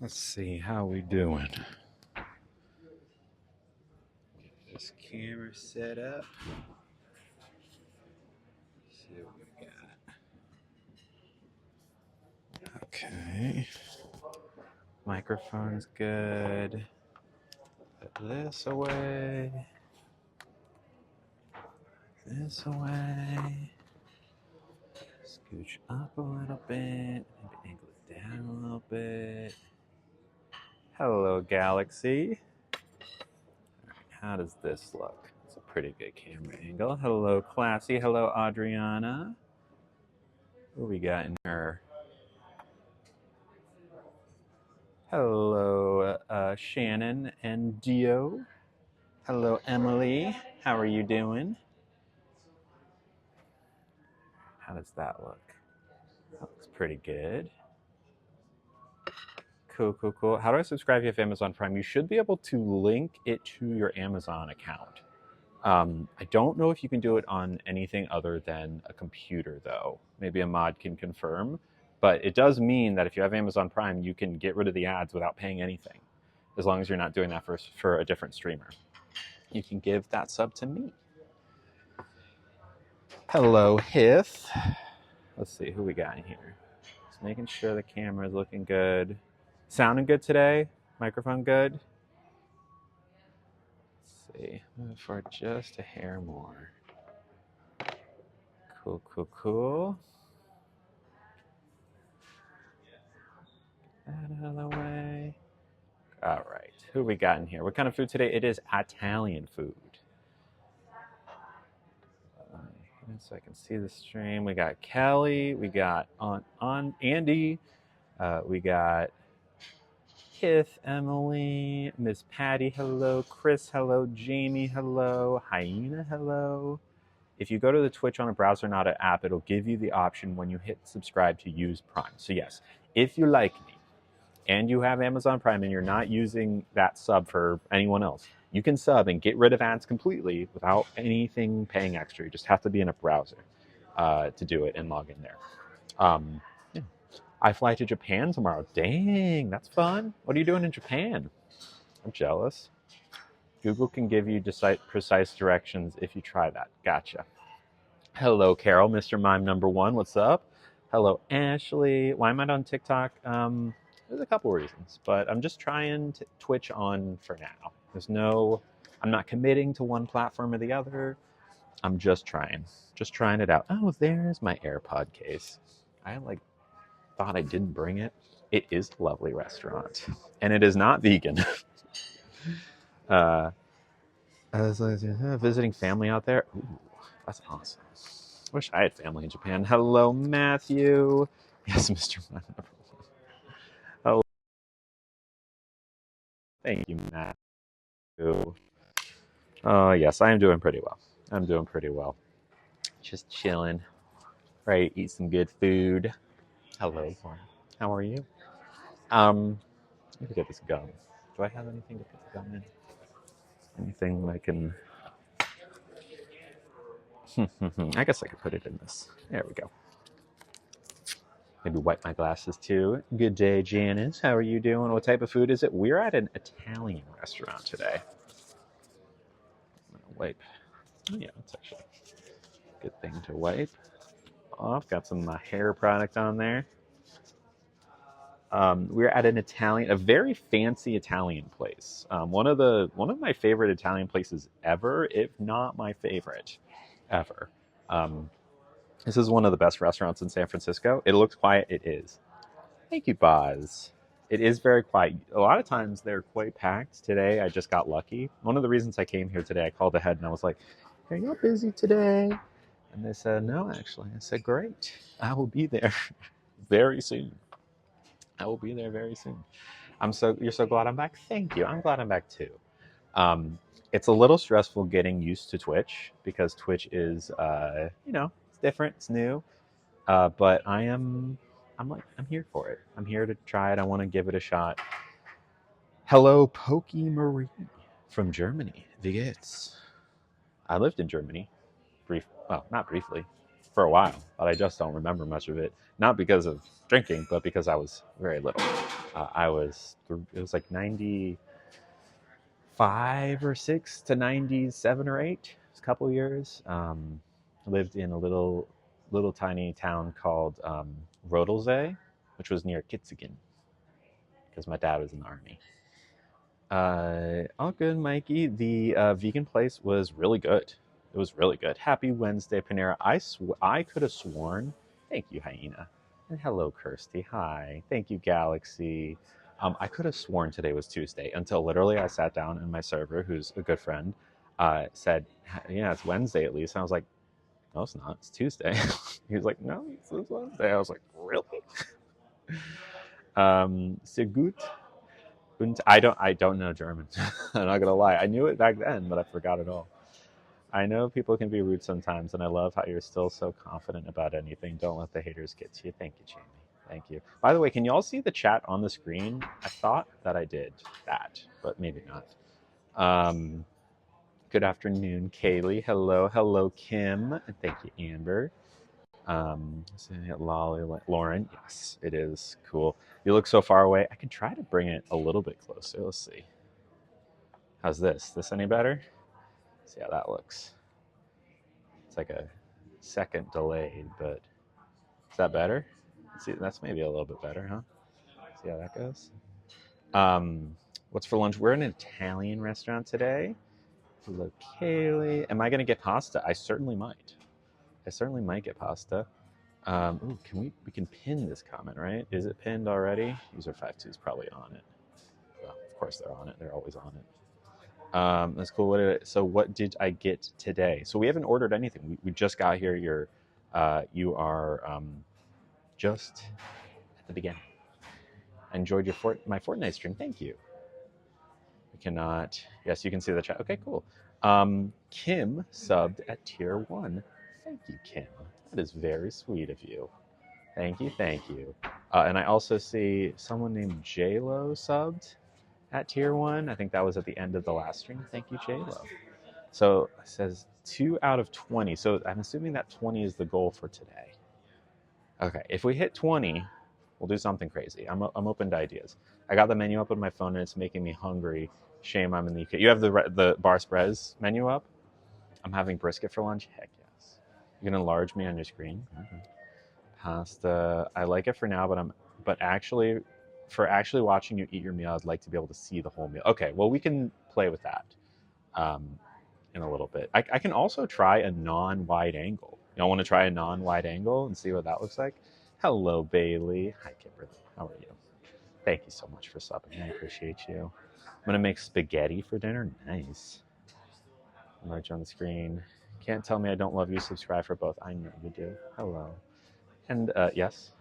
Let's see how we doing. Get this camera set up. See what we got. Okay. Microphone's good. Put this away. This away. Scooch up a little bit. Maybe angle it down a little bit. Hello, Galaxy. How does this look? It's a pretty good camera angle. Hello, Classy. Hello, Adriana. What we got in her? Hello, Shannon and Dio. Hello, Emily. How are you doing? How does that look? That looks pretty good. Cool. How do I subscribe if you have Amazon Prime? You should be able to link it to your Amazon account. I don't know if you can do it on anything other than a computer, though. Maybe a mod can confirm. But it does mean that if you have Amazon Prime, you can get rid of the ads without paying anything, as long as you're not doing that for a different streamer. You can give that sub to me. Hello, Hith. Let's see who we got in here. Just making sure the camera is looking good. Sounding good today? Microphone good? Let's see. Move for just a hair more. Cool. Get that out of the way. All right. Who we got in here? What kind of food today? It is Italian food. So I can see the stream. We got Kelly. We got on Andy. We got Kith, Emily, Miss Patty, hello. Chris, hello. Jamie, hello. Hyena, hello. If you go to the Twitch on a browser, not an app, it'll give you the option when you hit subscribe to use Prime. So yes, if you like me and you have Amazon Prime and you're not using that sub for anyone else, you can sub and get rid of ads completely without anything paying extra. You just have to be in a browser to do it and log in there. Yeah. I fly to Japan tomorrow. Dang, that's fun. What are you doing in Japan? I'm jealous. Google can give you precise directions if you try that. Gotcha. Hello, Carol, Mr. Mime number one. What's up? Hello, Ashley. Why am I on TikTok? There's a couple reasons, but I'm just trying Twitch on for now. I'm not committing to one platform or the other. I'm just trying it out. Oh, there's my AirPod case. I thought I didn't bring it. It is a lovely restaurant, and it is not vegan. I was like, visiting family out there. Ooh, that's awesome. Wish I had family in Japan. Hello, Matthew. Yes, Mr. Hello. Thank you, Matthew. Oh, yes, I am doing pretty well. Just chilling. Right, eat some good food. Hello, how are you? Let me get this gum. Do I have anything to put the gum in? Anything I can... I guess I could put it in this. There we go. Maybe wipe my glasses too. Good day, Janice. How are you doing? What type of food is it? We're at an Italian restaurant today. I'm gonna wipe. Oh yeah, that's actually a good thing to wipe off. Got some hair product on there. We're at a very fancy Italian place. One of my favorite Italian places ever, if not my favorite ever. This is one of the best restaurants in San Francisco. It looks quiet. It is. Thank you, Boz. It is very quiet. A lot of times they're quite packed. Today, I just got lucky. One of the reasons I came here today, I called ahead and I was like, "Are you busy today?" And they said, "No, actually." I said, "Great. I will be there very soon. I will be there very soon." You're so glad I'm back? Thank you. I'm glad I'm back too. It's a little stressful getting used to Twitch because Twitch is, it's different, it's new. But I'm here for it. I'm here to try it. I want to give it a shot. Hello, Pokey Marie from Germany. Wie geht's? I lived in Germany. Not briefly. for a while, but I just don't remember much of it. Not because of drinking, but because I was very little. It was like 95 or 6 to 97 or 8. It was a couple of years. Lived in a little tiny town called Rodelzee, which was near Kitzingen, because my dad was in the army. All good, Mikey. The vegan place was really good. It was really good. Happy Wednesday, Panera. I could have sworn. Thank you, Hyena. And hello, Kirsty. Hi. Thank you, Galaxy. I could have sworn today was Tuesday until literally I sat down and my server, who's a good friend, said, "Yeah, it's Wednesday at least." And I was like, "No, it's not. It's Tuesday." He was like, "No, it's Wednesday." I was like, "Really?" Sehr gut. Und I don't know German. I'm not gonna lie. I knew it back then, but I forgot it all. I know people can be rude sometimes, and I love how you're still so confident about anything. Don't let the haters get to you. Thank you, Jamie. Thank you. By the way, can you all see the chat on the screen? I thought that I did that, but maybe not. Good afternoon, Kaylee. Hello, Kim. And thank you, Amber. Lolly, Lauren. Yes, it is cool. You look so far away. I can try to bring it a little bit closer. Let's see. How's this? This any better? See how that looks. It's like a second delayed, but is that better? See, that's maybe a little bit better, huh? See how that goes. What's for lunch? We're in an Italian restaurant today. Hello, Kaylee. Am I going to get pasta? I certainly might. I certainly might get pasta. Ooh, we can pin this comment, right? Is it pinned already? User 52 is probably on it. Well, of course they're on it. They're always on it. That's cool. So what did I get today? So we haven't ordered anything. We just got here. You are just at the beginning. I enjoyed my Fortnite stream. Thank you. We cannot. Yes, you can see the chat. Okay, cool. Kim subbed at tier 1. Thank you, Kim. That is very sweet of you. Thank you. And I also see someone named JLo subbed at tier 1. I think that was at the end of the last stream. Thank you, JLo. So it says 2 out of 20. So I'm assuming that 20 is the goal for today. Okay, if we hit 20, we'll do something crazy. I'm open to ideas. I got the menu up on my phone and it's making me hungry. Shame I'm in the UK. You have the Bar Spreads menu up? I'm having brisket for lunch? Heck yes. You can enlarge me on your screen. Mm-hmm. Pasta. I like it for now, but actually watching you eat your meal, I'd like to be able to see the whole meal. Okay, well, we can play with that in a little bit. I can also try a non-wide angle. Y'all want to try a non-wide angle and see what that looks like? Hello, Bailey. Hi, Kimberly. How are you? Thank you so much for subbing. I appreciate you. I'm going to make spaghetti for dinner. Nice. Merch on the screen. Can't tell me I don't love you. Subscribe for both. I know you do. Hello. And yes.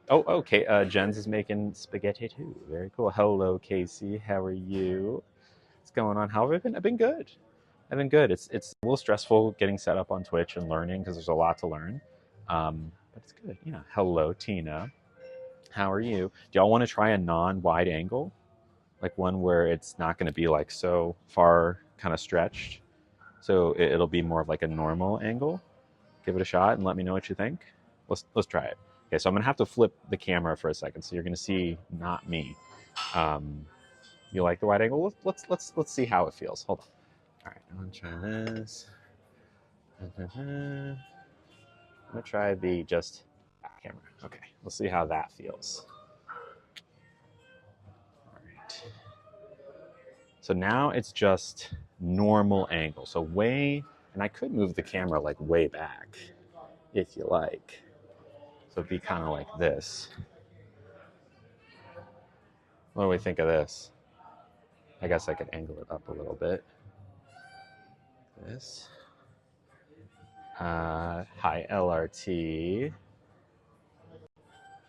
Oh, okay. Jens is making spaghetti too. Very cool. Hello, Casey. How are you? What's going on? How have I been? I've been good. It's a little stressful getting set up on Twitch and learning because there's a lot to learn. But it's good. Yeah. Hello, Tina. How are you? Do y'all want to try a non-wide angle? Like one where it's not going to be like so far kind of stretched. So it'll be more of like a normal angle. Give it a shot and let me know what you think. Let's try it. Okay, so I'm gonna have to flip the camera for a second, so you're gonna see not me. You like the wide angle? Let's see how it feels. Hold on. All right, I'm gonna try this. I'm gonna try the just back camera. Okay, let's see how that feels. All right. So now it's just normal angle. So and I could move the camera like way back if you like. So it'd be kind of like this. What do we think of this? I guess I could angle it up a little bit. This. Hi, LRT.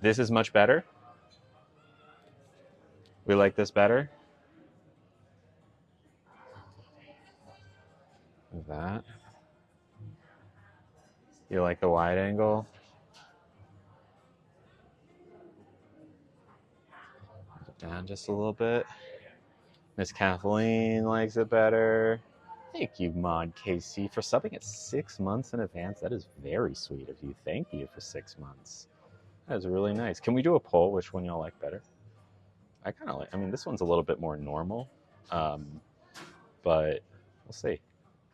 This is much better. We like this better. That. You like the wide angle? Down just a little bit. Miss Kathleen likes it better. Thank you, Mod KC, for subbing at 6 months in advance. That is very sweet of you. Thank you for 6 months. That is really nice. Can we do a poll? Which one y'all like better? I kind of like. I mean, this one's a little bit more normal, but we'll see.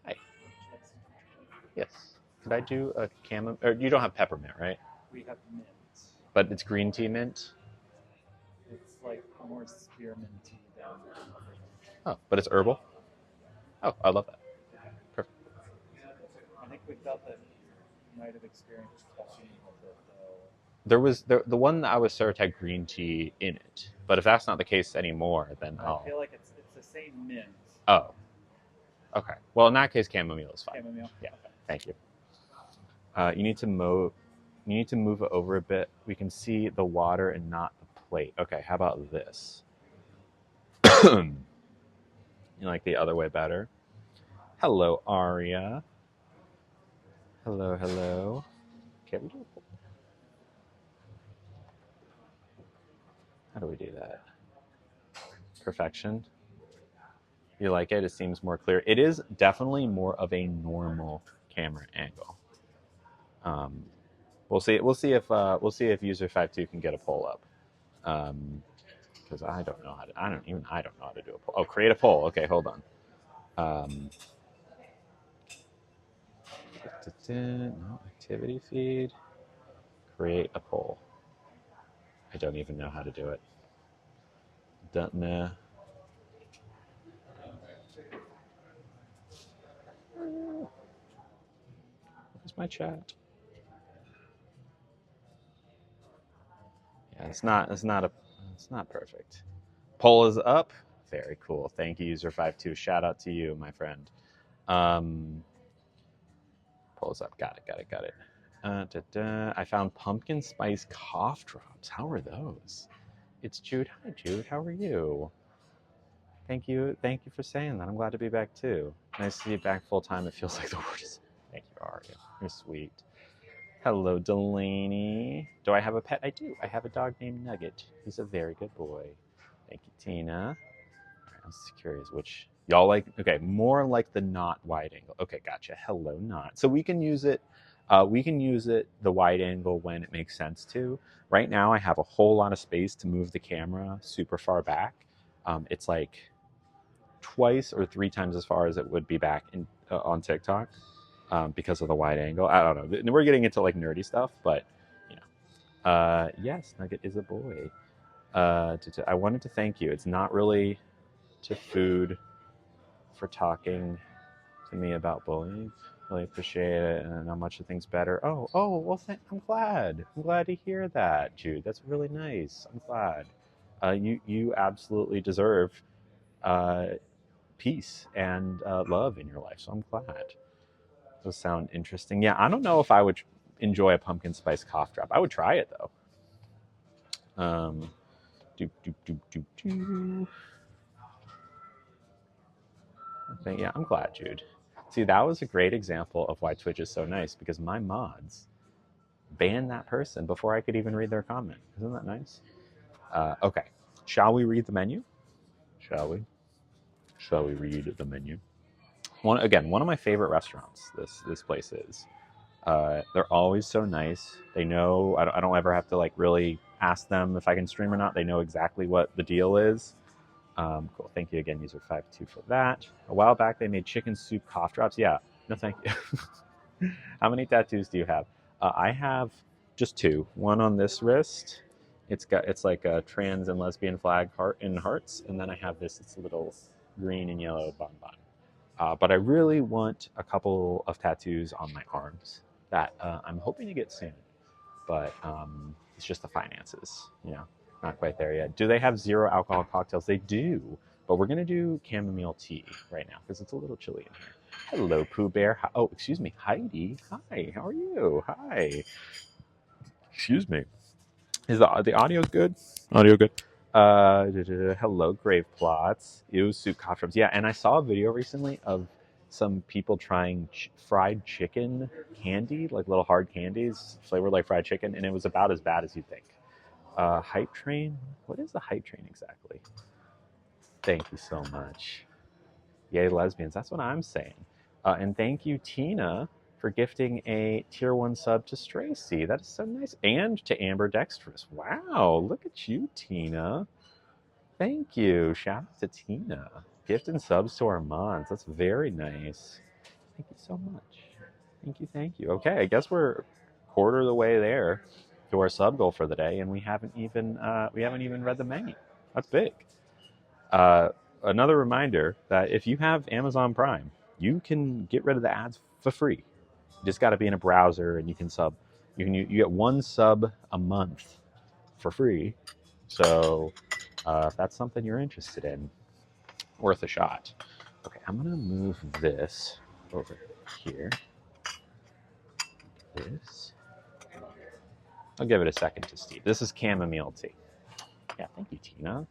Hi. Yes. Could I do a chamomile? Or you don't have peppermint, right? We have mint. But it's green tea mint. It's like more spearminty than everything. Oh, but it's herbal. Oh, I love that. Perfect. I think we felt that you might have experienced caffeine with it, though. There was the one that I was served had green tea in it, but if that's not the case anymore, then I feel like it's the same mint. Oh. Okay. Well, in that case, chamomile is fine. Chamomile. Yeah. Okay. Thank you. You need to move it over a bit. We can see the water and not the plate. Okay. How about this? You like the other way better? Hello, Aria. Hello, hello. Okay, we do it. How do we do that? Perfection. You like it? It seems more clear. It is definitely more of a normal camera angle. We'll see if user 52 can get a poll up. Because I don't know how to do a poll. Oh, create a poll. Okay, hold on. No, activity feed. Create a poll. I don't even know how to do it. Don't know. Where's my chat? Yeah, it's not perfect. Poll is up. Very cool. Thank you, user52. Shout out to you, my friend. Poll is up. Got it. I found pumpkin spice cough drops. How are those? It's Jude. Hi, Jude. How are you? Thank you for saying that. I'm glad to be back too. Nice to see you back full time. It feels like the word is. Thank you, Aria. You're sweet. Hello, Delaney. Do I have a pet? I do. I have a dog named Nugget. He's a very good boy. Thank you, Tina. All right, I was curious which y'all like. Okay, more like the not wide angle. Okay, gotcha. Hello, not. So we can use it. The wide angle when it makes sense to. Right now, I have a whole lot of space to move the camera super far back. It's like twice or 3 times as far as it would be back on TikTok. Because of the wide angle. I don't know. We're getting into like nerdy stuff, but you know. Yes, Nugget is a boy. I wanted to thank you. It's not really to food for talking to me about bullying. Really appreciate it and how much the thing's better. Oh, well, I'm glad. I'm glad to hear that, Jude. That's really nice. I'm glad. You absolutely deserve peace and love in your life, so I'm glad. Those sound interesting. Yeah, I don't know if I would enjoy a pumpkin spice cough drop. I would try it though. Yeah, I'm glad, Jude. See, that was a great example of why Twitch is so nice, because my mods banned that person before I could even read their comment. Isn't that nice? Okay, shall we read the menu? Shall we read the menu? One of my favorite restaurants. This place is. They're always so nice. They know I don't ever have to like really ask them if I can stream or not. They know exactly what the deal is. Cool. Thank you again, user52, for that. A while back, they made chicken soup cough drops. Yeah. No, thank you. How many tattoos do you have? I have just 2. One on this wrist. It's like a trans and lesbian flag heart in hearts, and then I have this. It's a little green and yellow bonbon. But I really want a couple of tattoos on my arms that I'm hoping to get soon. But it's just the finances, not quite there yet. Do they have 0 alcohol cocktails? They do, but we're going to do chamomile tea right now because it's a little chilly in here. Hello, Pooh Bear. Oh, excuse me, Heidi. Hi, how are you? Hi. Excuse me. Is the audio good? Audio good. Hello, Grave Plots. Ew, soup cough drops. Yeah, and I saw a video recently of some people trying fried chicken candy, like little hard candies flavored like fried chicken, and it was about as bad as you'd think. Hype train? What is the hype train exactly? Thank you so much. Yay, lesbians. That's what I'm saying. And thank you, Tina, for gifting a tier 1 sub to Stracy. That is so nice. And to Amber Dextrous. Wow, look at you, Tina. Thank you. Shout out to Tina. Gifting subs to our mods. That's very nice. Thank you so much. Thank you. Okay, I guess we're a quarter of the way there to our sub goal for the day, and we haven't even read the menu. That's big. Another reminder that if you have Amazon Prime, you can get rid of the ads for free. You just got to be in a browser, and you can sub. You get 1 sub a month for free. So if that's something you're interested in, worth a shot. Okay, I'm gonna move this over here. This. I'll give it a second to steep. This is chamomile tea. Yeah, thank you, Tina.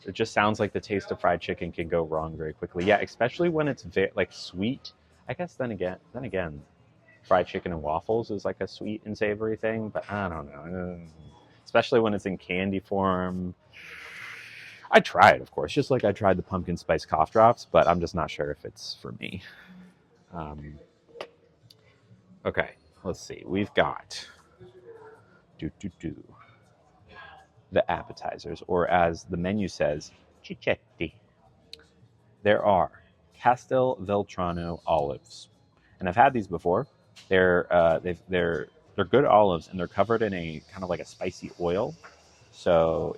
It just sounds like the taste of fried chicken can go wrong very quickly. Yeah, especially when it's like sweet. I guess then again, fried chicken and waffles is like a sweet and savory thing, but I don't know. Especially when it's in candy form. I try it, of course, just like I tried the pumpkin spice cough drops, but I'm just not sure if it's for me. Okay, let's see. We've got the appetizers, or as the menu says, cicchetti. There are Castelveltrano olives, and I've had these before. They're good olives, and they're covered in a kind of like a spicy oil, so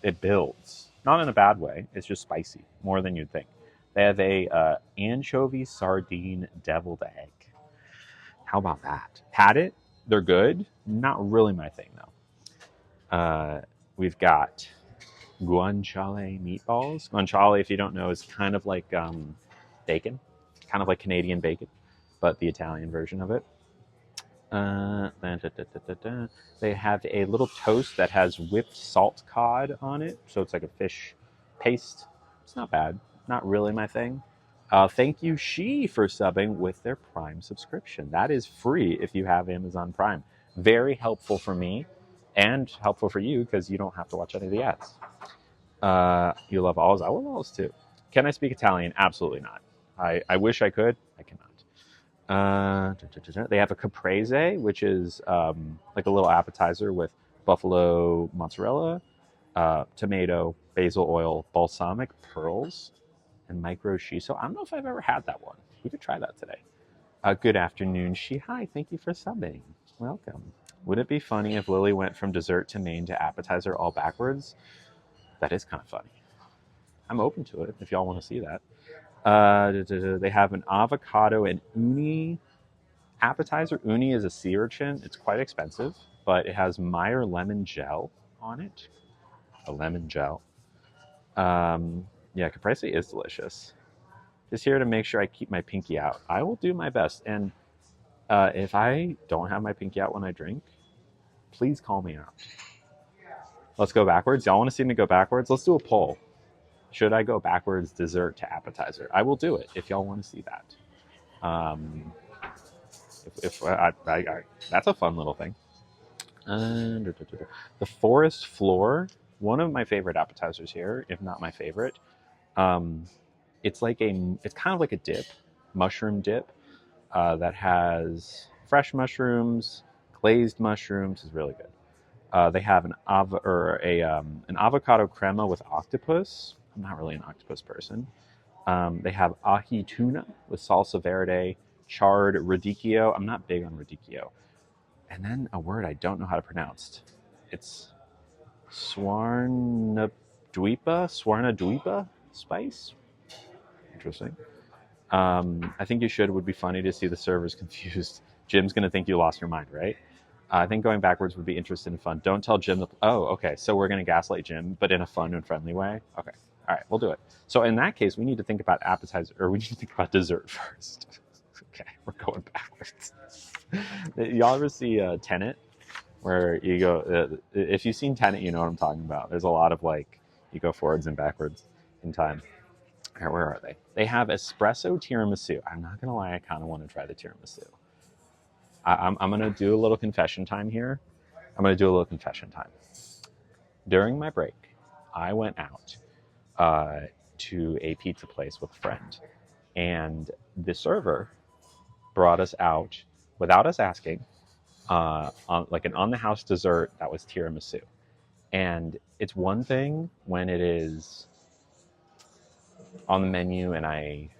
it builds. Not in a bad way. It's just spicy, more than you'd think. They have a anchovy sardine deviled egg. How about that? Had it. They're good. Not really my thing, though. We've got guanciale meatballs. Guanciale, if you don't know, is kind of like bacon. Kind of like Canadian bacon, but the Italian version of it. They have a little toast that has whipped salt cod on it, so it's like a fish paste. It's not bad. Not really my thing. Thank you, She, for subbing with their Prime subscription. That is free if you have Amazon Prime. Very helpful for me and helpful for you because you don't have to watch any of the ads. You love olives. I love olives too. Can I speak Italian? Absolutely not. I wish I could. I cannot. They have a caprese, which is like a little appetizer with buffalo mozzarella, tomato, basil oil, balsamic pearls, and micro shiso. I don't know if I've ever had that one. We could try that today. Good afternoon, She. Hi, thank you for subbing. Welcome. Would it be funny if Lily went from dessert to main to appetizer all backwards? That is kind of funny. I'm open to it if y'all want to see that. They have an avocado and uni appetizer. Uni is a sea urchin. It's quite expensive, but it has Meyer lemon gel on it. A lemon gel. Yeah, caprese is delicious. Just here to make sure I keep my pinky out. I will do my best. And if I don't have my pinky out when I drink, please call me out. Let's go backwards. Y'all want to see me go backwards? Let's do a poll. Should I go backwards, dessert to appetizer? I will do it if y'all want to see that. That's a fun little thing. The Forest Floor, one of my favorite appetizers here, if not my favorite. It's kind of like a dip, mushroom dip, that has fresh mushrooms, glazed mushrooms. Is really good. They have an avocado crema with octopus. I'm not really an octopus person. They have ahi tuna with salsa verde, charred radicchio. I'm not big on radicchio. And then a word I don't know how to pronounce. It's Swarnadweepa spice. Interesting. I think you should. It would be funny to see the servers confused. Jim's going to think you lost your mind, right? I think going backwards would be interesting and fun. Don't tell Jim. Okay. So we're going to gaslight Jim, but in a fun and friendly way. Okay. All right. We'll do it. So in that case, we need to think about appetizer, or we need to think about dessert first. Okay. We're going backwards. Y'all ever see Tenet? Where you go, if you've seen Tenet, you know what I'm talking about. There's a lot of you go forwards and backwards in time. All right, where are they? They have espresso tiramisu. I'm not going to lie, I kind of want to try the tiramisu. I'm going to do a little confession time here. During my break, I went out to a pizza place with a friend, and the server brought us out without us asking, on like an on-the-house dessert that was tiramisu. And it's one thing when it is on the menu, and I'm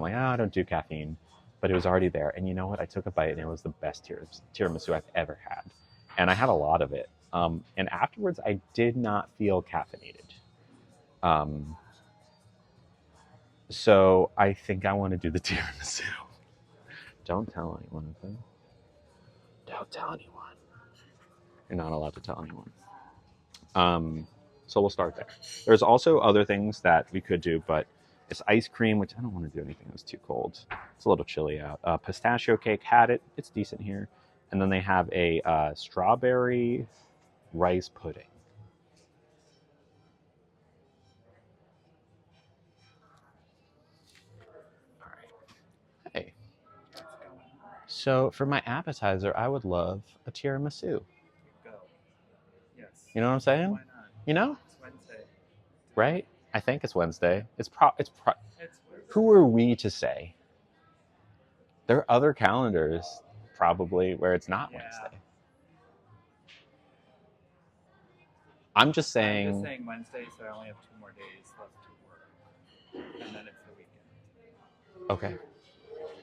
like, oh, I don't do caffeine, but it was already there. And you know what? I took a bite, and it was the best tiramisu I've ever had, and I had a lot of it. And afterwards, I did not feel caffeinated. So I think I want to do the tiramisu. Don't tell anyone, okay? Don't tell anyone. You're not allowed to tell anyone. So we'll start there. There's also other things that we could do, but it's ice cream, which I don't want to do anything that's too cold. It's a little chilly out. Pistachio cake, had it. It's decent here. And then they have a strawberry rice pudding. All right. Hey. So for my appetizer, I would love a tiramisu. Go. Yes. You know what I'm saying? Why not? You know? It's Wednesday. Right? I think it's Wednesday. It's Who are we to say? There are other calendars probably where it's not Wednesday. I'm just saying Wednesday, so I only have 2 more days left to work, and then it's the weekend. Okay.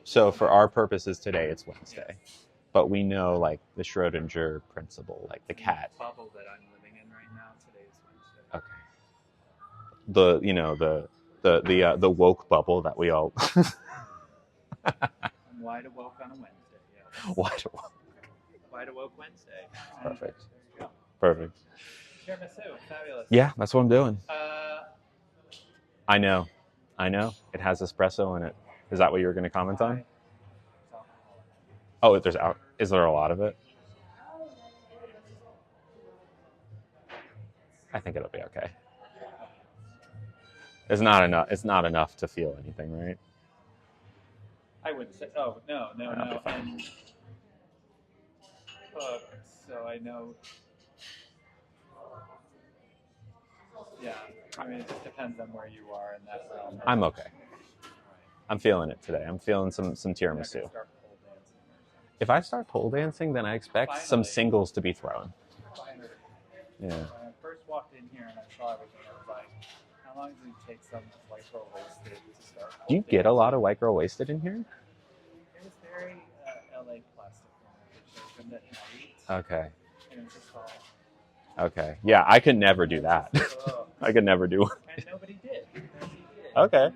So for our purposes today, it's Wednesday, but we know like the Schrodinger principle, like the cat. The bubble that I'm living in right now, today is Wednesday. Okay. The woke bubble that we all. I'm wide awoke on a Wednesday. Yeah. Wide awoke. Wide awoke Wednesday. Perfect. Yeah. Perfect. Tiramisu, fabulous. Yeah, that's what I'm doing. I know. It has espresso in it. Is that what you were going to comment on? Oh, is there a lot of it? I think it'll be okay. It's not enough to feel anything, right? I wouldn't say. Oh no. That'll be fine. So I know. Yeah, I mean, it just depends on where you are in that realm. I'm okay. I'm feeling it today. I'm feeling some tiramisu. If I start pole dancing, then I expect some singles to be thrown. Yeah. When I first walked in here and I saw everything, I was like, how long does it take some white girl wasted to start? Do you get a lot of white girl wasted in here? It was very LA plastic, which opened at night. Okay. And it was just all... Okay. Yeah, I could never do that. I could never do it. And nobody did. Okay.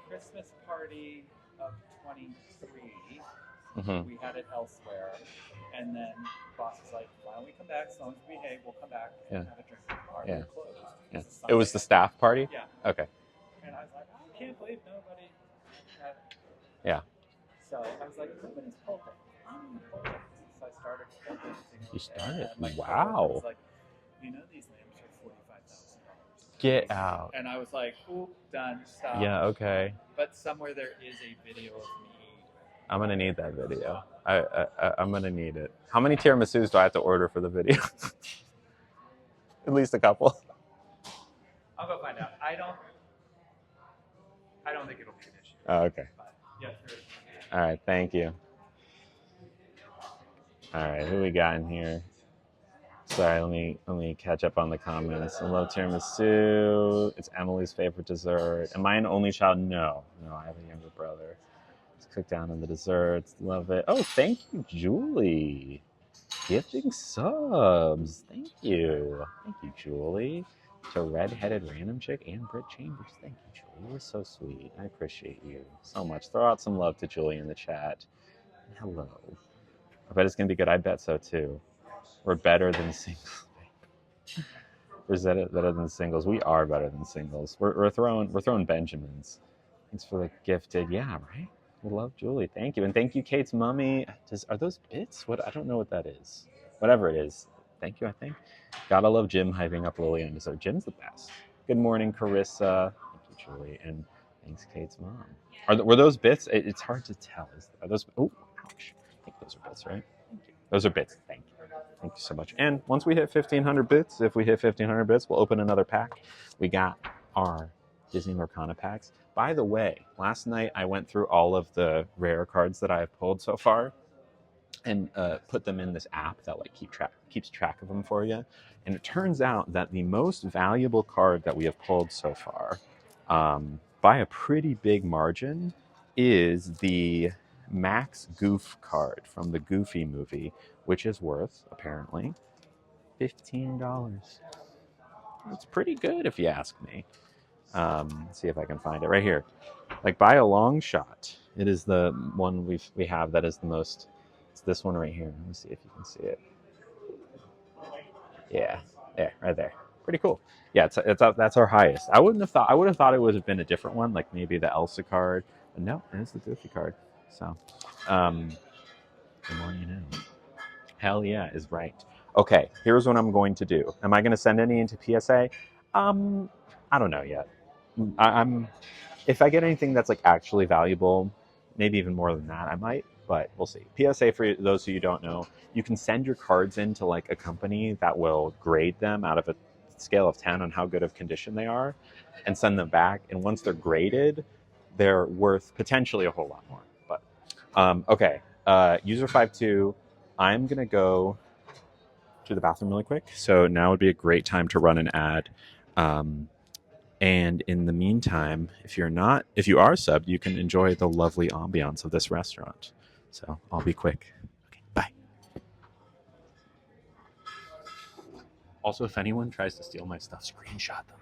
Christmas party of 23. Mm-hmm. We had it elsewhere. And then boss was like, why don't we come back? As long as we behave, we'll come back and have a drink. Party closed. Yeah. It was the staff party? Yeah. Okay. And I was like, I can't believe nobody had... Yeah. So I was like, nobody's pole dancing. I'm pole dancing. So I started pole dancing. You started? And my Wow. was like, you know these lamps are $45,000. Get out. And I was like, ooh, done, stop. Yeah, okay. But somewhere there is a video of me. I'm going to need that video. I'm going to need it. How many tiramisus do I have to order for the video? At least a couple. I'll go find out. I don't think it'll be an issue. Oh, okay. But, yeah, sure. All right, thank you. All right, who we got in here? Sorry, let me catch up on the comments. I love tiramisu. It's Emily's favorite dessert. Am I an only child? No, I have a younger brother. Let's cook down on the desserts. Love it. Oh, thank you, Julie. Gifting subs. Thank you, Julie. To Redheaded Random Chick and Britt Chambers. Thank you, Julie. You're so sweet. I appreciate you so much. Throw out some love to Julie in the chat. Hello. I bet it's gonna be good. I bet so too. We're better than singles. We're better than singles. We are better than singles. We're throwing Benjamins. Thanks for the gifted. Yeah, right. We love Julie. Thank you, and thank you, Kate's mommy. Are those bits? What? I don't know what that is. Whatever it is. Thank you. I think. Gotta love Jim hyping up Lily on dessert. Jim's the best. Good morning, Carissa. Thank you, Julie, and thanks, Kate's mom. Were those bits? It's hard to tell. Are those? Oh, ouch. I think those are bits, right? Thank you. Those are bits. Thank you. Thank you so much. And once we hit 1,500 bits, if we hit 1,500 bits, we'll open another pack. We got our Disney Lorcana packs. By the way, last night I went through all of the rare cards that I have pulled so far, and put them in this app that like keeps track of them for you. And it turns out that the most valuable card that we have pulled so far, by a pretty big margin, is the Max Goof card from the Goofy movie, which is worth apparently $15. It's pretty good if you ask me. Let's see if I can find it right here. Like by a long shot, it is the one we have that is the most. It's this one right here. Let me see if you can see it. Yeah, there, right there. Pretty cool. Yeah, that's our highest. I would have thought it would have been a different one, like maybe the Elsa card. But no, it is the Goofy card. So, the more you know. Hell yeah, is right. Okay, here's what I'm going to do. Am I going to send any into PSA? I don't know yet. I'm if I get anything that's like actually valuable, maybe even more than that, I might, but we'll see. PSA for those of you who don't know, you can send your cards into like a company that will grade them out of a scale of 10 on how good of condition they are and send them back. And once they're graded, they're worth potentially a whole lot more. But okay, user52, I'm going to go to the bathroom really quick. So now would be a great time to run an ad. And in the meantime, if you are subbed, you can enjoy the lovely ambiance of this restaurant. So I'll be quick. Okay, bye. Also, if anyone tries to steal my stuff, screenshot them.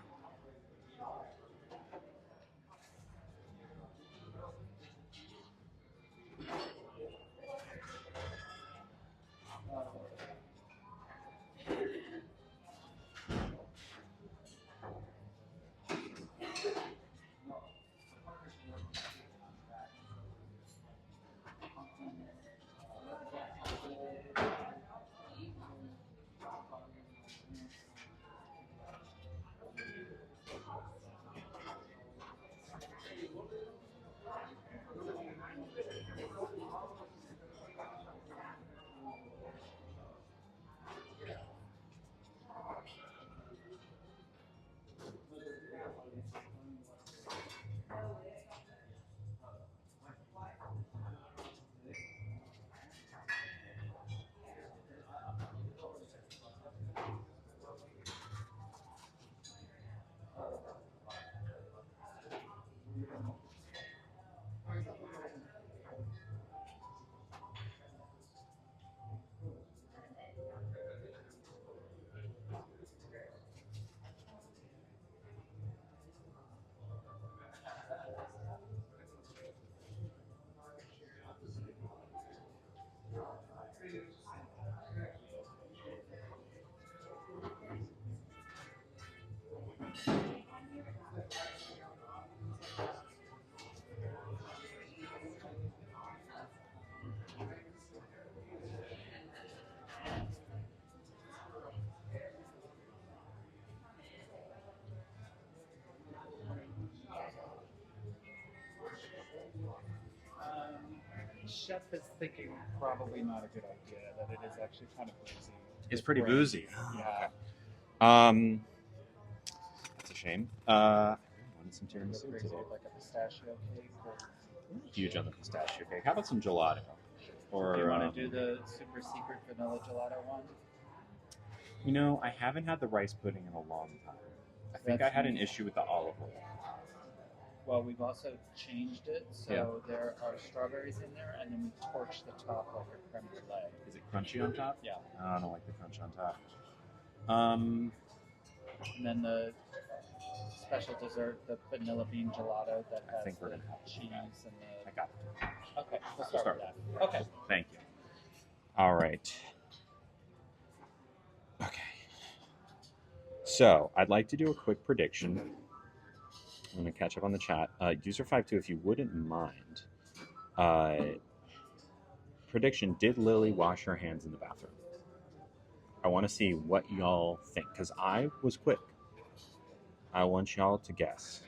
Chef is thinking probably not a good idea, that it is actually kind of boozy. It's pretty boozy. Yeah. That's a shame. I wanted some tiramisu Crazy today. with like a pistachio cake. Or, Huge on the pistachio cake. How about some gelato? Or do you want to do the super secret vanilla gelato one? You know, I haven't had the rice pudding in a long time. I think I had an issue with the olive oil. Well, we've also changed it, so there are strawberries in there, and then we torch the top like a creme brulee. Is it crunchy on top? Yeah. I don't like the crunch on top. And then the special dessert, the vanilla bean gelato that has think we're the gonna have cheese and the... I got it. Okay, we'll start with that. Okay. Thank you. All right. Okay. So, I'd like to do a quick prediction. I'm going to catch up on the chat. User52, if you wouldn't mind, prediction, did Lily wash her hands in the bathroom? I want to see what y'all think, because I was quick. I want y'all to guess.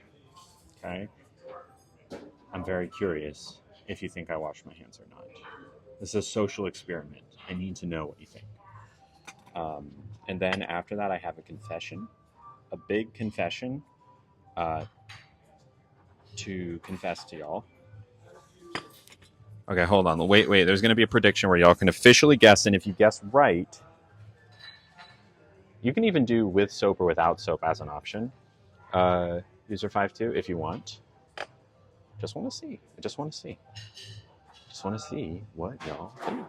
Okay? I'm very curious if you think I washed my hands or not. This is a social experiment. I need to know what you think. And then after that, I have a confession. A big confession. to confess to y'all. Okay, hold on. Wait. There's going to be a prediction where y'all can officially guess, and if you guess right, you can even do with soap or without soap as an option. User 52, if you want. Just want to see. I just want to see. Just want to see what y'all do.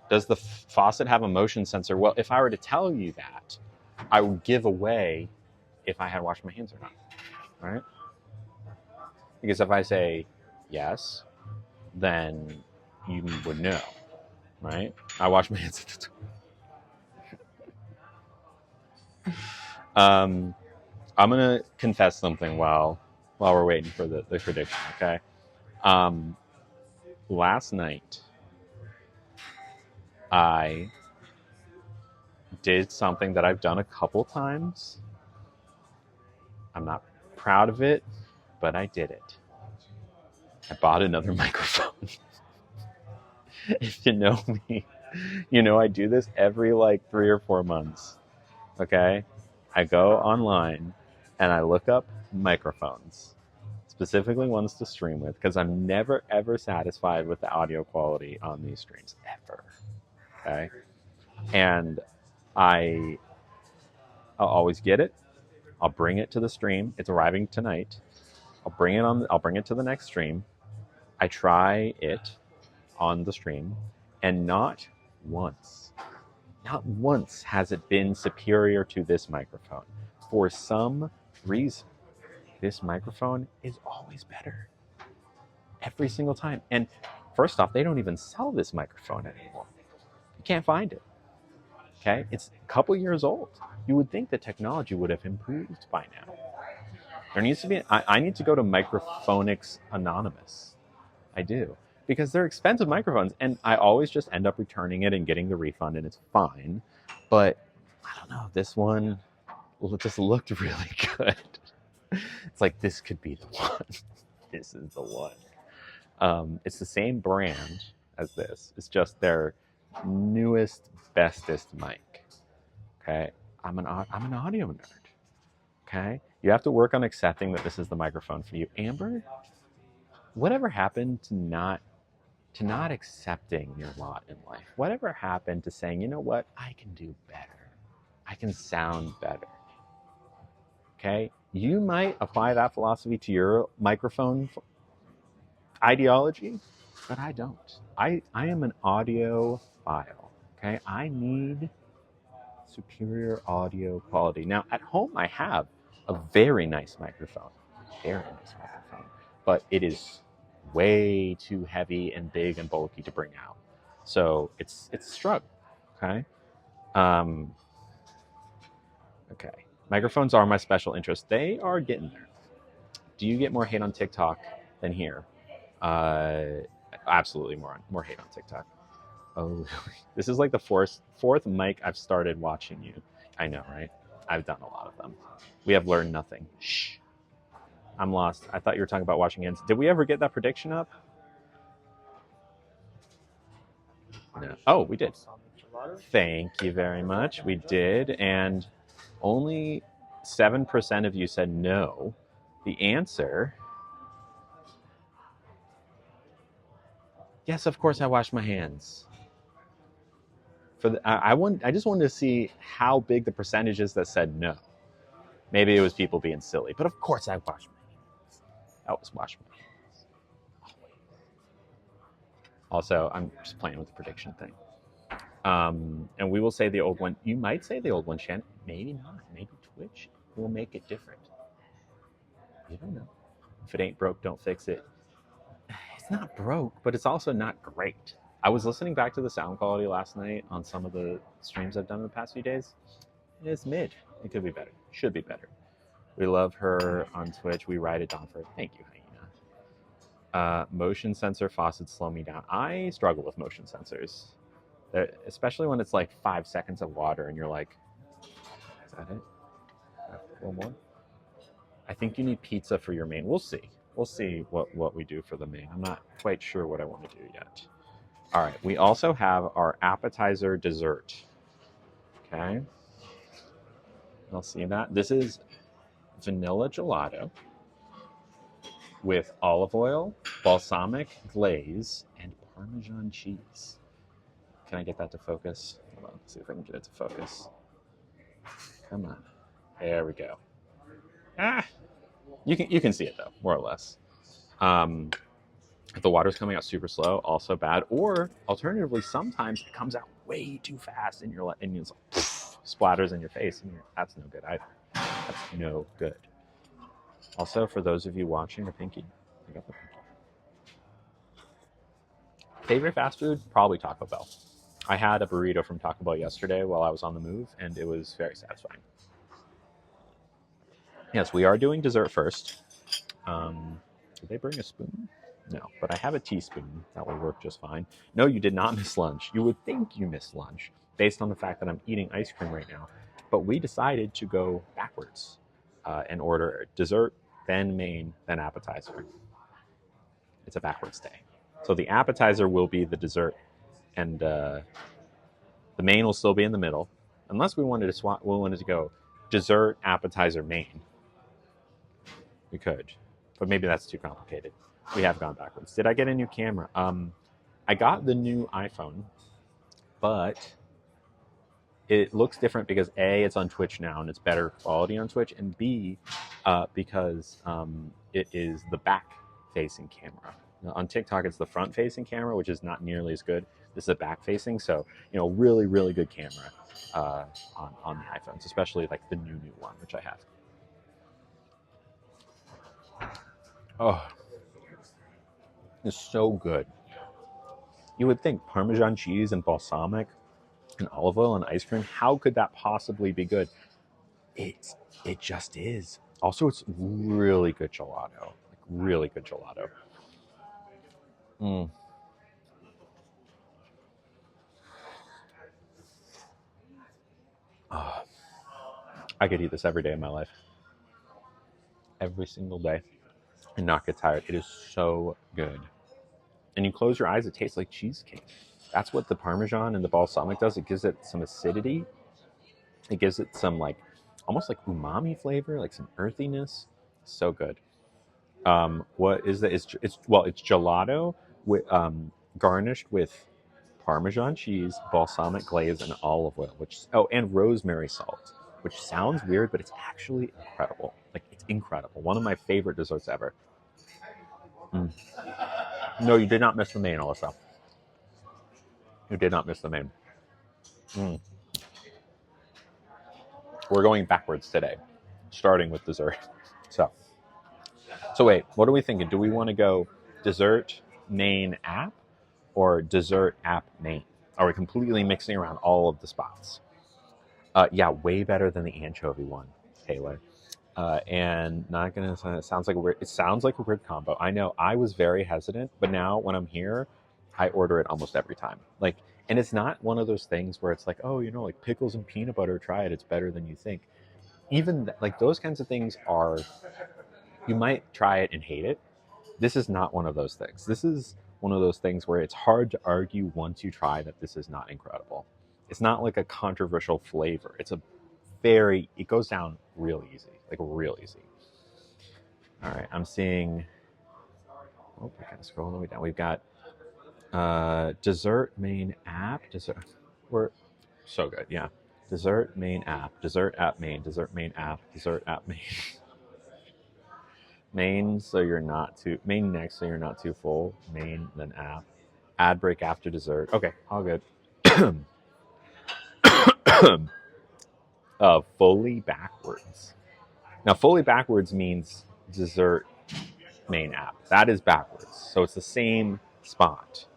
Does the faucet have a motion sensor? Well, if I were to tell you that, I would give away if I had washed my hands or not. All right? Because if I say yes, then you would know, right? I wash my hands at the time. I'm gonna confess something while we're waiting for the prediction. Okay. Last night, I did something that I've done a couple times. I'm not proud of it, but I did it. I bought another microphone. If you know me, you know I do this every like 3 or 4 months. Okay? I go online and I look up microphones, specifically ones to stream with, because I'm never ever satisfied with the audio quality on these streams, ever. Okay? And I'll always get it. I'll bring it to the stream. It's arriving tonight. I'll bring it to the next stream. I try it on the stream, and not once has it been superior to this microphone. For some reason, this microphone is always better. Every single time. And first off, they don't even sell this microphone anymore. You can't find it. Okay? It's a couple years old. You would think the technology would have improved by now. There needs to be, I need to go to Microphonics Anonymous. I do. Because they're expensive microphones, and I always just end up returning it and getting the refund, and it's fine. But I don't know, this one just looked really good. It's like, this could be the one. This is the one. It's the same brand as this. It's just their newest, bestest mic. Okay, I'm an audio nerd. Okay, you have to work on accepting that this is the microphone for you. Amber, whatever happened to not accepting your lot in life? Whatever happened to saying, you know what, I can do better. I can sound better. Okay, you might apply that philosophy to your microphone ideology, but I don't. I am an audiophile. Okay, I need superior audio quality. Now, at home, I have a very nice microphone. But it is way too heavy and big and bulky to bring out. So it's a struggle. Okay. Okay. Microphones are my special interest. They are getting there. Do you get more hate on TikTok than here? Absolutely more hate on TikTok. Oh, really? This is like the fourth mic I've started watching you. I know, right? I've done a lot of them. We have learned nothing. Shh. I'm lost. I thought you were talking about washing hands. Did we ever get that prediction up? No. Oh, we did. Thank you very much. We did, and only 7% of you said no. The answer... Yes, of course I wash my hands. I just wanted to see how big the percentage is that said no. Maybe it was people being silly, but of course I wash my hands. I always wash my hands. Also, I'm just playing with the prediction thing. And we will say the old one. You might say the old one, Shannon. Maybe not. Maybe Twitch will make it different. You don't know. If it ain't broke, don't fix it. It's not broke, but it's also not great. I was listening back to the sound quality last night on some of the streams I've done in the past few days. It's mid. It could be better. Should be better. We love her on Twitch. We ride it down for her. Thank you, Hyena. Motion sensor faucets slow me down. I struggle with motion sensors. Especially when it's like 5 seconds of water and you're like, is that it? A little more? I think you need pizza for your main. We'll see. We'll see what we do for the main. I'm not quite sure what I want to do yet. All right. We also have our appetizer dessert. Okay. You'll see that. This is vanilla gelato. with olive oil, balsamic glaze, and Parmesan cheese. Can I get that to focus? Hold on, let's see if I can get it to focus. Come on. There we go. You can see it though, more or less. If the water's coming out super slow, also bad. Or alternatively, sometimes it comes out way too fast and it's like, splatters in your face, and that's no good either. That's no good. Also, for those of you watching, the pinky. I got the pinky. Favorite fast food? Probably Taco Bell. I had a burrito from Taco Bell yesterday while I was on the move, and it was very satisfying. Yes, we are doing dessert first. Did they bring a spoon? No, but I have a teaspoon. That will work just fine. No, you did not miss lunch. You would think you missed lunch based on the fact that I'm eating ice cream right now. But we decided to go backwards and order dessert, then main, then appetizer. It's a backwards day. So the appetizer will be the dessert, and the main will still be in the middle. Unless we wanted to swap, we wanted to go dessert, appetizer, main. We could, but maybe that's too complicated. We have gone backwards. Did I get a new camera? I got the new iPhone, but it looks different because A, it's on Twitch now and it's better quality on Twitch, and B, because it is the back-facing camera. Now, on TikTok, it's the front-facing camera, which is not nearly as good. This is a back-facing, so really, really good camera on the iPhones, especially like the new one, which I have. Oh, it's so good. You would think Parmesan cheese and balsamic and olive oil and ice cream, how could that possibly be good? It just is. Also, it's really good gelato. Like really good gelato. I could eat this every day of my life. Every single day. And not get tired. It is so good. And you close your eyes, it tastes like cheesecake. That's what the Parmesan and the balsamic does. It gives it some acidity. It gives it some like almost like umami flavor, like some earthiness. So good. What is that? It's gelato with garnished with Parmesan cheese, balsamic glaze, and olive oil, and rosemary salt, which sounds weird, but it's actually incredible. Like it's incredible. One of my favorite desserts ever. No, you did not miss the main, Alyssa. You did not miss the main. We're going backwards today, starting with dessert. So wait, what are we thinking? Do we want to go dessert, main, app, or dessert, app, main? Are we completely mixing around all of the spots? Yeah, way better than the anchovy one, Taylor. And not gonna. It sounds like a weird combo. I know. I was very hesitant, but now when I'm here, I order it almost every time. Like, and it's not one of those things where it's like, oh, like pickles and peanut butter. Try it. It's better than you think. Even like those kinds of things are. You might try it and hate it. This is not one of those things. This is one of those things where it's hard to argue once you try that this is not incredible. It's not like a controversial flavor. It goes down real easy, like real easy. All right, I'm seeing, I gotta scroll all the way down. We've got dessert main app, we're so good, yeah. Dessert main app, dessert app main, dessert main app, dessert app main. Main next so you're not too full, main, then app. Ad break after dessert. Okay, all good. Fully backwards. Now, fully backwards means dessert main app. That is backwards. So it's the same spot.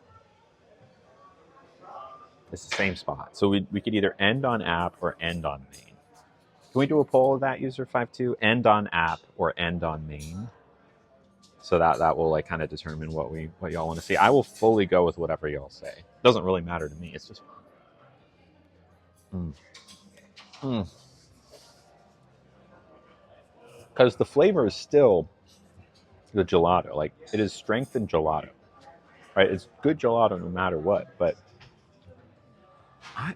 It's the same spot. So we could either end on app or end on main. Can we do a poll of that, user52? End on app or end on main? So that will like kind of determine what y'all want to see. I will fully go with whatever y'all say. It doesn't really matter to me. It's just because the flavor is still the gelato. Like it is strengthened gelato, right? It's good gelato no matter what. But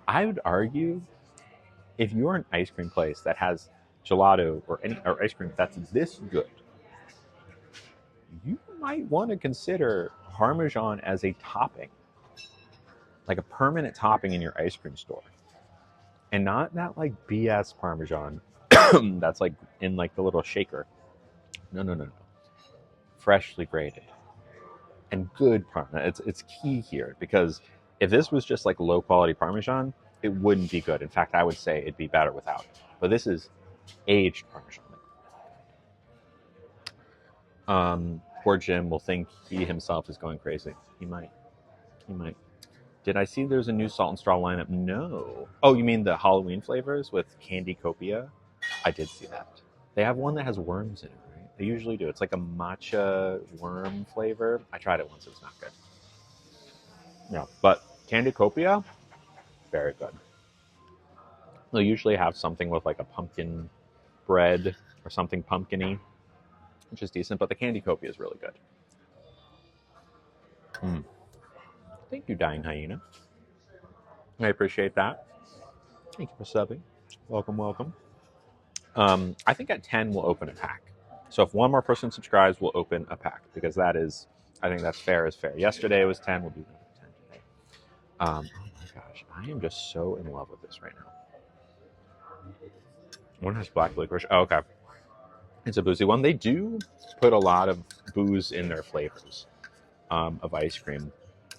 I would argue if you're an ice cream place that has gelato or ice cream that's this good, might want to consider Parmesan as a topping, like a permanent topping in your ice cream store. And not that like BS Parmesan that's like in like the little shaker. No, no, no, no. Freshly grated and good Parmesan. It's key here because if this was just like low quality Parmesan, it wouldn't be good. In fact, I would say it'd be better without. But this is aged Parmesan. Poor Jim will think he himself is going crazy. He might. He might. Did I see there's a new Salt and Straw lineup? No. Oh, you mean the Halloween flavors with Candy Copia? I did see that. They have one that has worms in it, right? They usually do. It's like a matcha worm flavor. I tried it once. It's not good. Yeah, but Candy Copia, very good. They'll usually have something with like a pumpkin bread or something pumpkin-y, which is decent, but the Candy Copia is really good. Thank you, Dying Hyena. I appreciate that. Thank you for subbing. Welcome, welcome. I think at 10 we'll open a pack. So if one more person subscribes, we'll open a pack because that is, I think that's fair is fair. Yesterday it was 10, we'll do 10 today. Oh my gosh, I am just so in love with this right now. One has black licorice. Oh, okay. It's a boozy one. They do put a lot of booze in their flavors of ice cream.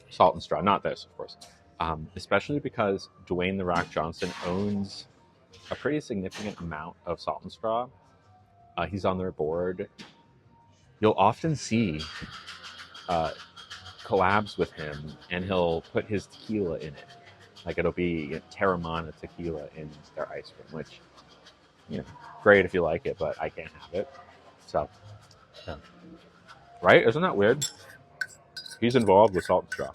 Salt and Straw. Not this, of course. Especially because Dwayne "The Rock" Johnson owns a pretty significant amount of Salt and Straw. He's on their board. You'll often see collabs with him, and he'll put his tequila in it. Like it'll be Terramana tequila in their ice cream, which, you know, great if you like it, but I can't have it. So, yeah. Right? Isn't that weird? He's involved with Salt and Straw.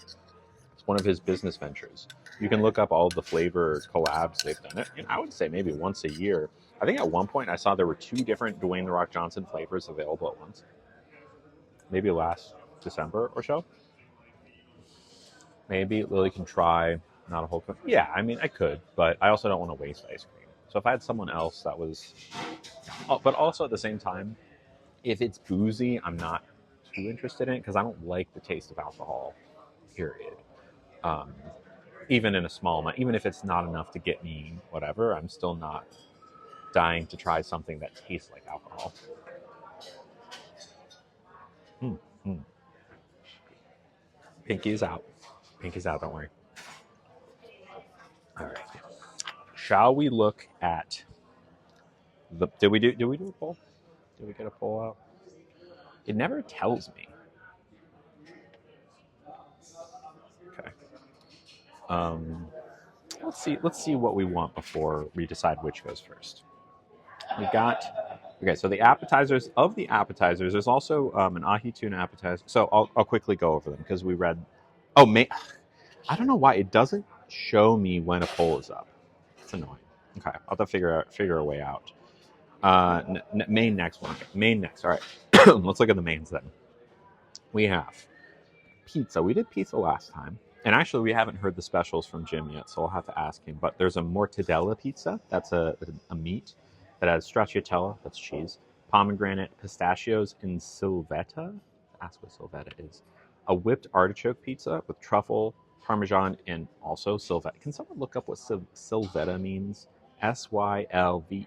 It's one of his business ventures. You can look up all the flavor collabs they've done. And I would say maybe once a year. I think at one point I saw there were 2 different Dwayne "The Rock" Johnson flavors available at once. Maybe last December or so. Maybe Lily can try not a whole cup. Yeah, I mean, I could, but I also don't want to waste ice cream. So if I had someone else that was... But also at the same time, if it's boozy, I'm not too interested in it because I don't like the taste of alcohol, period. Even in a small amount, even if it's not enough to get me whatever, I'm still not dying to try something that tastes like alcohol. Pinky's out. Pinky's out, don't worry. All right. Shall we look at the... Did we do a poll? Did we get a poll out? It never tells me. Okay. Let's see what we want before we decide which goes first. We got... Okay, so the appetizers, of the appetizers, there's also an ahi tuna appetizer. So I'll quickly go over them because we read... Oh, I don't know why it doesn't show me when a poll is up. It's annoying. Okay, I'll have to figure a way out. Main next one. Main next. All right. Let's look at the mains then. We have pizza. We did pizza last time. And actually, we haven't heard the specials from Jim yet, so I'll have to ask him. But there's a mortadella pizza. That's a meat that has stracciatella, that's cheese, pomegranate, pistachios, and Silvetta. Ask what Silvetta is. A whipped artichoke pizza with truffle, parmesan, and also Silvetta. Can someone look up what Silvetta means? Sylvetta.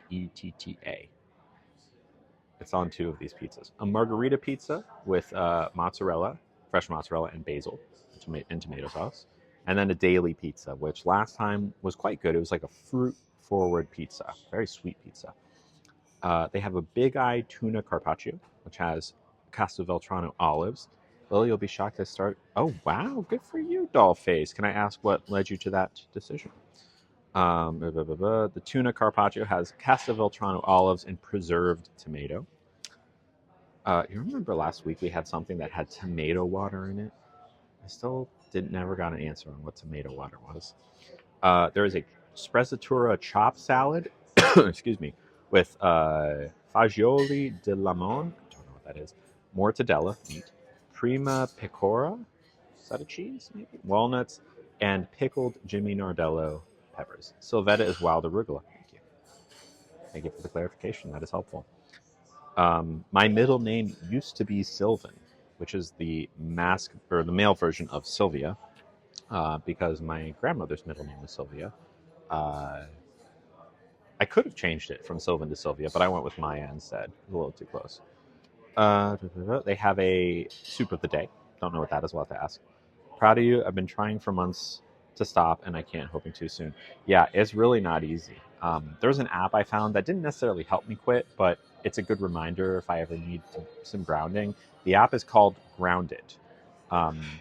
It's on 2 of these pizzas. A margarita pizza with mozzarella, fresh mozzarella, and basil and tomato sauce. And then a daily pizza, which last time was quite good. It was like a fruit-forward pizza, very sweet pizza. They have a Big Eye tuna carpaccio, which has Castelvetrano olives. Lily, you'll be shocked to start. Oh, wow. Good for you, Dollface. Can I ask what led you to that decision? The tuna carpaccio has Castelvetrano olives and preserved tomato. You remember last week we had something that had tomato water in it? I still never got an answer on what tomato water was. There is a sprezzatura chopped salad, excuse me, with fagioli di limone, I don't know what that is, mortadella, meat, prima pecora, is that a cheese, maybe? Walnuts, and pickled Jimmy Nardello peppers. Silvetta is wild arugula. Thank you. Thank you for the clarification. That is helpful. My middle name used to be Sylvan. which is the mask or the male version of Sylvia, because my grandmother's middle name was Sylvia. I could have changed it from Sylvan to Sylvia, but I went with Maya instead. It was a little too close. They have a soup of the day. Don't know what that is. We'll have to ask. Proud of you. I've been trying for months to stop, and I can't. Hoping too soon. Yeah, it's really not easy. There's an app I found that didn't necessarily help me quit, but it's a good reminder if I ever need some grounding. The app is called Grounded,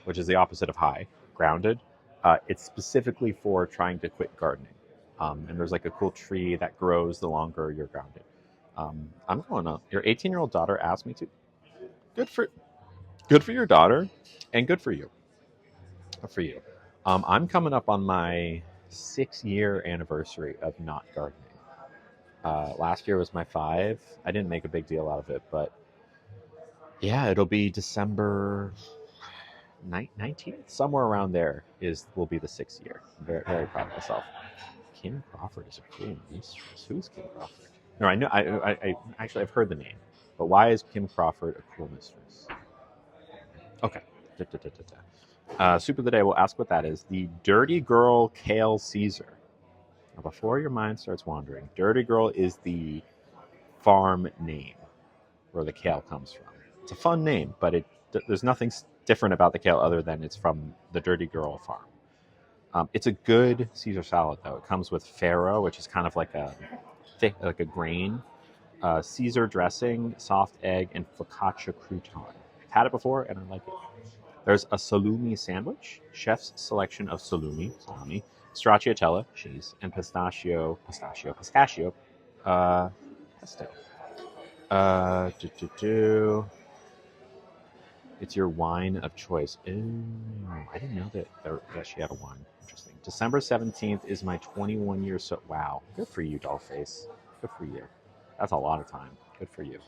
which is the opposite of high. Grounded. It's specifically for trying to quit gardening. And there's like a cool tree that grows the longer you're grounded. I'm going up. Your 18-year-old daughter asked me to. Good for your daughter, and good for you. Good for you. I'm coming up on my 6-year anniversary of not gardening. Last year was my 5. I didn't make a big deal out of it, but yeah, it'll be December 19th, somewhere around there will be the 6th year. I'm very, very proud of myself. Kim Crawford is a cool mistress. Who's Kim Crawford? No, I know. I actually I've heard the name, but why is Kim Crawford a cool mistress? Okay. Soup of the day. We'll ask what that is. The Dirty Girl Kale Caesar. Now, before your mind starts wandering, Dirty Girl is the farm name where the kale comes from. It's a fun name, but there's nothing different about the kale other than it's from the Dirty Girl farm. It's a good Caesar salad, though. It comes with farro, which is kind of like a thick, like a grain, Caesar dressing, soft egg, and focaccia crouton. I've had it before, and I like it. There's a salumi sandwich, chef's selection of salami, stracciatella, cheese, and pistachio pesto. It's your wine of choice. Ooh, I didn't know that she had a wine. Interesting. December 17th is my 21-year. Wow. Good for you, Dollface. Good for you. That's a lot of time. Good for you.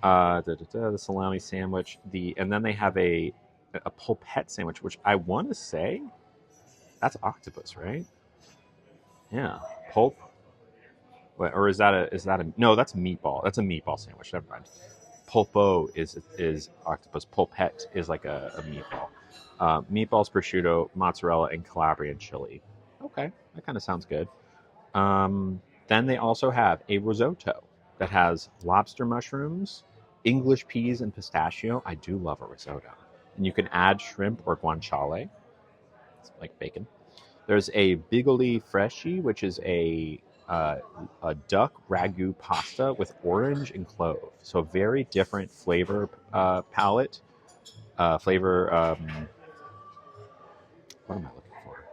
The salami sandwich. And then they have a polpette sandwich, which I want to say that's octopus, right? Yeah. Pulp. Or is that a no, that's meatball. That's a meatball sandwich. Never mind. Polpo is octopus. Polpette is like a meatball. Meatballs, prosciutto, mozzarella, and Calabrian chili. Okay, that kind of sounds good. Then they also have a risotto that has lobster mushrooms, English peas, and pistachio. I do love a risotto. And you can add shrimp or guanciale. It's like bacon. There's a bigoli fresci, which is a duck ragu pasta with orange and clove. So a very different flavor palette. What am I looking for?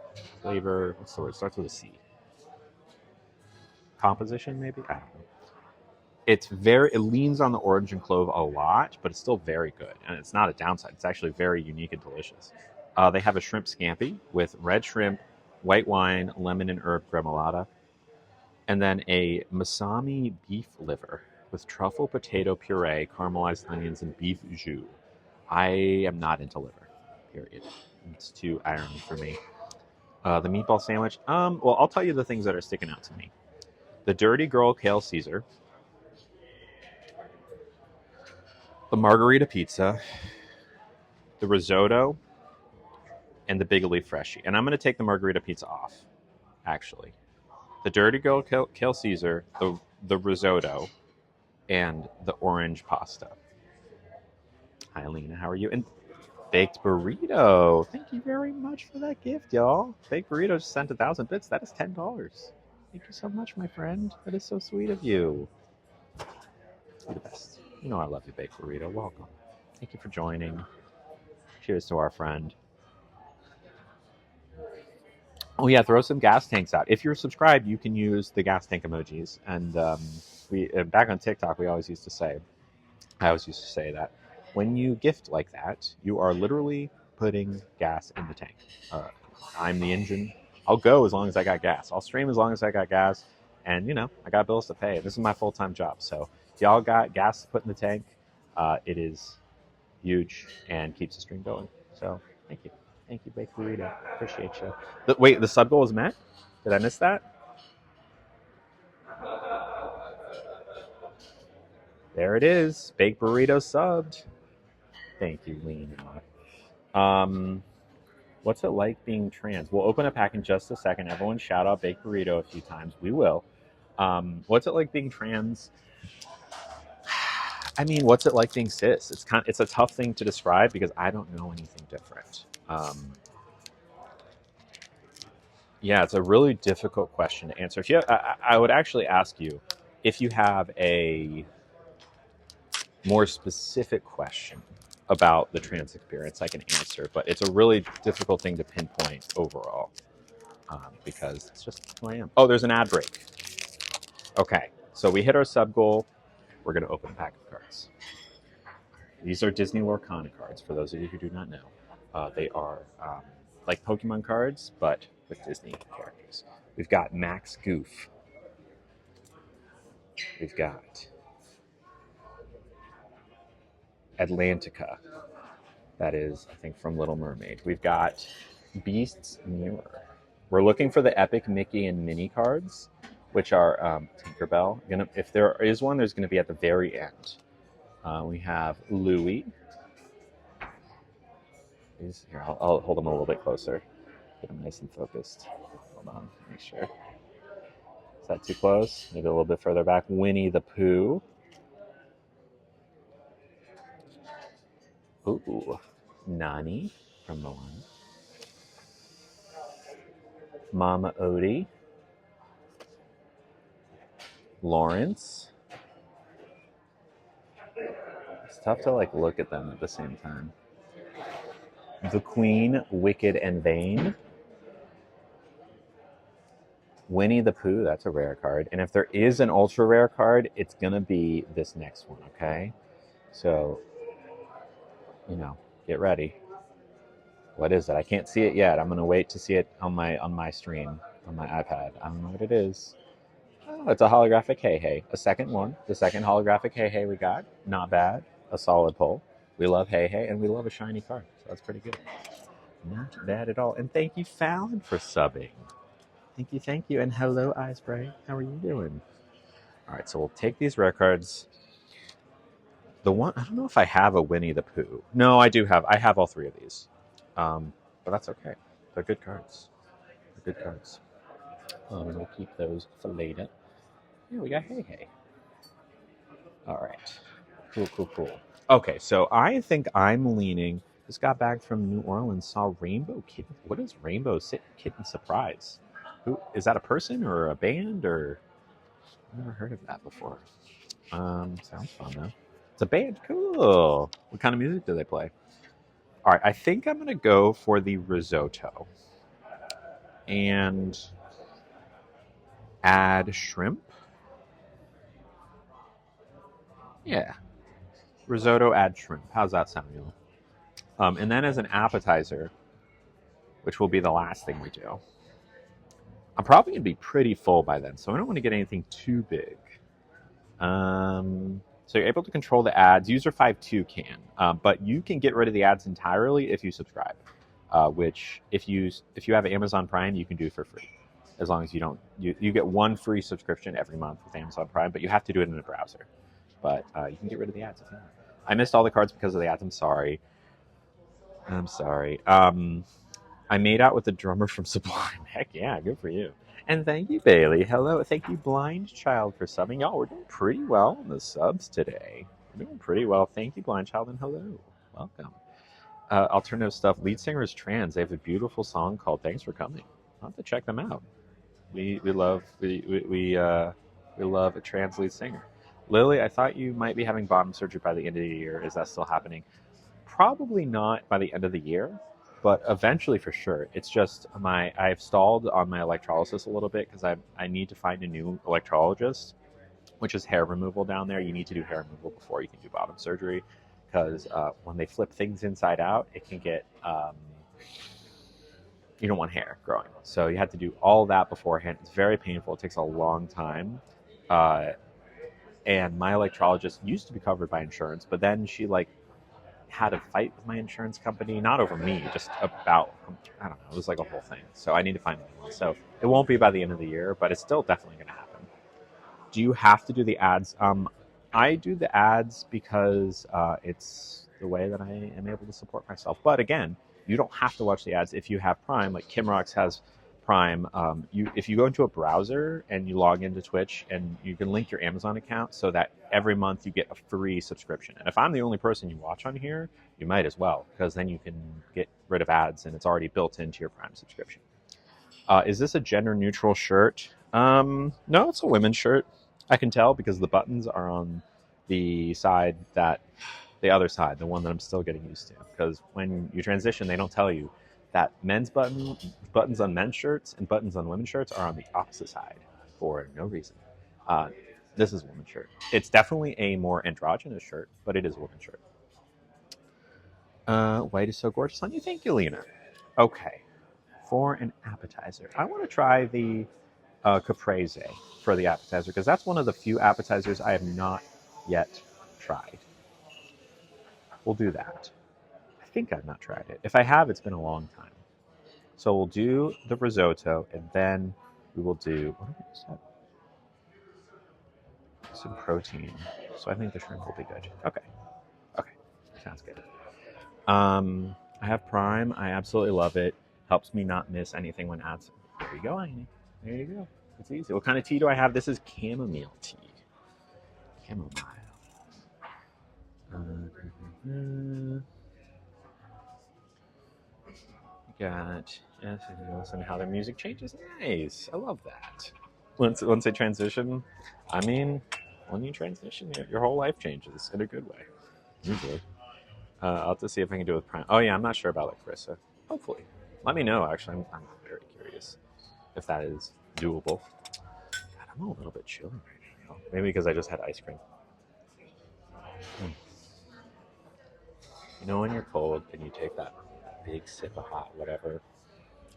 Flavor, what's the word? It starts with a C. Composition, maybe? I don't know. It leans on the orange and clove a lot, but it's still very good. And it's not a downside. It's actually very unique and delicious. They have a shrimp scampi with red shrimp, white wine, lemon and herb gremolata. And then a masami beef liver with truffle potato puree, caramelized onions, and beef jus. I am not into liver, period. It's too irony for me. The meatball sandwich. Well, I'll tell you the things that are sticking out to me. The Dirty Girl Kale Caesar. The margarita pizza. The risotto. And the bigoli fresci. And I'm going to take the margarita pizza off, actually. The Dirty Girl Kale Caesar, the risotto, and the orange pasta. Hi, Alina. How are you? And Baked Burrito. Thank you very much for that gift, y'all. Baked Burrito just sent 1,000 bits. That is $10. Thank you so much, my friend. That is so sweet of you. You're the best. You know I love you, Baked Burrito. Welcome. Thank you for joining. Cheers to our friend. Oh yeah, throw some gas tanks out. If you're subscribed, you can use the gas tank emojis. And we back on TikTok, I always used to say that when you gift like that, you are literally putting gas in the tank. I'm the engine. I'll go as long as I got gas. I'll stream as long as I got gas. And, I got bills to pay. This is my full-time job. So if y'all got gas to put in the tank, it is huge and keeps the stream going. So thank you. Thank you, Baked Burrito. Appreciate you. Wait, the sub goal was met? Did I miss that? There it is. Baked Burrito subbed. Thank you, Lena. What's it like being trans? We'll open a pack in just a second. Everyone shout out Baked Burrito a few times. We will. What's it like being trans? I mean, what's it like being cis? It's a tough thing to describe because I don't know anything different. Yeah, it's a really difficult question to answer. If you, I would actually ask you if you have a more specific question about the trans experience, I can answer. But it's a really difficult thing to pinpoint overall because it's just who I am. Oh, there's an ad break. Okay, so we hit our sub goal. We're going to open a pack of cards. These are Disney Lorcana cards, for those of you who do not know. They are like Pokemon cards, but with Disney characters. We've got Max Goof. We've got Atlantica. That is, I think, from Little Mermaid. We've got Beast's Mirror. We're looking for the Epic Mickey and Minnie cards, which are Tinkerbell. If there is one, there's going to be at the very end. We have Louie. Here, I'll hold them a little bit closer. Get them nice and focused. Hold on, make sure. Is that too close? Maybe a little bit further back. Winnie the Pooh. Ooh, Nani from Moana. Mama Odie. Lawrence. It's tough to look at them at the same time. The Queen, Wicked and Vain. Winnie the Pooh, that's a rare card. And if there is an ultra rare card, it's going to be this next one, okay? So, get ready. What is it? I can't see it yet. I'm going to wait to see it on my stream, on my iPad. I don't know what it is. Oh, it's a holographic Hey Hey. A second one. The second holographic Hey Hey we got. Not bad. A solid pull. We love Hey Hey, and we love a shiny card. So that's pretty good. Not bad at all. And thank you, Fallon, for subbing. Thank you. And hello, Icebreak. How are you doing? All right, so we'll take these rare cards. The one, I don't know if I have a Winnie the Pooh. No, I have all three of these. But that's okay. They're good cards. And we'll keep those for later. Yeah, we got Hey Hey. All right. Cool. Okay, so I think I'm leaning. Just got back from New Orleans, saw Rainbow Kitten. What is Rainbow Kitten Surprise? Who is that? A person or a band? Or I've never heard of that before. Sounds fun though. It's a band. Cool. What kind of music do they play? All right, I think I'm gonna go for the risotto and add shrimp. Yeah, risotto, add shrimp. How's that sound, y'all? And then as an appetizer, which will be the last thing we do, I'm probably going to be pretty full by then, so I don't want to get anything too big. So you're able to control the ads. User 5.2 can, but you can get rid of the ads entirely if you subscribe, which if you have Amazon Prime, you can do for free. As long as you get one free subscription every month with Amazon Prime, but you have to do it in a browser. But you can get rid of the ads if you want. I missed all the cards because of the ads. I'm sorry. I made out with the drummer from Sublime. Heck yeah, good for you. And thank you, Bailey. Hello. Thank you, Blind Child, for subbing. Y'all, we're doing pretty well on the subs today. We're doing pretty well. Thank you, Blind Child, and hello. Welcome. Alternative stuff. Lead singer is trans. They have a beautiful song called Thanks for Coming. I'll have to check them out. We love a trans lead singer. Lily, I thought you might be having bottom surgery by the end of the year. Is that still happening? Probably not by the end of the year, but eventually for sure. It's just I've stalled on my electrolysis a little bit because I need to find a new electrologist, which is hair removal down there. You need to do hair removal before you can do bottom surgery because when they flip things inside out, it can get you don't want hair growing. So you have to do all that beforehand. It's very painful. It takes a long time. And my electrologist used to be covered by insurance, but then she had a fight with my insurance company, not over me, just about, I don't know, it was like a whole thing. So I need to find a new one. So it won't be by the end of the year, but it's still definitely going to happen. Do you have to do the ads? I do the ads because it's the way that I am able to support myself. But again, you don't have to watch the ads if you have Prime. Like Kim Rocks has Prime. If you go into a browser and you log into Twitch, and you can link your Amazon account so that every month you get a free subscription. And if I'm the only person you watch on here, you might as well, because then you can get rid of ads and it's already built into your Prime subscription. Is this a gender neutral shirt? No, it's a women's shirt. I can tell because the buttons are on the side the other side, the one that I'm still getting used to. Because when you transition, they don't tell you that buttons on men's shirts and buttons on women's shirts are on the opposite side for no reason. This is a women's shirt. It's definitely a more androgynous shirt, but it is a women's shirt. White is so gorgeous on you. Thank you, Lena. Okay, for an appetizer, I want to try the caprese for the appetizer, because that's one of the few appetizers I have not yet tried. We'll do that. I think I've not tried it. If I have, it's been a long time. So we'll do the risotto, and then we will do, what is that? Some protein. So I think the shrimp will be good. Okay. Sounds good. I have Prime. I absolutely love it. Helps me not miss anything when ads. There you go, Amy. There you go. It's easy. What kind of tea do I have? This is chamomile tea. Chamomile. Got, yes, listen to how their music changes. Nice. I love that. Once they transition, I mean, when you transition, your whole life changes in a good way. Usually. I'll have to see if I can do it with Prime. Oh yeah, I'm not sure about it, Carissa. Hopefully. Let me know, actually. I'm very curious if that is doable. God, I'm a little bit chilly right now. Maybe because I just had ice cream. You know when you're cold and you take that big sip of hot whatever,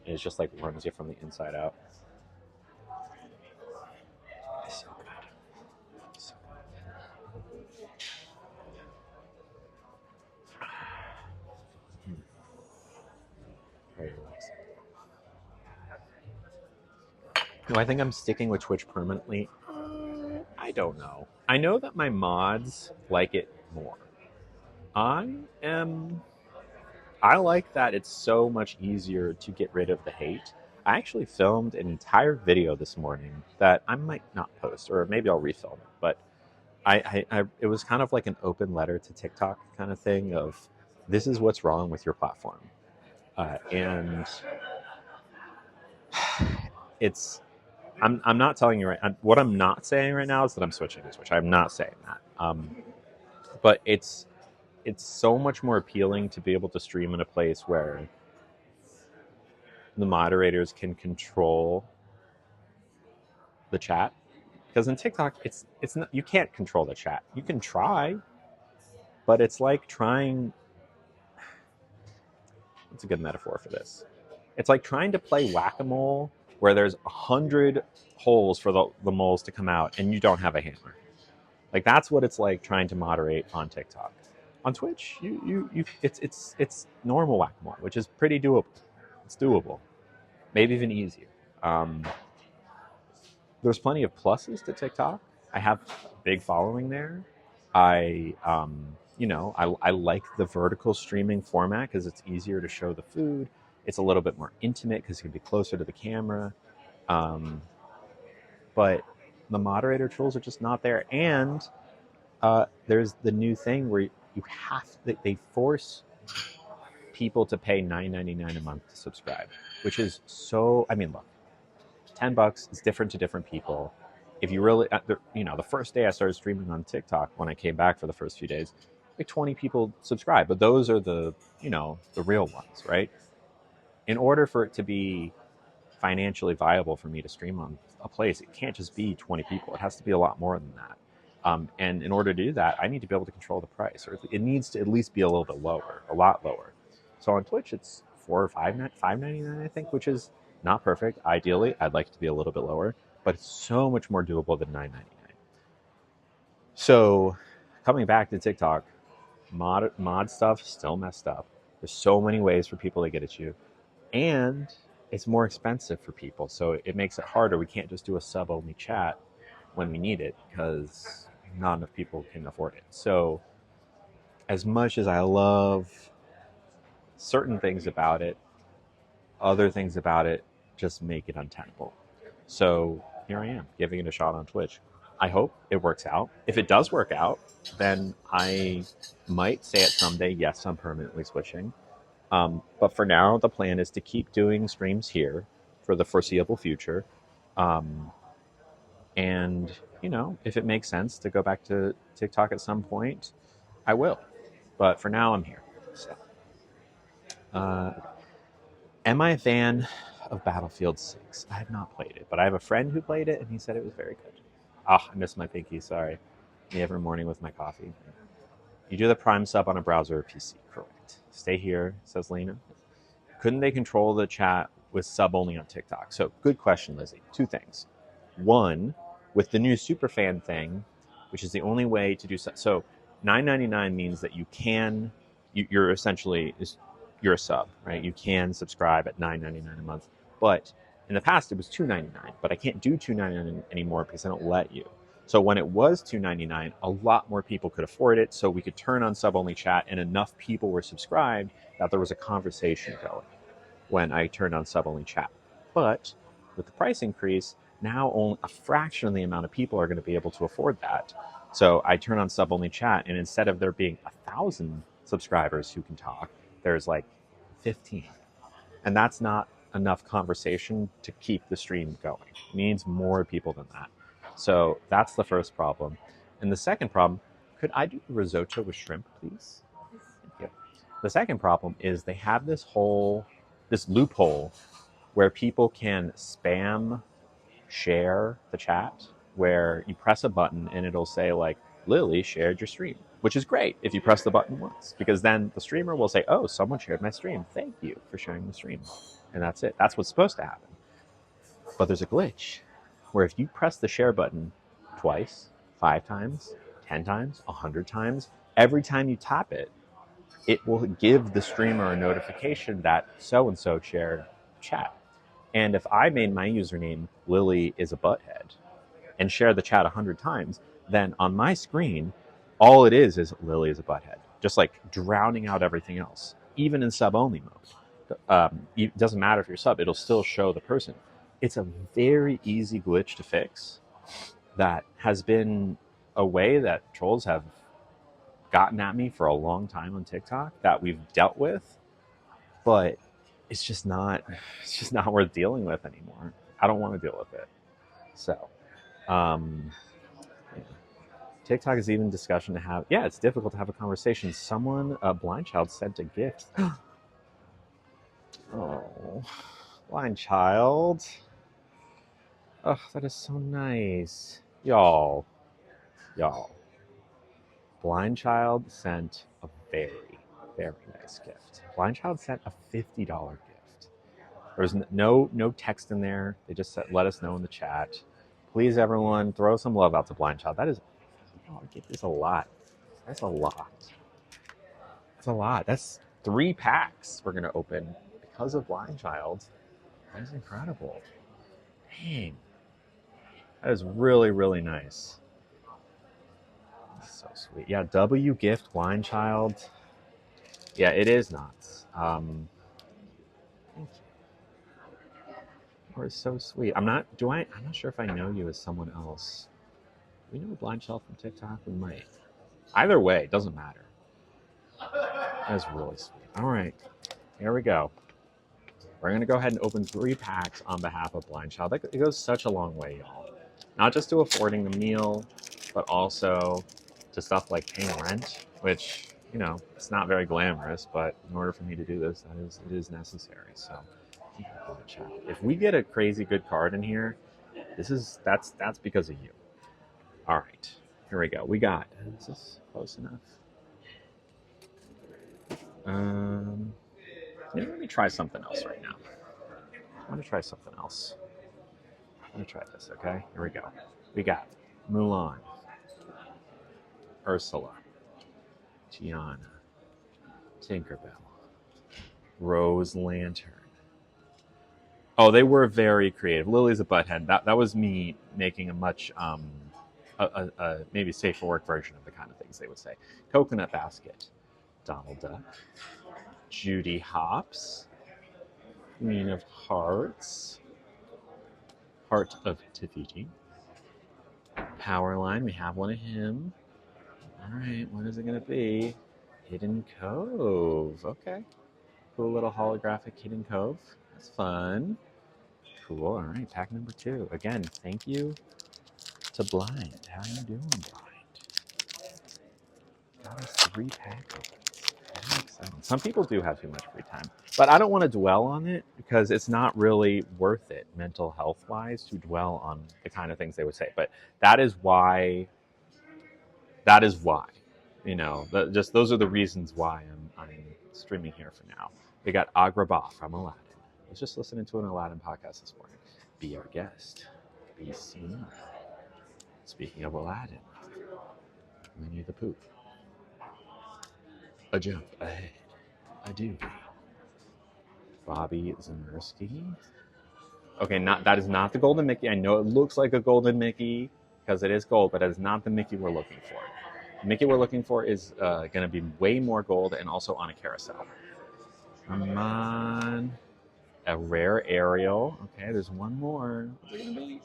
and it's just like warms you from the inside out? It's so good. So good. Very relaxing. Do I think I'm sticking with Twitch permanently? I don't know. I know that my mods like it more. I like that it's so much easier to get rid of the hate. I actually filmed an entire video this morning that I might not post, or maybe I'll refilm it. But it was kind of like an open letter to TikTok kind of thing of, this is what's wrong with your platform. And it's, I'm not telling you right. What I'm not saying right now is that I'm switching to Twitch. I'm not saying that. But it's so much more appealing to be able to stream in a place where the moderators can control the chat. Because in TikTok, it's not, you can't control the chat. You can try, but it's like trying. What's a good metaphor for this? It's like trying to play whack-a-mole where there's 100 holes for the moles to come out, and you don't have a hammer. Like, that's what it's like trying to moderate on TikTok. On Twitch, it's normal whack-a-mole, which is pretty doable. It's doable, maybe even easier. There's plenty of pluses to TikTok. I have a big following there. I like the vertical streaming format because it's easier to show the food. It's a little bit more intimate because you can be closer to the camera. But the moderator tools are just not there. And there's the new thing where they force people to pay $9.99 a month to subscribe, which is so, I mean, look, $10 is different to different people. If you really, the first day I started streaming on TikTok, when I came back for the first few days, like 20 people subscribed, but those are the real ones, right? In order for it to be financially viable for me to stream on a place, it can't just be 20 people. It has to be a lot more than that. And in order to do that, I need to be able to control the price, or it needs to at least be a little bit lower, a lot lower. So on Twitch, it's $4 or $5.99, I think, which is not perfect. Ideally, I'd like it to be a little bit lower, but it's so much more doable than $9.99. So coming back to TikTok, mod stuff still messed up. There's so many ways for people to get at you, and it's more expensive for people, so it makes it harder. We can't just do a sub-only chat when we need it because not enough people can afford it. So as much as I love certain things about it, other things about it just make it untenable. So here I am, giving it a shot on Twitch. I hope it works out. If it does work out, then I might say it someday, yes, I'm permanently switching. But for now, the plan is to keep doing streams here for the foreseeable future. And, if it makes sense to go back to TikTok at some point, I will. But for now, I'm here. So, am I a fan of Battlefield 6? I have not played it, but I have a friend who played it, and he said it was very good. I missed my pinky, sorry. Me every morning with my coffee. You do the Prime sub on a browser or PC, correct. Stay here, says Lena. Couldn't they control the chat with sub only on TikTok? So, good question, Lizzie. Two things. One, with the new Superfan thing, which is the only way to do so, $9.99 means that you're essentially, you're a sub, right? You can subscribe at $9.99 a month. But in the past, it was $2.99, but I can't do $2.99 anymore because I don't let you. So when it was $2.99, a lot more people could afford it, so we could turn on sub-only chat, and enough people were subscribed that there was a conversation going when I turned on sub-only chat. But with the price increase, now only a fraction of the amount of people are going to be able to afford that. So I turn on sub-only chat, and instead of there being 1,000 subscribers who can talk, there's like 15. And that's not enough conversation to keep the stream going. It needs more people than that. So that's the first problem. And the second problem, could I do risotto with shrimp, please? Thank you. The second problem is they have this loophole where people can spam share the chat, where you press a button and it'll say like, Lily shared your stream, which is great if you press the button once, because then the streamer will say, oh, someone shared my stream. Thank you for sharing the stream. And that's it. That's what's supposed to happen. But there's a glitch where if you press the share button twice, 5 times, 10 times, 100 times, every time you tap it, it will give the streamer a notification that so-and-so shared chat. And if I made my username Lily is a butthead and share the chat 100 times, then on my screen, all it is Lily is a butthead, just like drowning out everything else, even in sub-only mode. It doesn't matter if you're sub, it'll still show the person. It's a very easy glitch to fix that has been a way that trolls have gotten at me for a long time on TikTok that we've dealt with, but it's just not worth dealing with anymore. I don't want to deal with it. So, TikTok is even discussion to have. Yeah, it's difficult to have a conversation. Someone, a blind child, sent a gift. Oh, blind child. Oh, that is so nice. Y'all. Blind child sent a very, very nice gift. Blind child sent a $50 gift. There was no text in there. They just said, let us know in the chat. Please, everyone, throw some love out to Blind Child. That is, gift is a lot. That's a lot. That's a lot. That's 3 packs we're going to open because of Blind Child. That is incredible. Dang. That is really, really nice. That's so sweet. Yeah, W gift Blind Child. Yeah, it is nuts. Thank you. You're so sweet. I'm not sure if I know you as someone else. We know Blind Child from TikTok? We might. Either way, it doesn't matter. That's really sweet. All right, here we go. We're going to go ahead and open 3 packs on behalf of Blind Child. It goes such a long way, y'all. Not just to affording the meal, but also to stuff like paying rent, which, it's not very glamorous, but in order for me to do this, it is necessary. So, if we get a crazy good card in here, that's because of you. All right, here we go. We got, is this close enough? Let me try something else right now. I want to try something else. I'm going to try this, okay? Here we go. We got Mulan, Ursula, Tiana, Tinkerbell, Rose Lantern. Oh, they were very creative. Lily's a butthead. That was me making a much, maybe safe for work version of the kind of things they would say. Coconut Basket, Donald Duck. Judy Hopps. Queen of Hearts. Heart of Tafiti. Powerline, we have one of him. All right, what is it going to be? Hidden Cove. Okay. Cool little holographic Hidden Cove. That's fun. Cool. All right, pack number 2. Again, thank you to Blind. How you doing, Blind? Got us 3 pack opens. Very exciting. Some people do have too much free time, but I don't want to dwell on it because it's not really worth it mental health wise to dwell on the kind of things they would say. But that is why, you know, just those are the reasons why I'm streaming here for now. We got Agrabah from Aladdin. I was just listening to an Aladdin podcast this morning. Be our guest. Be seen. Speaking of Aladdin, Winnie the Pooh. A jump ahead. A doobie. Bobby Zamirsky. Okay, that is not the golden Mickey. I know it looks like a golden Mickey because it is gold, but it is not the Mickey we're looking for. The Mickey we're looking for is going to be way more gold and also on a carousel. Come on. A rare Ariel. Okay, there's one more. What's it going to be?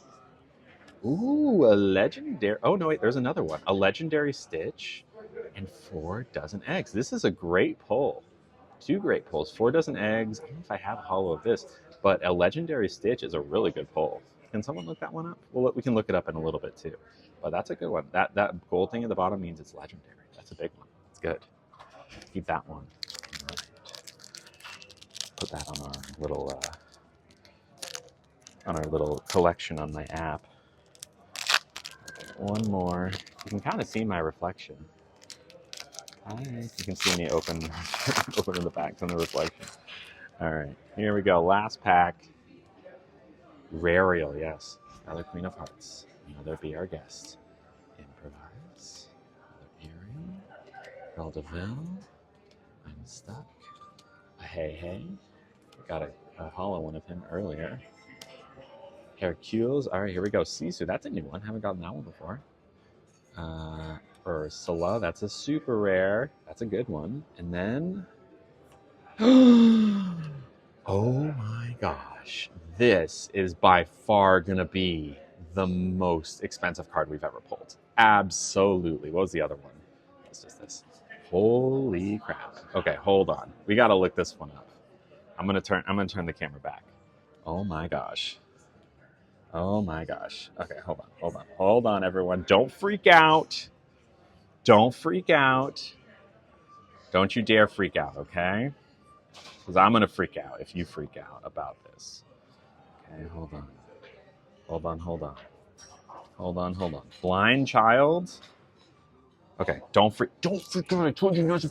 Ooh, a legendary. Oh, no, wait, there's another one. A legendary Stitch and 4 dozen eggs. This is a great pull. 2 great pulls. 4 dozen eggs. I don't know if I have a hollow of this, but a legendary Stitch is a really good pull. Can someone look that one up? Well, we can look it up in a little bit too. But that's a good one. That gold thing at the bottom means it's legendary. That's a big one. It's good. Keep that one. All right. Put that on our little collection on my app. One more. You can kind of see my reflection. Hi. You can see me open in the back from the reflection. All right, here we go. Last pack. Rariel, yes. Another Queen of Hearts. Another Be Our Guest. Improvise. Another Ariel. Eldeville. I'm Stuck. A Hey Hey. Got a hollow one of him earlier. Hercules. All right, here we go. Sisu. That's a new one. Haven't gotten that one before. Ursula. That's a super rare. That's a good one. And then... oh my gosh. This is by far going to be the most expensive card we've ever pulled. Absolutely. What was the other one? It's just this. Holy crap. Okay, hold on. We got to look this one up. I'm going to turn the camera back. Oh my gosh. Oh my gosh. Okay, hold on, everyone. Don't freak out. Don't freak out. Don't you dare freak out, okay? Because I'm going to freak out if you freak out about this. Okay, hold on. Blind Child. Okay, don't freak out. I told you not to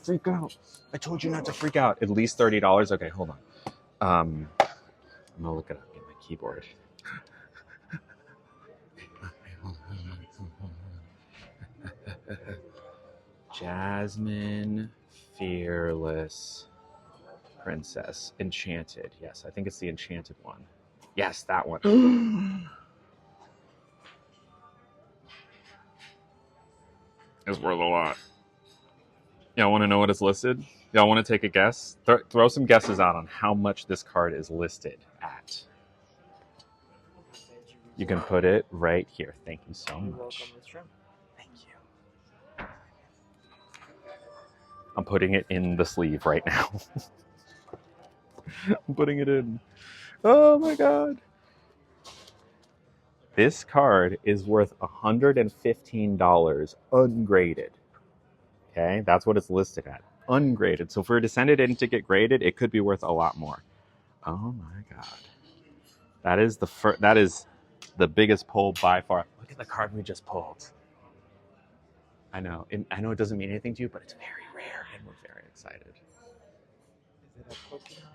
freak out. At least $30. Okay, hold on. I'm going to look it up in my keyboard. Jasmine, Fearless, Princess, Enchanted. Yes, I think it's the Enchanted one. Yes, that one. It's worth a lot. Y'all want to know what it's listed? Y'all want to take a guess? Throw some guesses out on how much this card is listed at. You can put it right here. Thank you so much. Thank you. I'm putting it in the sleeve right now. I'm putting it in. Oh my god. This card is worth $115 ungraded. Okay, that's what it's listed at. Ungraded. So if we were to send it in to get graded, it could be worth a lot more. Oh my god. That is the biggest pull by far. Look at the card we just pulled. I know it doesn't mean anything to you, but it's very rare and we're very excited. Is it a Pokemon?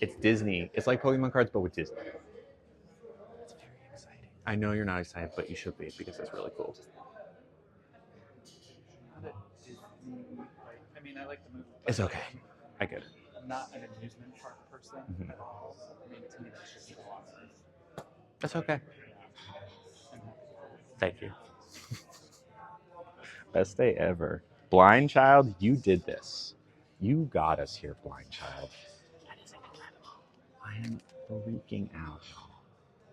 It's Disney. It's like Pokemon cards, but with Disney. It's very exciting. I know you're not excited, but you should be because it's really cool. Not a Disney, I mean, I like the movie. It's okay. I get it. I'm not an amusement park person Mhm. at all. I mean, to me, that's just a lot. That's okay. Thank you. Best day ever. Blind Child, you did this. You got us here, blind child. That is incredible. I am freaking out, y'all.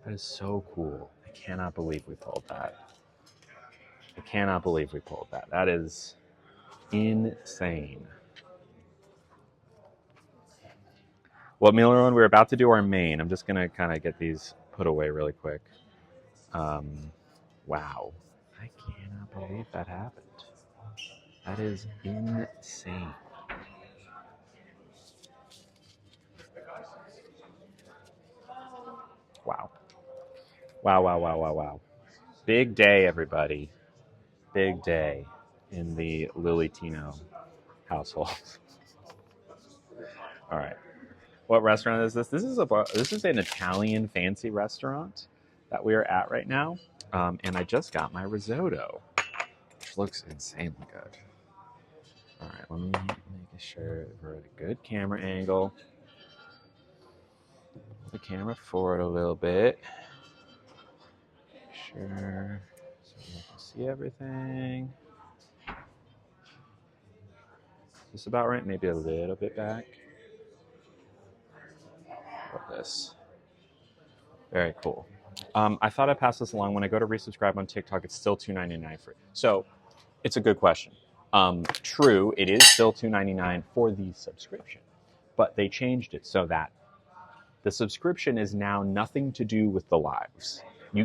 That is so cool. I cannot believe we pulled that. I cannot believe we pulled that. That is insane. Well, Miller, we're about to do our main. I'm just going to kind of get these put away really quick. Wow. I cannot believe that happened. That is insane. Wow. Wow, wow, wow, wow, wow. Big day, everybody. Big day in the Lily Tino household. All right. What restaurant is this? This is an Italian fancy restaurant that we are at right now. And I just got my risotto, which looks insanely good. All right, let me make sure we're at a good camera angle. Move the camera forward a little bit. Sure, so you can see everything. Is this about right? Maybe a little bit back. Love this. Very cool. I thought I'd pass this along. When I go to resubscribe on TikTok, it's still $2.99 free. So it's a good question. True, it is still $2.99 for the subscription, but they changed it so that the subscription is now nothing to do with the lives.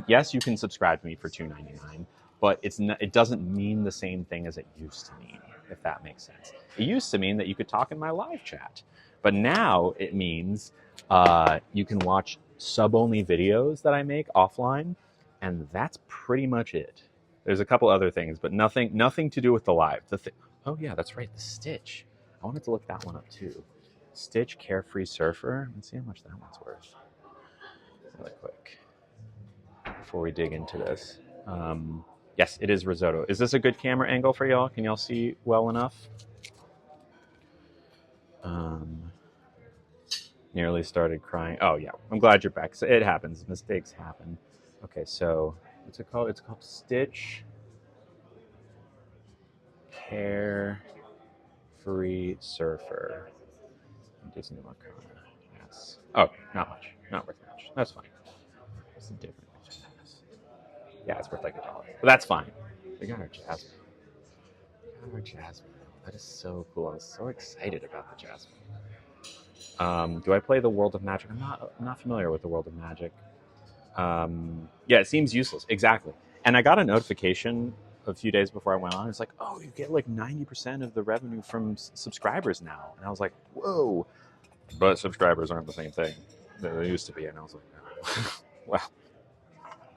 Yes, you can subscribe to me for $2.99, but it doesn't mean the same thing as it used to mean, if that makes sense. It used to mean that you could talk in my live chat, but now it means you can watch sub-only videos that I make offline, and that's pretty much it. There's a couple other things, but nothing to do with the live. Oh yeah, that's right, the Stitch. I wanted to look that one up too. Stitch Carefree Surfer. Let's see how much that one's worth. Really quick before we dig into this. Yes, it is risotto. Is this a good camera angle for y'all? Can y'all see well enough? Nearly started crying. Oh yeah, I'm glad you're back. So it happens. Mistakes happen. Okay, so what's it called? It's called Stitch Carefree Surfer. Disney Arcana. Yes. Oh, not much. Not worth much. That's fine. What's the difference? Yeah, it's worth like $1. But that's fine. We got our Jasmine. That is so cool. I'm so excited about the Jasmine. Do I play the World of Magic? I'm not familiar with the World of Magic. Yeah, it seems useless. Exactly. And I got a notification a few days before I went on. It's like, oh, you get like 90% of the revenue from subscribers now. And I was like, whoa. But subscribers aren't the same thing that they used to be. And I was like, oh. Well,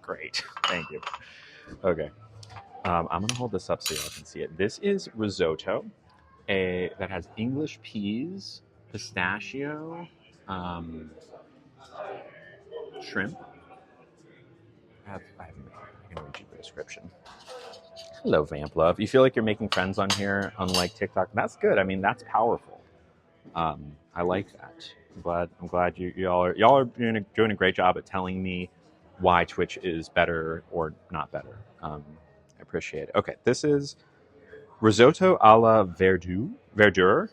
great. Thank you. Okay. I'm going to hold this up so y'all can see it. This is risotto that has English peas, pistachio, shrimp. I can read you the description. Hello, Vamp Love. You feel like you're making friends on here, unlike TikTok. That's good. I mean, that's powerful. I like that. I'm glad y'all are doing a great job at telling me why Twitch is better or not better. I appreciate it. Okay, this is risotto a la verdure,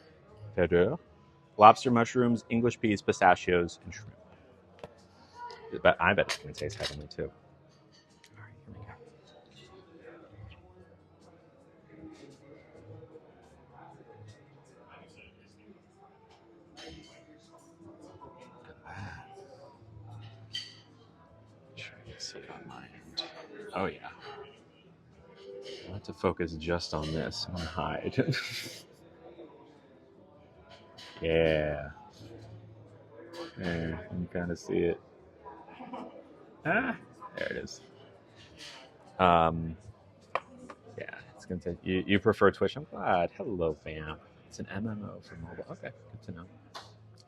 lobster mushrooms, English peas, pistachios, and shrimp. I bet it's going to taste heavenly too. All right, here we go. Sure, you can see it on my end. Oh yeah. I have to focus just on this. I'm gonna hide. Yeah. There, you can kind of see it. Ah, there it is. Yeah, it's gonna take you prefer Twitch. I'm glad. Hello, fam. It's an MMO for mobile. Okay, good to know.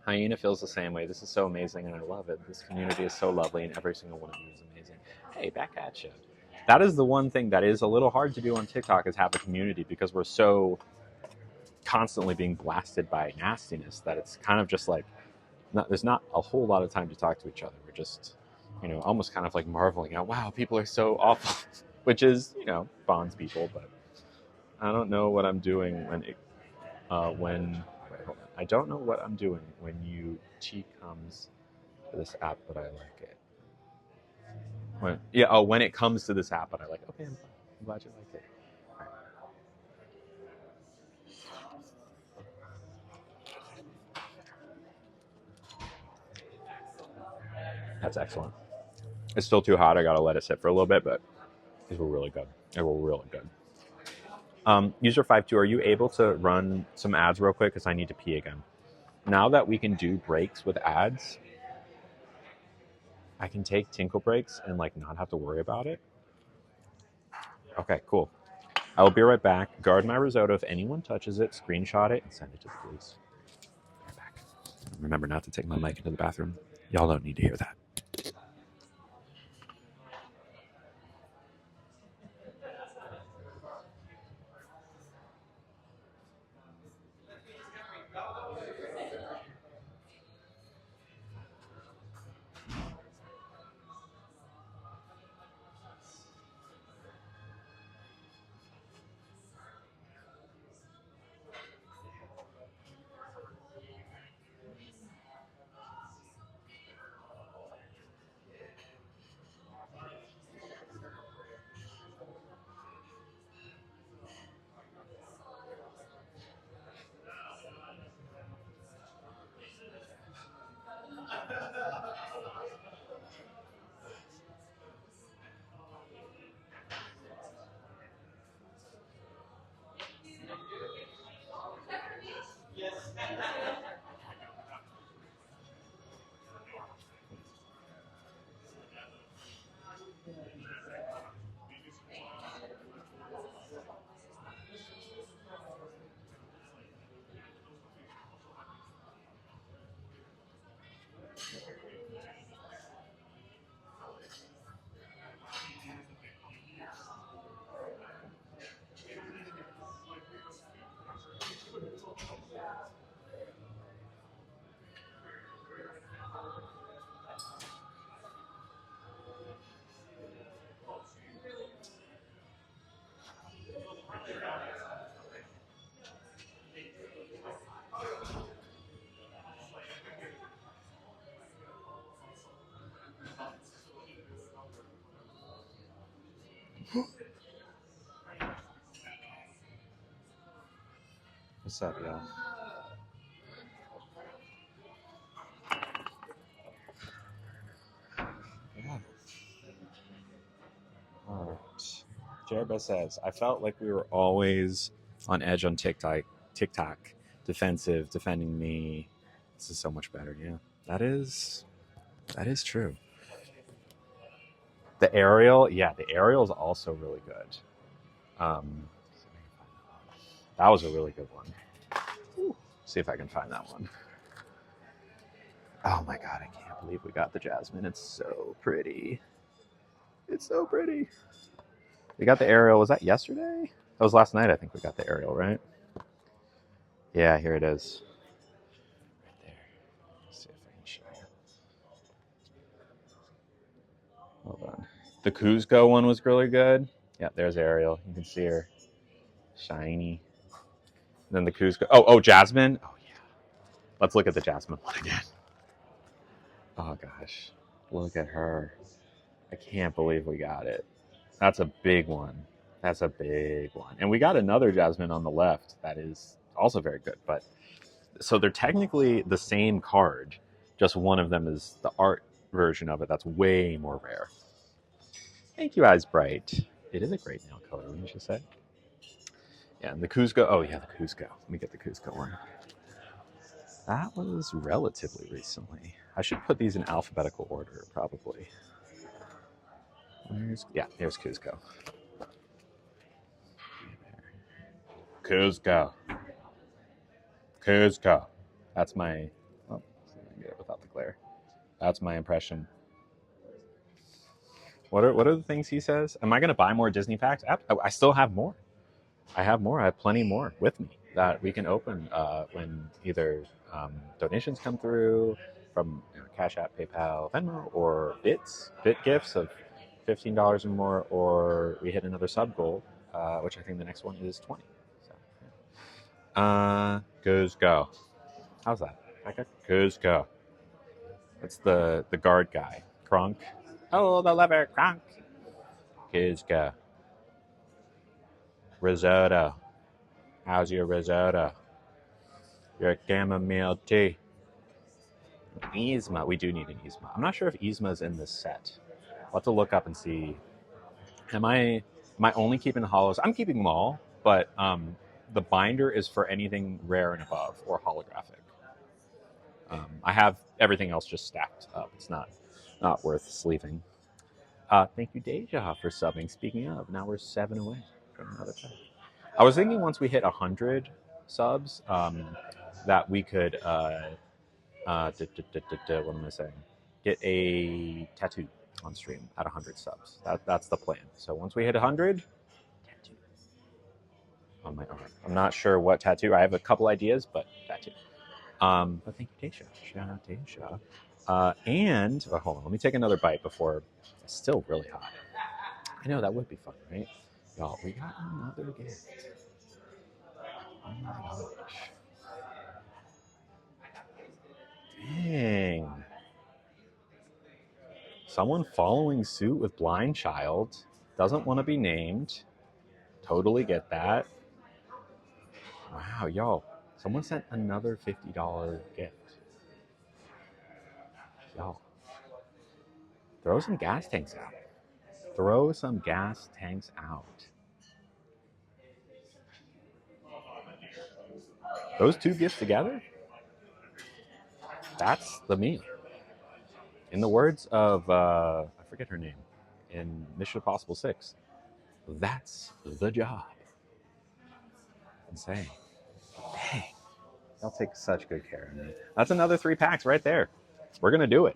Hyena feels the same way. This is so amazing, and I love it. This community is so lovely, and every single one of you is amazing. Hey, back at you. That is the one thing that is a little hard to do on TikTok, is have a community, because we're so constantly being blasted by nastiness that it's kind of just like, there's not a whole lot of time to talk to each other. We're just, almost kind of like marveling at, wow, people are so awful, which is, bonds people. But I don't know what I'm doing when I don't know what I'm doing when UT comes to this app, but I like it. When it comes to this app, but I like it. Okay, I'm glad you like it. That's excellent. It's still too hot. I gotta let it sit for a little bit, but these were really good. They were really good. User 52, are you able to run some ads real quick? Because I need to pee again. Now that we can do breaks with ads, I can take tinkle breaks and like not have to worry about it. Okay, cool. I will be right back. Guard my risotto. If anyone touches it, screenshot it and send it to the police. Right back. Remember not to take my mic into the bathroom. Y'all don't need to hear that. What's up, y'all? Yeah. All right. Jerba says, I felt like we were always on edge on TikTok, defensive, defending me. This is so much better. Yeah, that is true. The aerial is also really good. That was a really good one. See if I can find that one. Oh my god, I can't believe we got the jasmine. It's so pretty. It's so pretty. We got the aerial. Was that yesterday? That was last night, I think we got the aerial, right? Yeah, here it is. Right there. Let's see if I can show you. Hold on. The Cuzco one was really good. Yeah, there's Ariel. You can see her. Shiny. And then the Cuzco. Oh, Jasmine. Oh, yeah. Let's look at the Jasmine one again. Oh, gosh. Look at her. I can't believe we got it. That's a big one. That's a big one. And we got another Jasmine on the left that is also very good. But so they're technically the same card. Just one of them is the art version of it. That's way more rare. Thank you, Eyes Bright. It is a great nail color, wouldn't you say? Yeah, and the Cuzco. Oh, yeah, the Cuzco. Let me get the Cuzco one. That was relatively recently. I should put these in alphabetical order, probably. Here's Cuzco. Cuzco. That's my. Oh, let me get it without the glare. That's my impression. What are the things he says? Am I going to buy more Disney packs? I still have more. I have more. I have plenty more with me that we can open when either donations come through from Cash App, PayPal, Venmo, or Bit gifts of $15 or more, or we hit another sub goal, which I think the next one is 20. So, Cuzco. How's that? I got Kuzka. That's the guard guy. Krunk. Oh, the lever, Krunk. Kuzka. Risotto. How's your risotto? Your chamomile tea. Yzma. We do need an Yzma. I'm not sure if Yzma's in this set. I'll have to look up and see. Am I only keeping the hollows? I'm keeping them all, but the binder is for anything rare and above or holographic. I have everything else just stacked up. It's not worth sleeving. Thank you, Deja, for subbing. Speaking of, now we're 7 away from another pack. I was thinking once we hit 100 subs, that we could, what am I saying? Get a tattoo on stream at 100 subs. That's the plan. So once we hit 100, tattoo on my arm. I'm not sure what tattoo. I have a couple ideas, but tattoo. But thank you, Deja. Shout out Deja. And hold on, let me take another bite before it's still really hot. I know that would be fun, right? Y'all, we got another gift. Oh my gosh. Dang. Someone following suit with Blind Child. Doesn't want to be named. Totally get that. Wow, y'all. Someone sent another $50 gift. Y'all. Throw some gas tanks out. Throw some gas tanks out. Those two gifts together? That's the me. In the words of, I forget her name, in Mission Impossible 6, that's the job. Insane. Dang. They'll take such good care of me. That's another 3 packs right there. We're going to do it.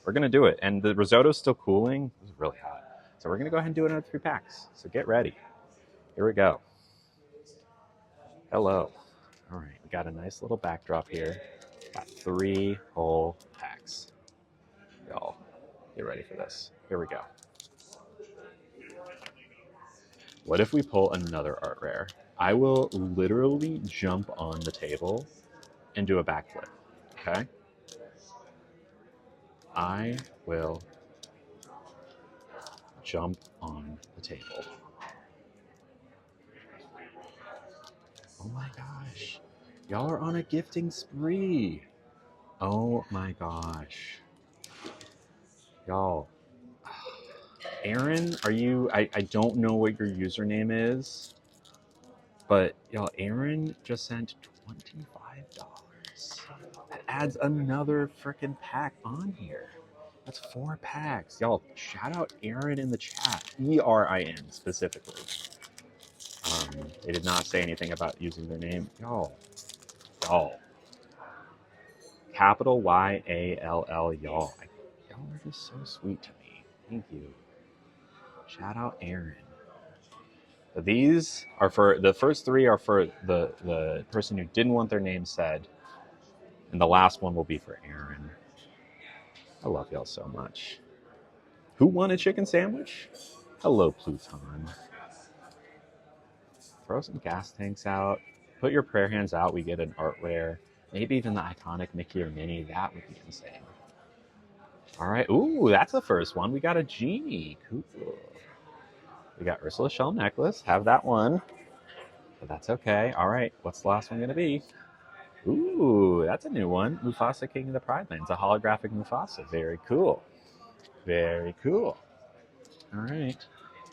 We're going to do it. And the risotto's still cooling. It was really hot. So we're going to go ahead and do another 3 packs. So get ready. Here we go. Hello. All right. We got a nice little backdrop here. Got 3 whole packs. Y'all, get ready for this. Here we go. What if we pull another art rare? I will literally jump on the table and do a backflip. Okay? I will jump on the table. Oh my gosh. Y'all are on a gifting spree. Oh my gosh. Y'all. Aaron, are you... I don't know what your username is, but y'all, Aaron just sent $25. That adds another freaking pack on here. That's 4 packs. Y'all, shout out Aaron in the chat. ERIN specifically. They did not say anything about using their name. Y'all. Capital YALL, y'all. Y'all are just so sweet to me. Thank you. Shout out Aaron. These are for, the first 3 are for the person who didn't want their name said. And the last one will be for Aaron. I love y'all so much. Who won a chicken sandwich? Hello, Pluton. Throw some gas tanks out. Put your prayer hands out. We get an art rare. Maybe even the iconic Mickey or Minnie. That would be insane. All right. Ooh, that's the first one. We got a genie. Cool. We got Ursula Shell necklace. Have that one. But that's okay. All right. What's the last one going to be? Ooh, that's a new one. Mufasa, King of the Pride Lands. A holographic Mufasa. Very cool. Very cool. All right.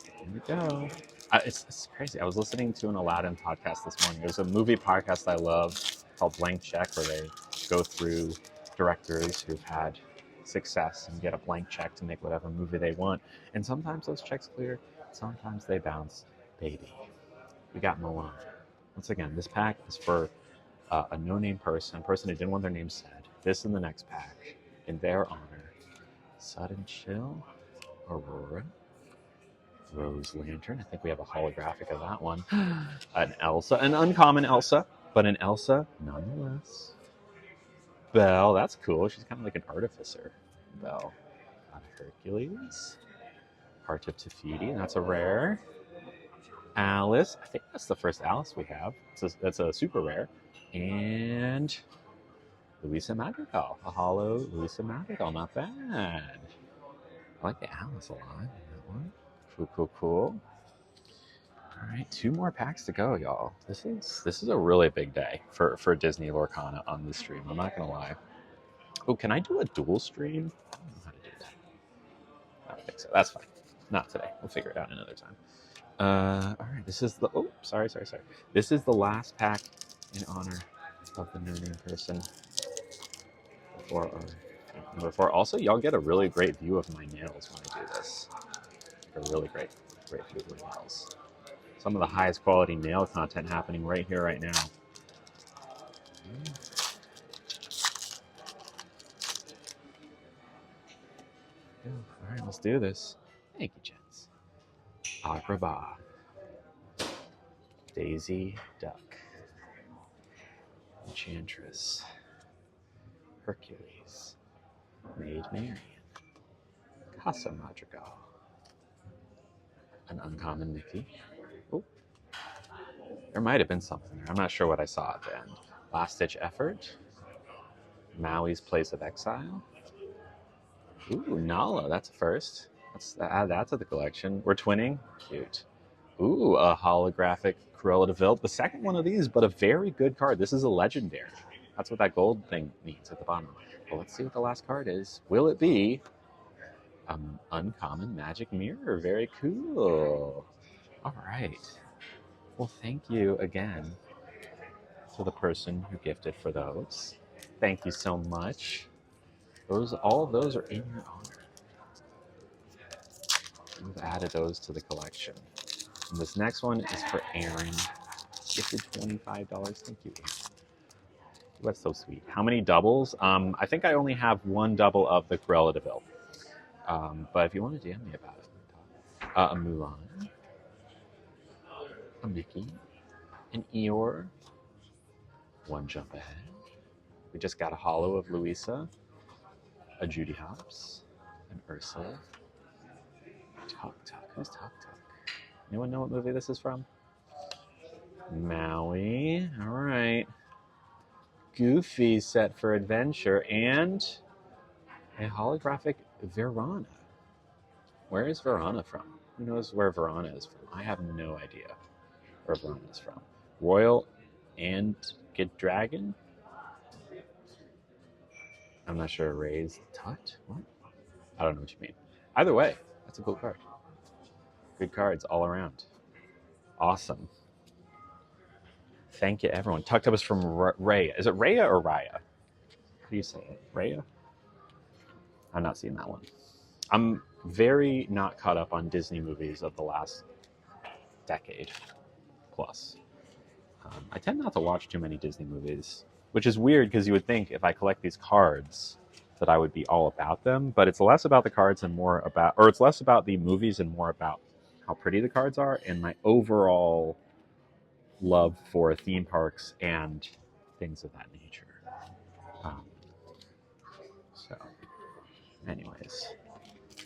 Here we go. It's crazy. I was listening to an Aladdin podcast this morning. There's a movie podcast I love called Blank Check, where they go through directors who've had success and get a blank check to make whatever movie they want. And sometimes those checks clear, sometimes they bounce. Baby, we got Moana. Once again, this pack is for a no-name person who didn't want their name said. This in the next pack, in their honor. Sudden Chill, Aurora, Rose Lantern. I think we have a holographic of that one. An Elsa, an uncommon Elsa, but an Elsa nonetheless. Belle, that's cool. She's kind of like an artificer. Belle. Got a Hercules. Heart of Tafiti, that's a rare. Alice, I think that's the first Alice we have. That's a super rare. And Luisa Madrigal. A hollow Luisa Madrigal. Not bad. I like the Alice a lot. That one. Cool. All right, 2 more packs to go, y'all. This is a really big day for Disney Lorcana on this stream. I'm not gonna lie. Oh, can I do a dual stream? I don't know how to do that. I don't think so. That's fine. Not today. We'll figure it out another time. All right, this is the. Oh, sorry. This is the last pack in honor of the no-name person. Before our number 4. Also, y'all get a really great view of my nails when I do this. A really great view of my nails. Some of the highest quality nail content happening right here, right now. All right, let's do this. Thank you, gents. Agrabah. Daisy Duck. Enchantress. Hercules. Maid Marian. Casa Madrigal. An uncommon Mickey. Oh, there might have been something there. I'm not sure what I saw at the end. Last Ditch Effort. Maui's Place of Exile. Ooh, Nala, that's a first. Let's add that to the collection. We're twinning. Cute. Ooh, a holographic Cruella de Vil. The second one of these, but a very good card. This is a legendary. That's what that gold thing means at the bottom. Well, let's see what the last card is. Will it be uncommon magic mirror? Very cool. All right. Well, thank you again to the person who gifted for those. Thank you so much. All of those are in your honor. We've added those to the collection. And this next one is for Aaron. Gifted $25. Thank you, Aaron. That's so sweet. How many doubles? I think I only have 1 double of the Cruella de Vil. But if you want to DM me about it, a Mulan, a Mickey, an Eeyore, 1 jump ahead. We just got a hollow of Louisa, a Judy Hopps, an Ursula, Tuk Tuk. Who's Tuk Tuk? Anyone know what movie this is from? Maui. All right. Goofy set for adventure and a holographic Verana. Where is Verana from? Who knows where Verana is from? I have no idea where Verana is from. Royal and Get Dragon? I'm not sure. Raised Tut? What? I don't know what you mean. Either way, that's a cool card. Good cards all around. Awesome. Thank you, everyone. Tucked Up is from Raya. Is it Raya or Raya? How do you say it? Raya? I'm not seeing that one. I'm very not caught up on Disney movies of the last decade plus. I tend not to watch too many Disney movies, which is weird because you would think if I collect these cards that I would be all about them, but it's less about the cards and more about, or it's less about the movies and more about how pretty the cards are and my overall love for theme parks and things of that nature. So, anyways,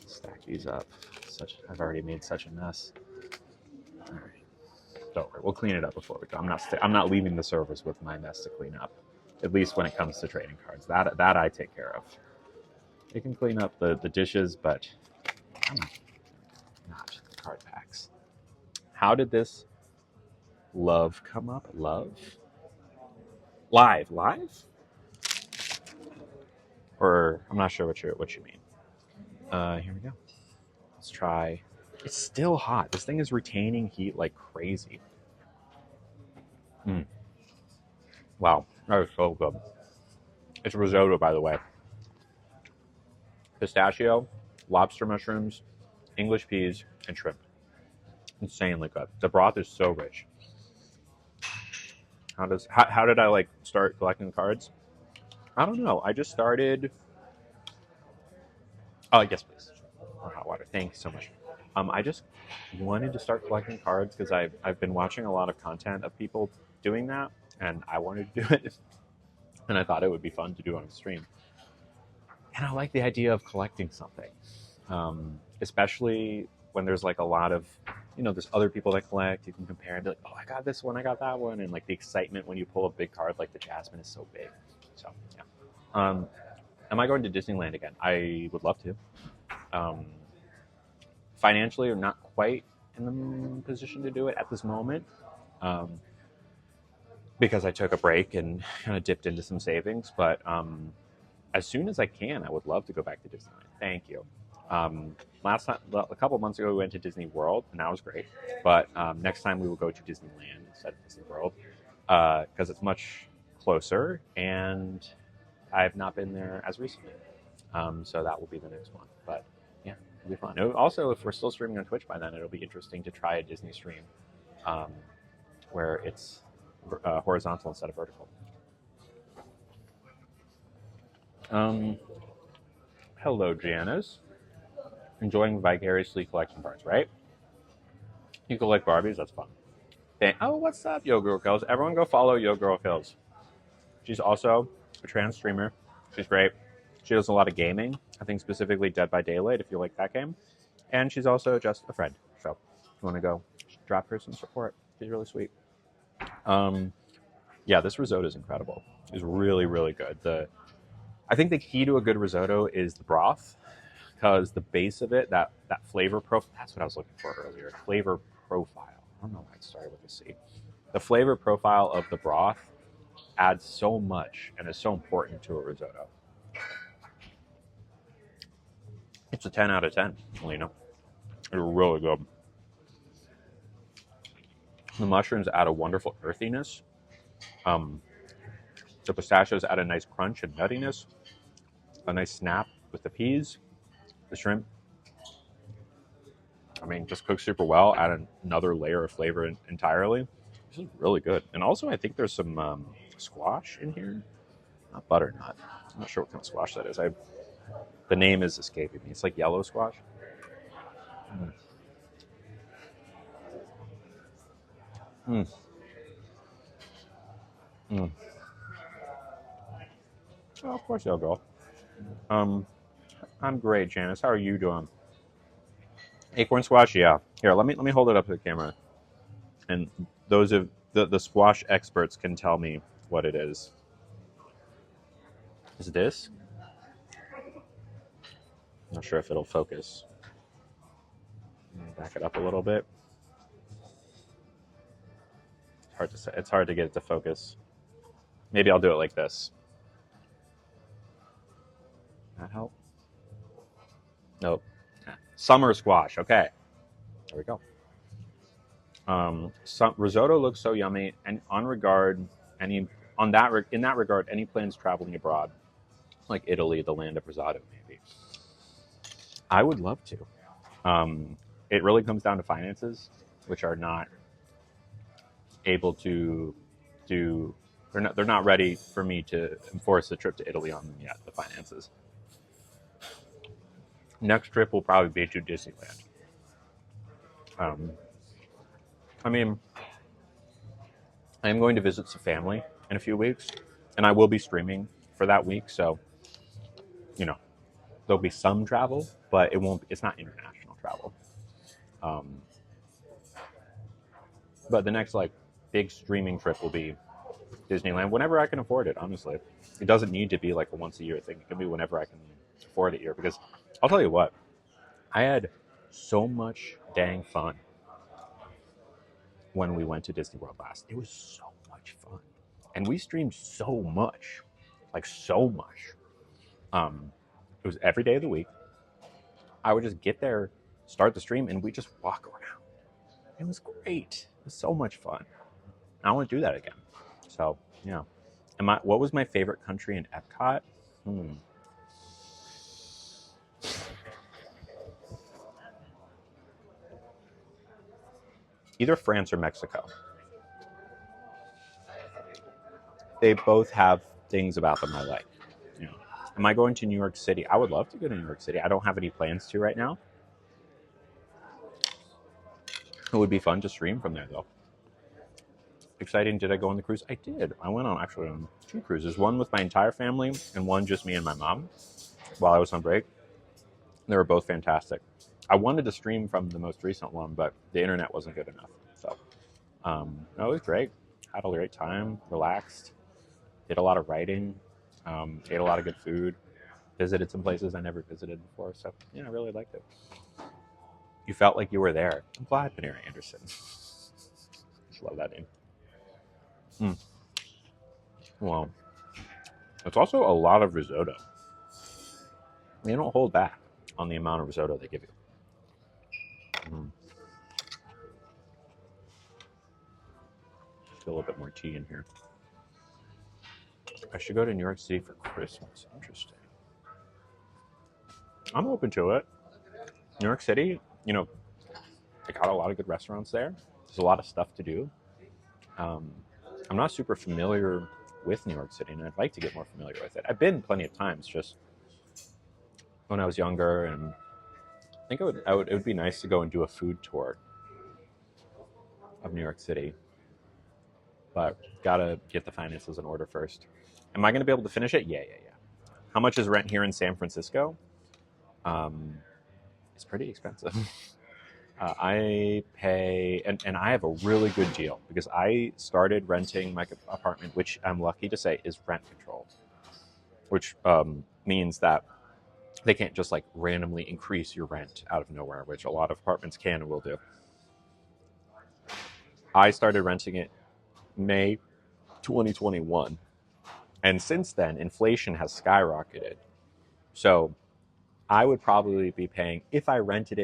stack these up. I've already made such a mess. All right, don't worry, we'll clean it up before we go. I'm not leaving the servers with my mess to clean up. At least when it comes to trading cards, that I take care of. They can clean up the dishes, but not the card packs. How did this love come up? Love? Live? Or I'm not sure what you mean. Here we go. Let's try. It's still hot. This thing is retaining heat like crazy. Wow, that is so good. It's risotto, by the way. Pistachio, lobster mushrooms, English peas, and shrimp. Insanely good. The broth is so rich. How did I start collecting cards? I don't know. I just started. Oh, yes, please. Or hot water. Thank you so much. I just wanted to start collecting cards because I've been watching a lot of content of people doing that, and I wanted to do it. And I thought it would be fun to do on a stream. And I like the idea of collecting something, especially when there's a lot of, there's other people that collect. You can compare and be like, oh, I got this one, I got that one. And the excitement when you pull a big card like the Jasmine is so big. So, yeah. Am I going to Disneyland again? I would love to. Um, Financially, I'm not quite in the position to do it at this moment. Um, because I took a break and kind of dipped into some savings. But as soon as I can, I would love to go back to Disneyland. Thank you. Last time, well, a couple months ago, we went to Disney World, and that was great. But next time, we will go to Disneyland instead of Disney World because it's much closer, and I've not been there as recently. So that will be the next one. But yeah, it'll be fun. Also, if we're still streaming on Twitch by then, it'll be interesting to try a Disney stream um, where it's horizontal instead of vertical. Hello, Janice. Enjoying vicariously collection parts, right? You collect Barbies, that's fun. Oh, what's up, Yo Girl Kills? Everyone go follow Yo Girl Kills. She's also a trans streamer. She's great. She does a lot of gaming. I think specifically Dead by Daylight, if you like that game. And she's also just a friend. So if you want to go, drop her some support. She's really sweet. Yeah, this risotto is incredible. It's really, really good. I think the key to a good risotto is the broth, because the base of it, that flavor profile, that's what I was looking for earlier. Flavor profile. I don't know why it started with a C. The flavor profile of the broth adds so much and is so important to a risotto. It's a 10 out of 10, Lena. It's really good. The mushrooms add a wonderful earthiness. The pistachios add a nice crunch and nuttiness. A nice snap with the peas, the shrimp. I mean, just cooked super well. Add another layer of flavor entirely. This is really good. And also, I think there's some squash in here. Not butternut. I'm not sure what kind of squash that is. The name is escaping me. It's like yellow squash. Oh, of course they'll go. I'm great, Janice. How are you doing? Acorn squash, yeah. Here, let me hold it up to the camera, and those of the squash experts can tell me what it is. Is this? I'm not sure if it'll focus. Back it up a little bit. It's hard to say. It's hard to get it to focus. Maybe I'll do it like this. That help? Nope. Summer squash. Okay. There we go. Risotto looks so yummy, and in that regard, any plans traveling abroad, like Italy, the land of risotto, maybe. I would love to. It really comes down to finances, which are not able to do. They're not ready for me to enforce a trip to Italy on them yet. The finances. Next trip will probably be to Disneyland. I mean, I am going to visit some family in a few weeks, and I will be streaming for that week. So, there'll be some travel, but it's not international travel. But the next big streaming trip will be Disneyland whenever I can afford it. Honestly, it doesn't need to be like a once a year thing. It can be whenever I can afford it here. Because I'll tell you what, I had so much dang fun when we went to Disney World last. It was so much fun, and we streamed so much, so much. It was every day of the week. I would just get there, start the stream, and we just walk around. It was great. It was so much fun. I want to do that again. So, yeah. What was my favorite country in Epcot? Either France or Mexico. They both have things about them I like. Am I going to New York City? I would love to go to New York City. I don't have any plans to right now. It would be fun to stream from there, though. Exciting. Did I go on the cruise? I did. I went on 2 cruises. One with my entire family and one just me and my mom while I was on break. They were both fantastic. I wanted to stream from the most recent one, but the internet wasn't good enough. So it was great. Had a great time. Relaxed. Did a lot of writing. Ate a lot of good food. Visited some places I never visited before. So, I really liked it. You felt like you were there. I'm glad, Panera Anderson. Just love that name. Well, it's also a lot of risotto. They don't hold back on the amount of risotto they give you. Get a little bit more tea in here. I should go to New York City for Christmas. Interesting. I'm open to it. New York City, they got a lot of good restaurants there. There's a lot of stuff to do. I'm not super familiar with New York City, and I'd like to get more familiar with it. I've been plenty of times, just when I was younger, and I think it would be nice to go and do a food tour of New York City. But gotta get the finances in order first. Am I going to be able to finish it? Yeah. How much is rent here in San Francisco? It's pretty expensive. I pay, and I have a really good deal because I started renting my apartment, which I'm lucky to say is rent controlled, which means that they can't just like randomly increase your rent out of nowhere, which a lot of apartments can and will do. I started renting it May 2021. And since then, inflation has skyrocketed. So I would probably be paying, if I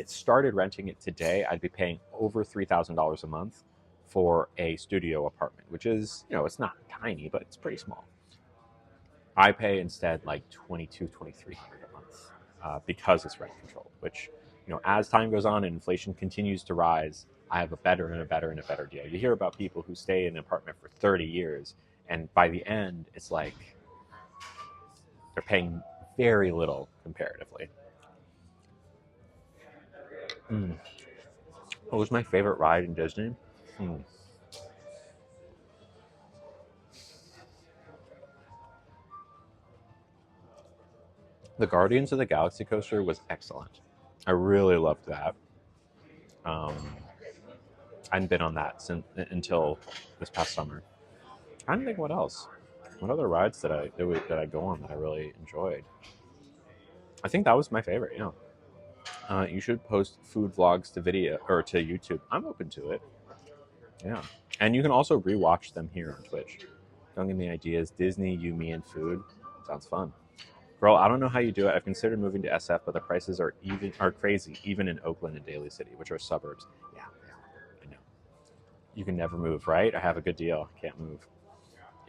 started renting it today, I'd be paying over $3,000 a month for a studio apartment, which is, it's not tiny, but it's pretty small. I pay instead like $2,200, $2,300 a month because it's rent controlled, which, as time goes on and inflation continues to rise, I have a better and a better and a better deal. You hear about people who stay in an apartment for 30 years, and by the end, it's like they're paying very little comparatively. What was my favorite ride in Disney? The Guardians of the Galaxy coaster was excellent. I really loved that. I hadn't been on that until this past summer. I don't think what else. What other rides did I go on that I really enjoyed? I think that was my favorite. You should post food vlogs to video or to YouTube. I'm open to it. Yeah, and you can also rewatch them here on Twitch. Don't give me ideas. Disney, you, me, and food. Sounds fun. Girl, I don't know how you do it. I've considered moving to SF, but the prices are crazy, even in Oakland and Daly City, which are suburbs. Yeah, I know. You can never move, right? I have a good deal. I can't move.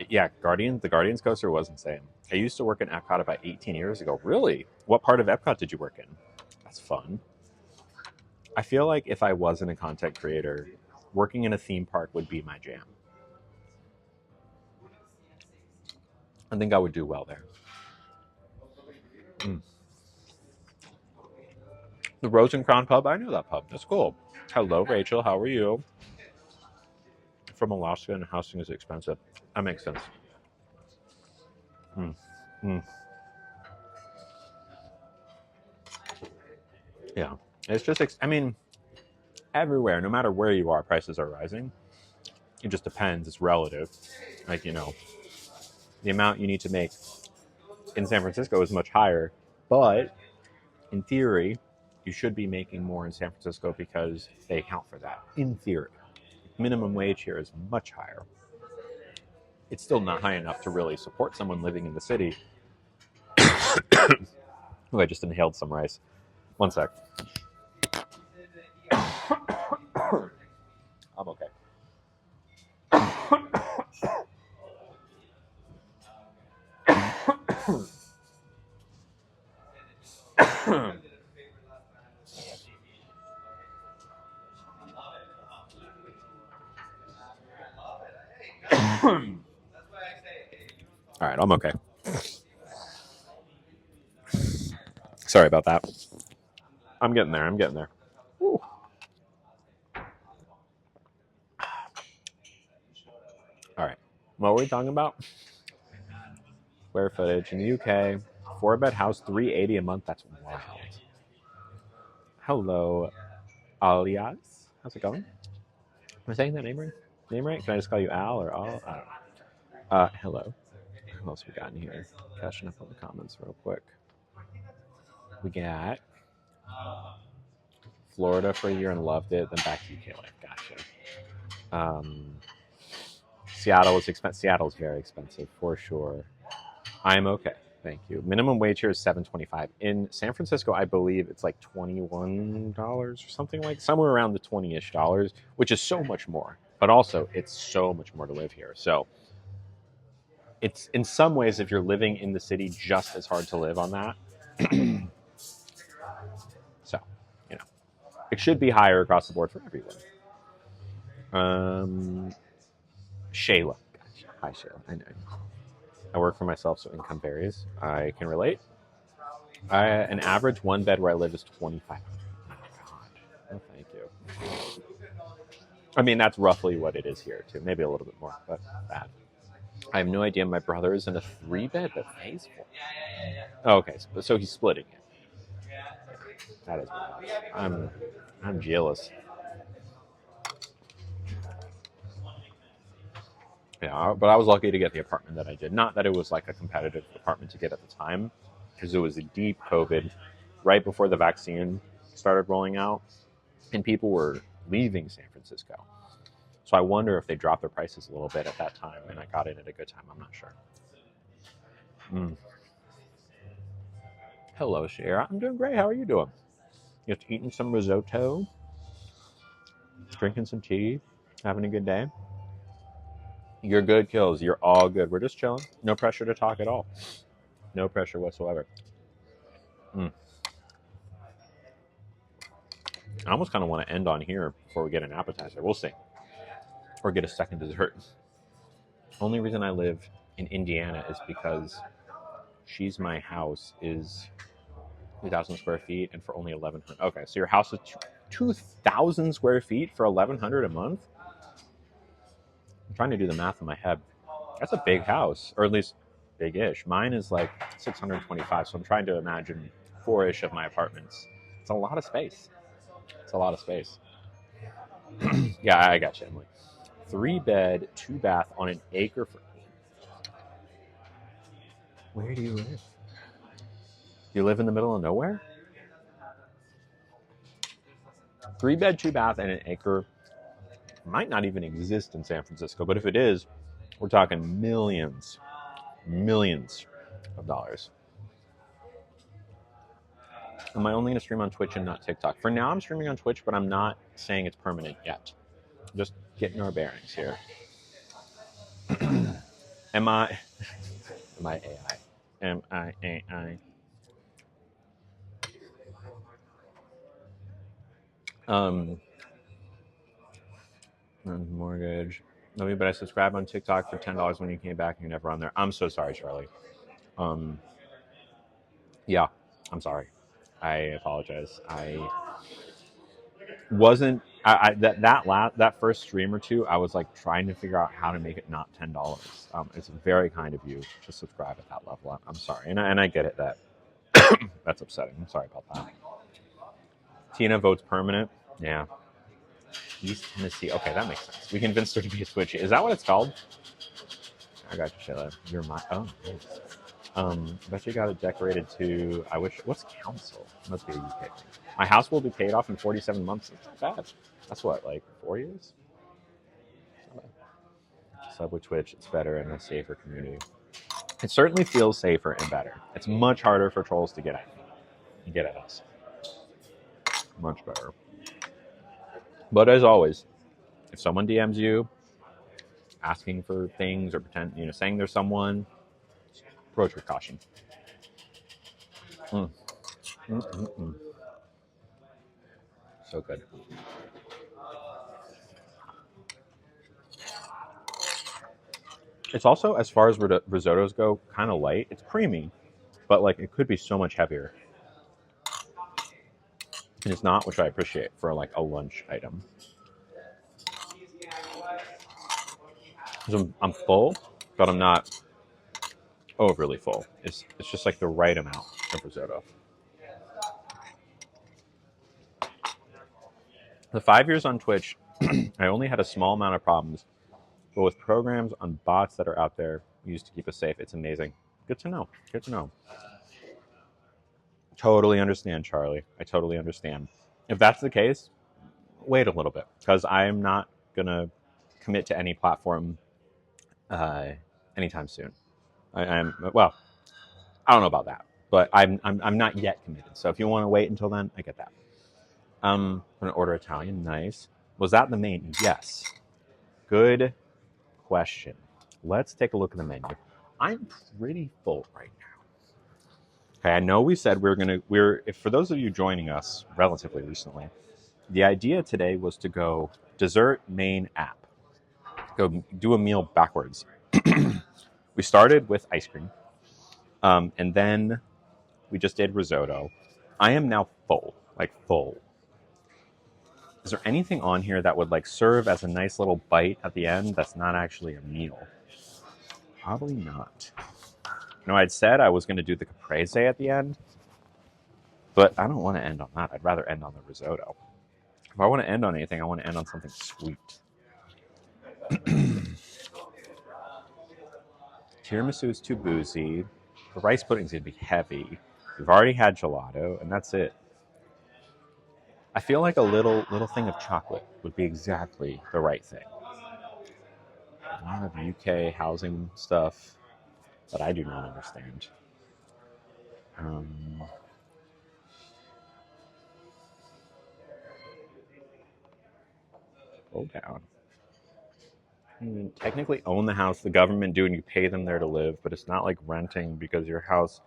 Yeah, the Guardians coaster was insane. I used to work in Epcot about 18 years ago. Really? What part of Epcot did you work in? That's fun. I feel like if I wasn't a content creator, working in a theme park would be my jam. I think I would do well there. The Rose and Crown pub, I know that pub. That's cool. Hello, Rachel. How are you? From Alaska, and housing is expensive. That makes sense. Yeah. It's just, everywhere, no matter where you are, prices are rising. It just depends. It's relative. Like, the amount you need to make in San Francisco is much higher, but in theory, you should be making more in San Francisco because they account for that. In theory. Minimum wage here is much higher. It's still not high enough to really support someone living in the city. Oh, I just inhaled some rice. One sec. I'm okay. All right, I'm okay. Sorry about that. I'm getting there. Woo. All right. What were we talking about? Square footage in the UK. 4-bed house, $380 a month. That's wild. Hello, Alias. How's it going? Am I saying that name right? Can I just call you Al or Al? I don't know. Hello. What else we got in here? Catching up on the comments real quick. We got Florida for a year and loved it, then back to UK life. Gotcha. Seattle is expensive. Seattle is very expensive for sure. I'm okay. Thank you. Minimum wage here is $7.25. In San Francisco, I believe it's like $21 or something, like somewhere around the 20-ish dollars, which is so much more. But also, it's so much more to live here. So it's in some ways, if you're living in the city, just as hard to live on that. So, you know, it should be higher across the board for everyone. Shayla. Hi, Shayla. I know. I work for myself, so income varies. I can relate. An average one bed where I live is $2,500. Oh, God. Oh, thank you. I mean, that's roughly what it is here, too. Maybe a little bit more, but bad. I have no idea. My brother is in a 3-bed that pays for it. Oh, okay, so he's splitting it. That is wild. I'm jealous. Yeah, but I was lucky to get the apartment that I did. Not that it was like a competitive apartment to get at the time, because it was a deep COVID, right before the vaccine started rolling out, and people were leaving San Francisco. So I wonder if they dropped their prices a little bit at that time, and I got it at a good time. I'm not sure. Hello, Shara. I'm doing great. How are you doing? Just eating some risotto, drinking some tea, having a good day. You're good, Kills. You're all good. We're just chilling. No pressure to talk at all. No pressure whatsoever. I almost kind of want to end on here before we get an appetizer. We'll see. Or get a second dessert. Only reason I live in Indiana is because She's My House is 2,000 square feet and for only 1,100. Okay, so your house is 2,000 square feet for 1,100 a month? I'm trying to do the math in my head. That's a big house, or at least big-ish. Mine is like 625, so I'm trying to imagine 4-ish of my apartments. It's a lot of space. It's a lot of space. Yeah, I got you, Emily. 3-bed, 2-bath on an acre. Where do you live? You live in the middle of nowhere? 3-bed, 2-bath, and an acre might not even exist in San Francisco, but if it is, we're talking millions of dollars. Am I only going to stream on Twitch and not TikTok? For now, I'm streaming on Twitch, but I'm not saying it's permanent yet. Just getting our bearings here. Am I AI? Am I AI? Mortgage. No, but I subscribed on TikTok for $10 when you came back and you're never on there. I'm so sorry, Charlie. Yeah, I'm sorry. I apologize. I wasn't. That first stream or two, I was like trying to figure out how to make it not $10. It's very kind of you to subscribe at that level. I'm sorry, and I get it that that's upsetting. I'm sorry about that. Tina votes permanent. Yeah. East Tennessee. Okay, that makes sense. We convinced her to be a Twitch. Is that what it's called? I got you, Shayla. You're my. Oh, nice. Bet you got it decorated to. I wish. What's council? Must be a UK thing. My house will be paid off in 47 months. It's not bad. That's what, like 4 years? Subway Twitch. It's better and a safer community. It certainly feels safer and better. It's much harder for trolls to get at us. Much better. But as always, if someone DMs you asking for things or saying there's someone, approach with caution. So good. It's also, as far as risottos go, kind of light. It's creamy, but like it could be so much heavier. And it's not, which I appreciate for like a lunch item. So I'm full, but I'm not overly full. It's just like the right amount of risotto. The 5 years on Twitch, I only had a small amount of problems, but with programs on bots that are out there, used to keep us safe. It's amazing. Good to know. Good to know. Totally understand, Charlie. I totally understand. If that's the case, wait a little bit, because I'm not gonna commit to any platform anytime soon. I'm well. I don't know about that, but I'm not yet committed. So if you want to wait until then, I get that. I'm gonna order Italian. Nice. Was that the main? Yes. Good question. Let's take a look at the menu. I'm pretty full right now. Okay, I know we said if for those of you joining us relatively recently, the idea today was to go dessert, main, app. Go do a meal backwards. We started with ice cream, and then we just did risotto. I am now full, like full. Is there anything on here that would like serve as a nice little bite at the end that's not actually a meal? Probably not. You know, I'd said I was going to do the caprese at the end, but I don't want to end on that. I'd rather end on the risotto. If I want to end on anything, I want to end on something sweet. Tiramisu is too boozy. The rice pudding's going to be heavy. We've already had gelato, and that's it. I feel like a little thing of chocolate would be exactly the right thing. A lot of UK housing stuff that I do not understand. Roll down. You technically own the house the government do, and you pay them there to live, but it's not like renting because your house.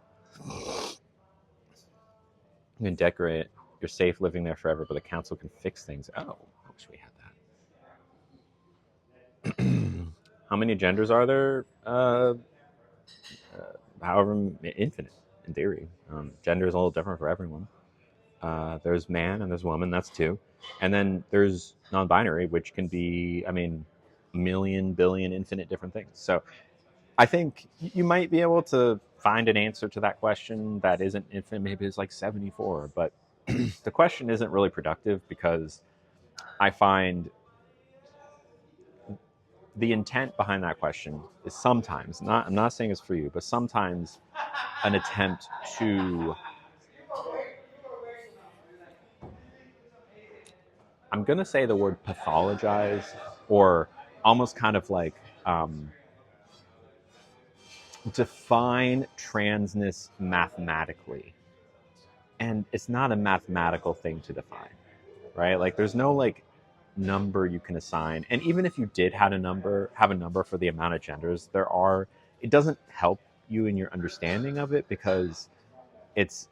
You can decorate. You're safe living there forever, but the council can fix things. Oh, I wish we had that. How many genders are there? However, infinite in theory. Gender is a little different for everyone. There's man and there's woman. That's two. And then there's non-binary, which can be, I mean, a million, billion, infinite different things. So I think you might be able to find an answer to that question that isn't infinite. Maybe it's like 74, but the question isn't really productive because I find the intent behind that question is sometimes, I'm not saying it's for you, but sometimes an attempt to, I'm going to say the word pathologize, or almost kind of like define transness mathematically. And it's not a mathematical thing to define, right? Like there's no like number you can assign. And even if you did have a number for the amount of genders there are, it doesn't help you in your understanding of it, because it's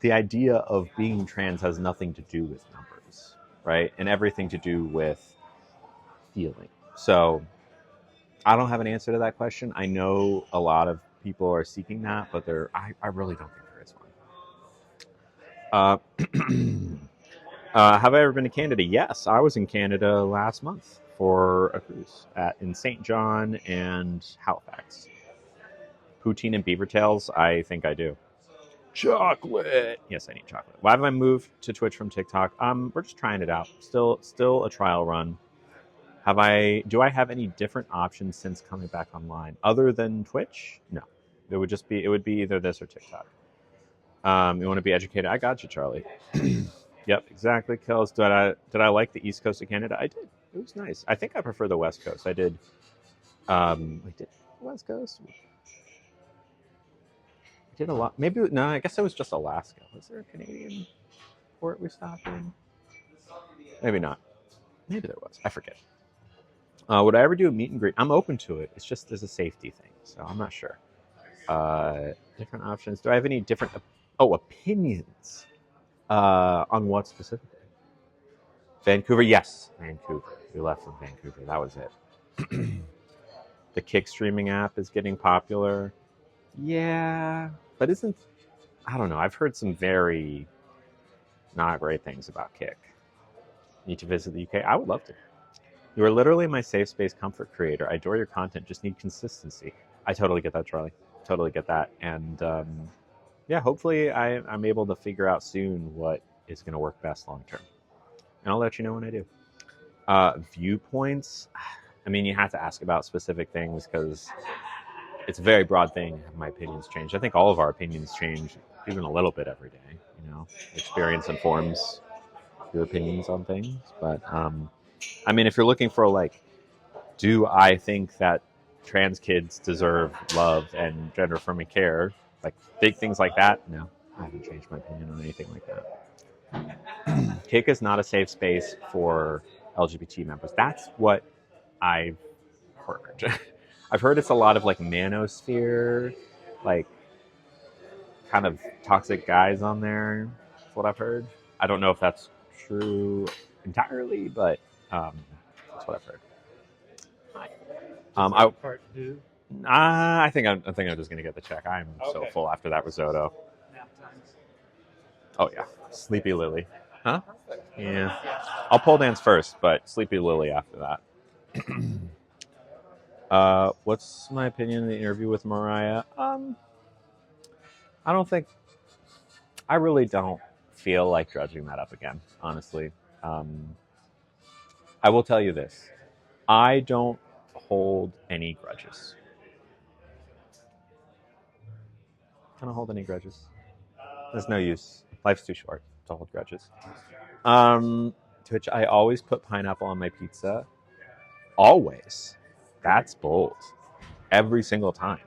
the idea of being trans has nothing to do with numbers, right? And everything to do with feeling. So I don't have an answer to that question. I know a lot of people are seeking that, but I really don't think there is one. Have I ever been to Canada? Yes, I was in Canada last month for a cruise in St. John and Halifax. Poutine and beaver tails, I think I do. Chocolate. Yes, I need chocolate. Why have I moved to Twitch from TikTok? We're just trying it out. Still a trial run. Do I have any different options since coming back online other than Twitch? No. It would be either this or TikTok. You want to be educated? I got you, Charlie. Yep, exactly. Kills. Did I like the East Coast of Canada? I did. It was nice. I think I prefer the West Coast. I did. Wait, did the West Coast? I did a lot. Maybe no. I guess it was just Alaska. Was there a Canadian port we stopped in? Maybe not. Maybe there was. I forget. Would I ever do a meet and greet? I'm open to it. It's just there's a safety thing, so I'm not sure. Different options. Do I have any different opinions on what specifically? Vancouver, yes, Vancouver. We left from Vancouver. That was it. The Kick streaming app is getting popular. Yeah, but I don't know. I've heard some very not great things about Kick. Need to visit the UK? I would love to. You are literally my safe space comfort creator. I adore your content. Just need consistency. I totally get that, Charlie. Totally get that. And yeah, hopefully I'm able to figure out soon what is going to work best long term. And I'll let you know when I do. Viewpoints. I mean, you have to ask about specific things because it's a very broad thing. Have my opinions changed? I think all of our opinions change even a little bit every day. You know, experience informs your opinions on things. But I mean, if you're looking for like, do I think that trans kids deserve love and gender affirming care? Like big things like that? No, I haven't changed my opinion on anything like that. Kick is not a safe space for LGBT members. That's what I've heard. I've heard it's a lot of like manosphere, like kind of toxic guys on there. That's what I've heard. I don't know if that's true entirely, but that's what I've heard. Part two. I think I'm just gonna get the check. I'm so Okay. full after that risotto. Nap time. Oh yeah, Sleepy Lily. Huh? Perfect. Yeah. I'll pole dance first, but Sleepy Lily after that. What's my opinion of the interview with Mariah? I really don't feel like dredging that up again, honestly. I will tell you this. I don't hold any grudges. I don't hold any grudges. There's no use. Life's too short to hold grudges. To which I always put pineapple on my pizza. Always. That's bold. Every single time.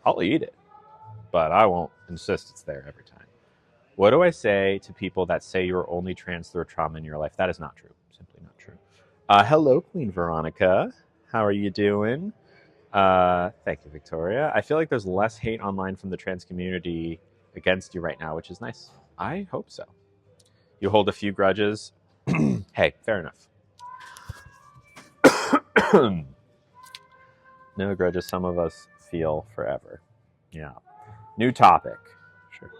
I'll eat it, but I won't insist it's there every time. What do I say to people that say you're only trans through trauma in your life? That is not true. Simply not true. Hello, Queen Veronica. How are you doing? Thank you, Victoria. I feel like there's less hate online from the trans community against you right now, which is nice. I hope so. You hold a few grudges. Hey, fair enough. No grudges some of us feel forever. Yeah. New topic. Sure.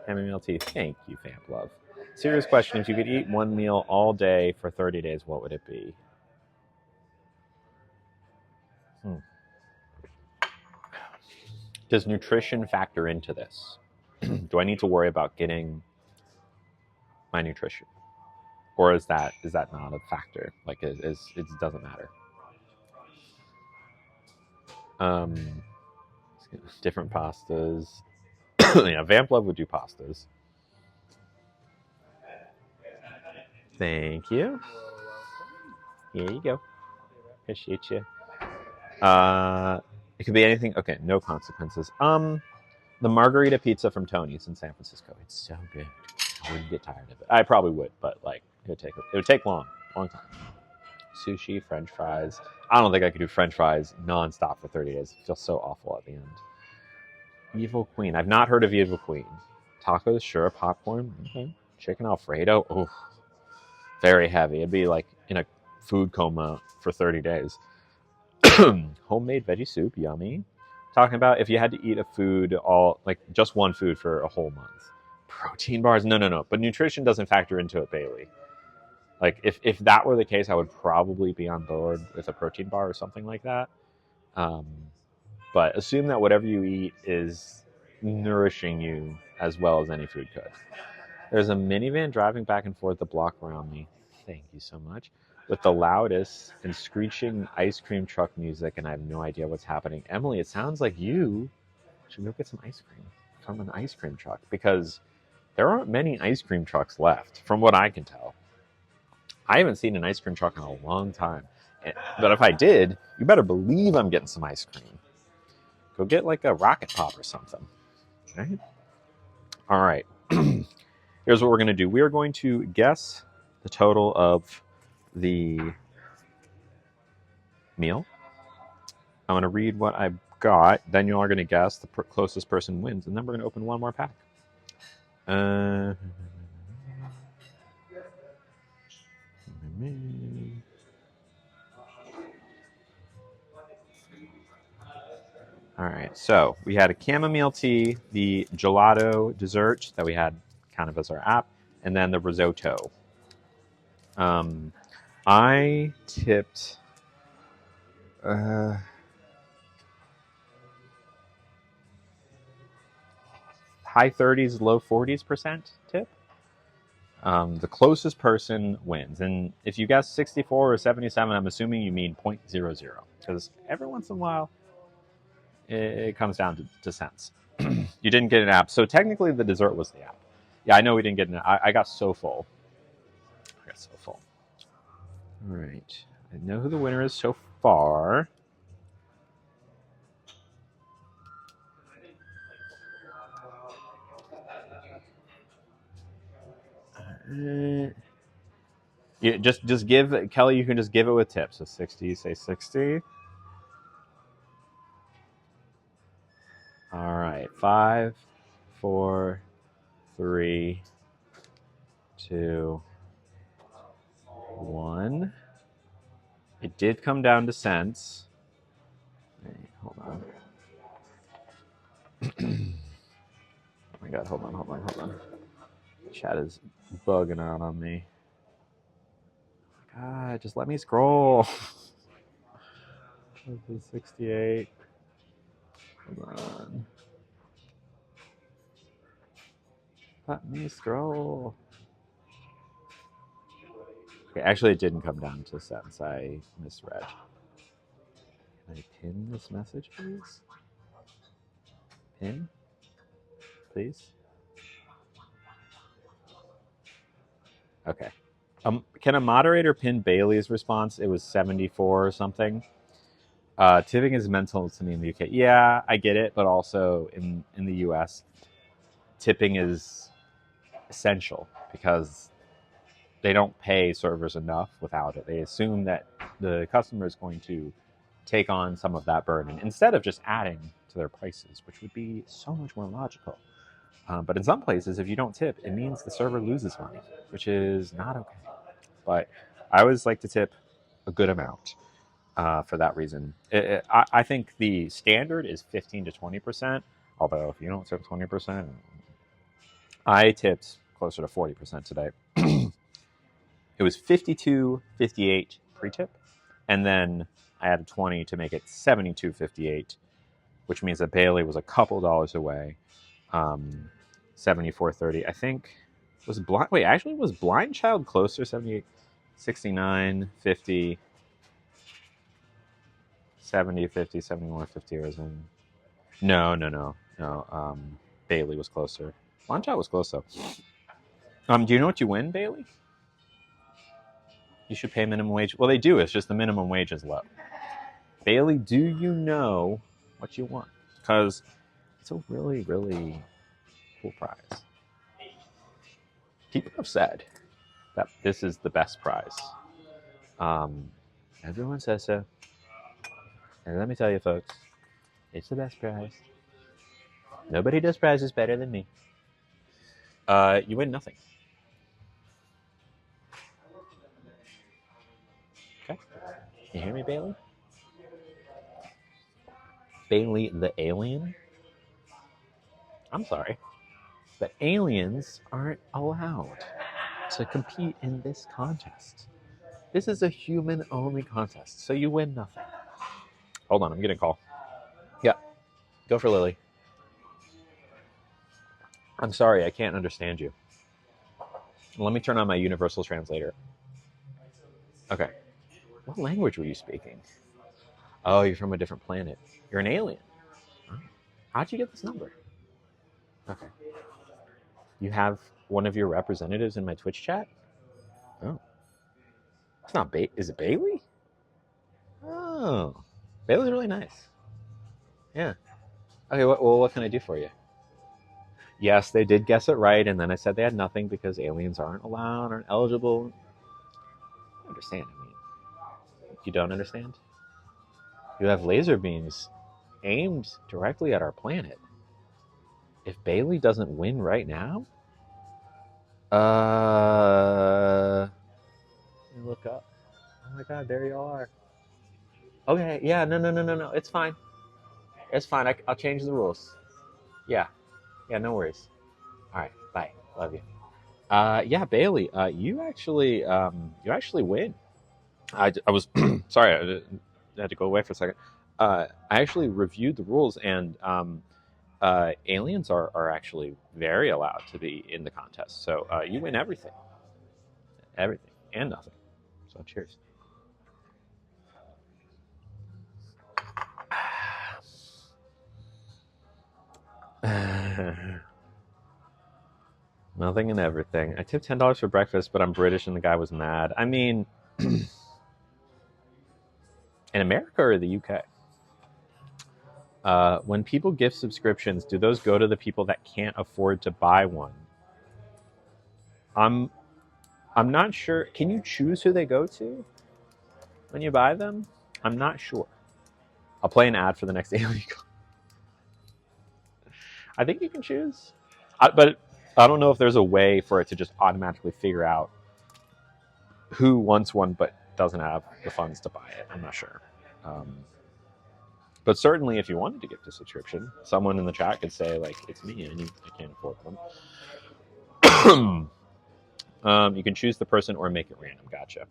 Chamomile tea. Thank you, Vamp Love. Serious question. If you could eat one meal all day for 30 days, what would it be? Does nutrition factor into this? Do I need to worry about getting my nutrition? Or is that not a factor? Like, it doesn't matter. Different pastas. Yeah, Vamp Love would do pastas. Thank you. Here you go. Appreciate you. It could be anything. Okay, no consequences. The margarita pizza from Tony's in San Francisco. It's so good. I wouldn't get tired of it. I probably would, but like it would take long time. Sushi, French fries. I don't think I could do French fries nonstop for 30 days. It feels so awful at the end. Evil Queen. I've not heard of Evil Queen. Tacos, sure. Popcorn. Okay. Chicken Alfredo. Oh, very heavy. It'd be like in a food coma for 30 days. Homemade veggie soup, yummy. Talking about if you had to eat a food just one food for a whole month. Protein bars, no. But nutrition doesn't factor into it, Bailey. Like if that were the case, I would probably be on board with a protein bar or something like that. But assume that whatever you eat is nourishing you as well as any food could. There's a minivan driving back and forth the block around me. Thank you so much. With the loudest and screeching ice cream truck music, and I have no idea what's happening. Emily, it sounds like you should go get some ice cream from an ice cream truck, because there aren't many ice cream trucks left, from what I can tell. I haven't seen an ice cream truck in a long time. But if I did, you better believe I'm getting some ice cream. Go get like a Rocket Pop or something. Right? All right. Here's what we're going to do. We are going to guess the total of the meal. I'm going to read what I got. Then you are going to guess. The closest person wins. And then we're going to open one more pack. All right. So we had a chamomile tea, the gelato dessert that we had kind of as our app, and then the risotto. I tipped high 30s, low 40s% tip. The closest person wins. And if you guess 64 or 77, I'm assuming you mean 0.00. Because every once in a while, it comes down to cents. You didn't get an app. So technically, the dessert was the app. Yeah, I know we didn't get an app. I got so full. All right. I know who the winner is so far. You just give Kelly. You can just give it with tips. So 60. Say 60. All right. 5, 4, 3, 2, 1. It did come down to cents. Hey, hold on. Oh my god! Hold on. Chat is bugging out on me. God, just let me scroll. 68. Hold on. Let me scroll. Okay, actually, it didn't come down to cents. I misread. Can I pin this message, please? Pin? Please? Okay. Can a moderator pin Bailey's response? It was 74 or something. Tipping is mental to me in the UK. Yeah, I get it, but also in the US, tipping is essential because they don't pay servers enough without it. They assume that the customer is going to take on some of that burden instead of just adding to their prices, which would be so much more logical. But in some places, if you don't tip, it means the server loses money, which is not okay. But I always like to tip a good amount for that reason. I think the standard is 15 to 20%, although if you don't tip 20%, I tipped closer to 40% today. It was 52.58 pre-tip, and then I added 20 to make it 72.58, which means that Bailey was a couple dollars away. 74.30. I think was blind. Wait, actually, was Blind Child closer? 78, 69, 50, 70, 50, 71, 50. Or no. Bailey was closer. Blind Child was close though. Do you know what you win, Bailey? You should pay minimum wage. Well, they do. It's just the minimum wage is low. Bailey, do you know what you want? Because it's a really, really cool prize. People have said that this is the best prize. Everyone says so. And let me tell you, folks, it's the best prize. Nobody does prizes better than me. You win nothing. Okay. You hear me, Bailey? Bailey the alien? I'm sorry, but aliens aren't allowed to compete in this contest. This is a human-only contest, so you win nothing. Hold on, I'm getting a call. Yeah, go for Lily. I'm sorry, I can't understand you. Let me turn on my universal translator. Okay. What language were you speaking? Oh, you're from a different planet. You're an alien. How'd you get this number? Okay. You have one of your representatives in my Twitch chat? Oh. It's not is it Bailey? Oh. Bailey's really nice. Yeah. Okay, what can I do for you? Yes, they did guess it right, and then I said they had nothing because aliens aren't allowed, aren't eligible. I understand. I mean, you don't understand? You have laser beams aimed directly at our planet. If Bailey doesn't win right now, look up. Oh my god, there you are. Okay, yeah, no. It's fine. It's fine. I'll change the rules. Yeah, no worries. All right, bye. Love you. Yeah, Bailey, you actually win. I was sorry, I had to go away for a second. I actually reviewed the rules, and aliens are actually very allowed to be in the contest. So you win everything. everything and nothing. So cheers. Nothing and everything. I tipped $10 for breakfast, but I'm British and the guy was mad. I mean, in America or the UK? When people gift subscriptions, do those go to the people that can't afford to buy one? I'm not sure. Can you choose who they go to when you buy them? I'm not sure. I'll play an ad for the next Daily. I think you can choose, but I don't know if there's a way for it to just automatically figure out who wants one but doesn't have the funds to buy it. I'm not sure. But certainly if you wanted to gift a subscription, someone in the chat could say, like, it's me, I can't afford them. You can choose the person or make it random. Gotcha.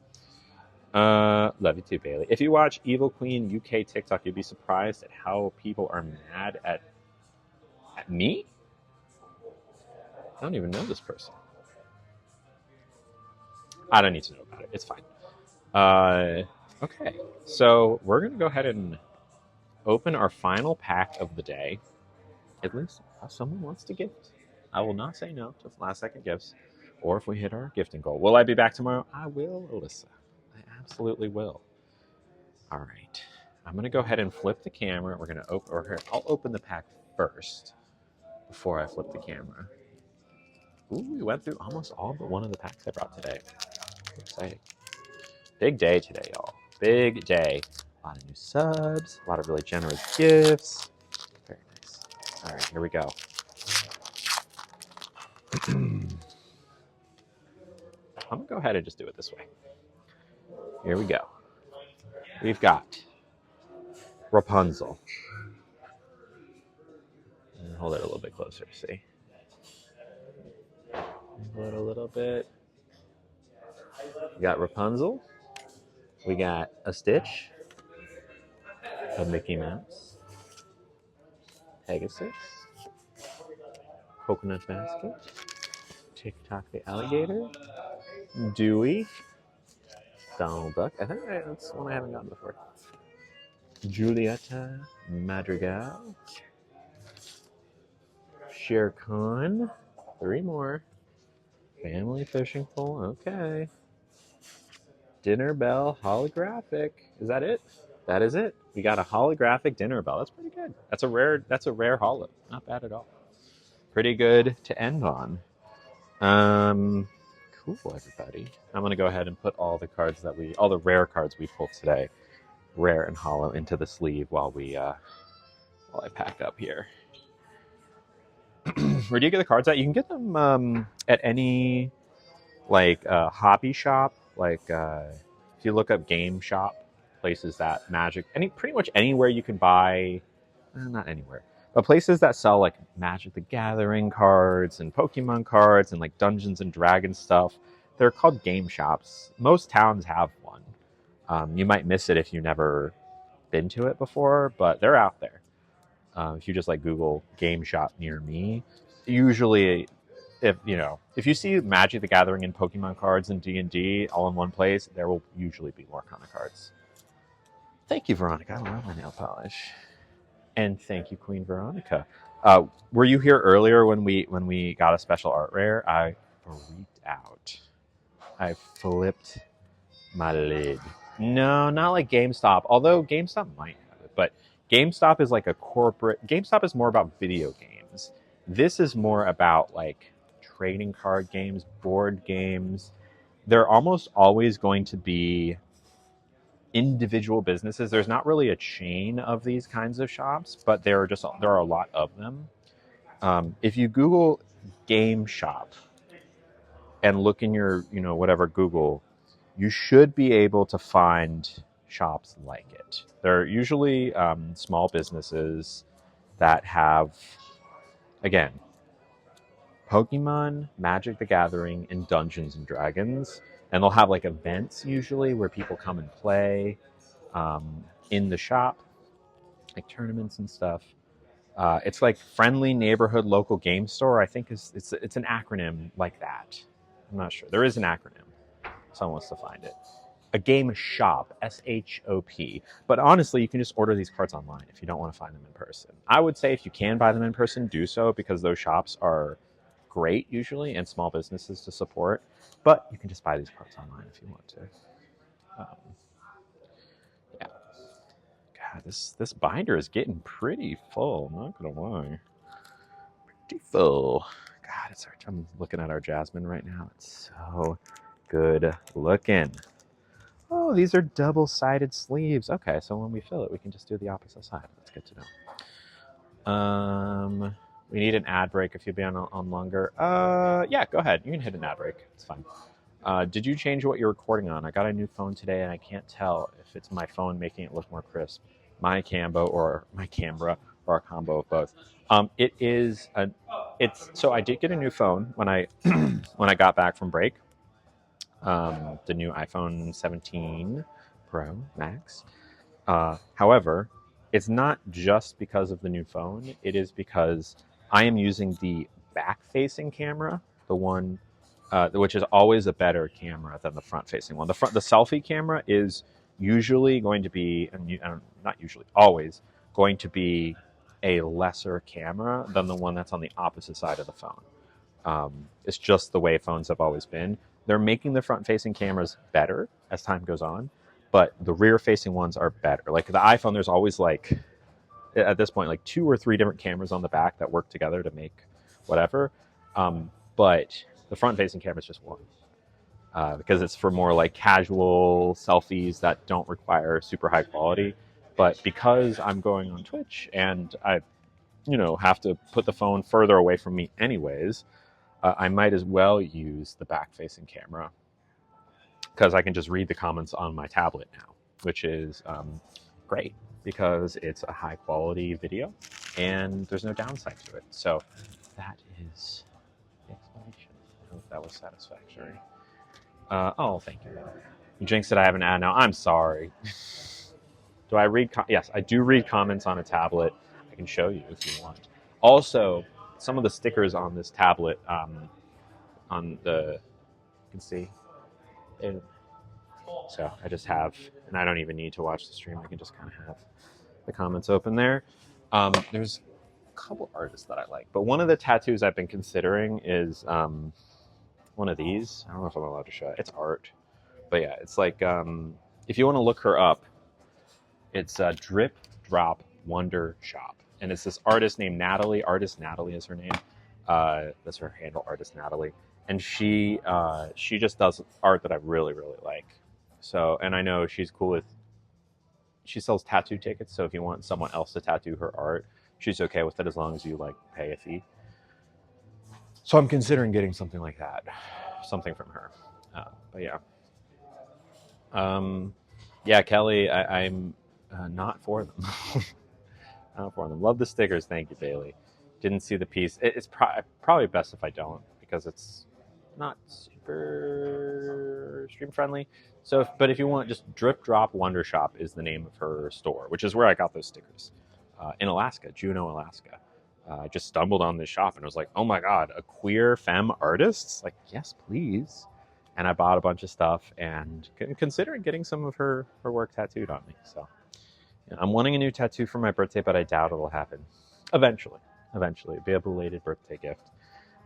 Love you too, Bailey. If you watch Evil Queen UK TikTok, you'd be surprised at how people are mad at me? I don't even know this person. I don't need to know about it. It's fine. Okay, so we're going to go ahead and open our final pack of the day. At least if someone wants to gift. I will not say no to last-second gifts, or if we hit our gifting goal. Will I be back tomorrow? I will, Alyssa. I absolutely will. All right. I'm going to go ahead and flip the camera. We're going to open, or here, I'll open the pack first before I flip the camera. Ooh, we went through almost all but one of the packs I brought today. Exciting. Big day today, y'all. Big day. A lot of new subs, a lot of really generous gifts. Very nice. All right, here we go. I'm going to go ahead and just do it this way. Here we go. We've got Rapunzel. And hold it a little bit closer, see? Hold it a little bit. We got Rapunzel. We got a Stitch. A Mickey Mouse. Pegasus. Coconut Basket. TikTok the Alligator. Dewey. Donald Duck. I think that's one I haven't gotten before. Julieta Madrigal. Shere Khan. 3 more. Family Fishing Pole. Okay. Dinner Bell holographic. Is that it? That is it. We got a holographic Dinner Bell. That's pretty good. That's a rare holo. Not bad at all. Pretty good to end on. Cool, everybody. I'm gonna go ahead and put all the rare cards we pulled today, rare and holo, into the sleeve while I pack up here. Where do you get the cards at? You can get them at any hobby shop. If you look up game shop, places that Magic, pretty much anywhere you can buy, not anywhere, but places that sell like Magic the Gathering cards and Pokemon cards and like Dungeons and Dragons stuff. They're called game shops. Most towns have one. You might miss it if you've never been to it before, but they're out there. If you just Google game shop near me, usually if you see Magic the Gathering and Pokemon cards and D&D all in one place, there will usually be more Lorcana cards. Thank you, Veronica. I love my nail polish. And thank you, Queen Veronica. Were you here earlier when we got a special art rare? I freaked out. I flipped my lid. No, not like GameStop. Although GameStop might have it, but GameStop is like a corporate. GameStop is more about video games. This is more about trading card games, board games. They're almost always going to be individual businesses. There's not really a chain of these kinds of shops, but there are a lot of them. If you Google game shop and look in your whatever Google, you should be able to find shops like it. They're usually small businesses that have, again, Pokemon, Magic the Gathering, and Dungeons and Dragons. And they'll have events usually where people come and play in the shop, tournaments and stuff. It's Friendly Neighborhood Local Game Store. I think it's an acronym like that. I'm not sure. There is an acronym. someone wants to find it. A game shop, S-H-O-P. But honestly, you can just order these cards online if you don't want to find them in person. I would say if you can buy them in person, do so, because those shops are great usually and small businesses to support. But you can just buy these cards online if you want to. Yeah. God, this binder is getting pretty full. I'm not gonna lie. Pretty full. God, I'm looking at our Jasmine right now. It's so good looking. Oh, these are double-sided sleeves. Okay, so when we fill it, we can just do the opposite side. That's good to know. We need an ad break if you'll be on longer. Yeah, go ahead. You can hit an ad break. It's fine. Did you change what you're recording on? I got a new phone today, and I can't tell if it's my phone making it look more crisp. My camera or a combo of both. So I did get a new phone when I when I got back from break. The new iPhone 17 Pro Max. However, it's not just because of the new phone. It is because I am using the back-facing camera, the one which is always a better camera than the front-facing one. The selfie camera is usually going to be, not usually, always going to be a lesser camera than the one that's on the opposite side of the phone. It's just the way phones have always been. They're making the front-facing cameras better as time goes on, but the rear-facing ones are better. Like the iPhone, there's always at this point, 2 or 3 different cameras on the back that work together to make whatever. But the front-facing camera is just one. Because it's for more casual selfies that don't require super high quality. But because I'm going on Twitch and I, have to put the phone further away from me anyways, I might as well use the back-facing camera because I can just read the comments on my tablet now, which is great because it's a high-quality video and there's no downside to it. So that is the explanation. I hope that was satisfactory. Oh, thank you. You jinxed it, I have an ad now. I'm sorry. Do I read? Yes, I do read comments on a tablet. I can show you if you want. Also, some of the stickers on this tablet, you can see. So I just have, and I don't even need to watch the stream. I can just kind of have the comments open there. There's a couple artists that I like, but one of the tattoos I've been considering is one of these. I don't know if I'm allowed to show it. It's art, but yeah, it's if you want to look her up, it's Drip Drop Wonder Shop. And it's this artist named Natalie. Artist Natalie is her name. That's her handle, Artist Natalie. And she just does art that I really, really like. So, and I know she's cool with, she sells tattoo tickets. So if you want someone else to tattoo her art, she's okay with it as long as you pay a fee. So I'm considering getting something like that, something from her. But yeah. Yeah, Kelly, I'm not for them. Not for them. Love the stickers. Thank you, Bailey. Didn't see the piece. It's probably best if I don't because it's not super stream friendly. So, but if you want, just Drip Drop Wonder Shop is the name of her store, which is where I got those stickers in Alaska, Juneau, Alaska. I just stumbled on this shop and I was like, oh my God, a queer femme artist? Yes, please. And I bought a bunch of stuff and considering getting some of her work tattooed on me. So I'm wanting a new tattoo for my birthday, but I doubt it'll happen. Eventually. It'll be a belated birthday gift.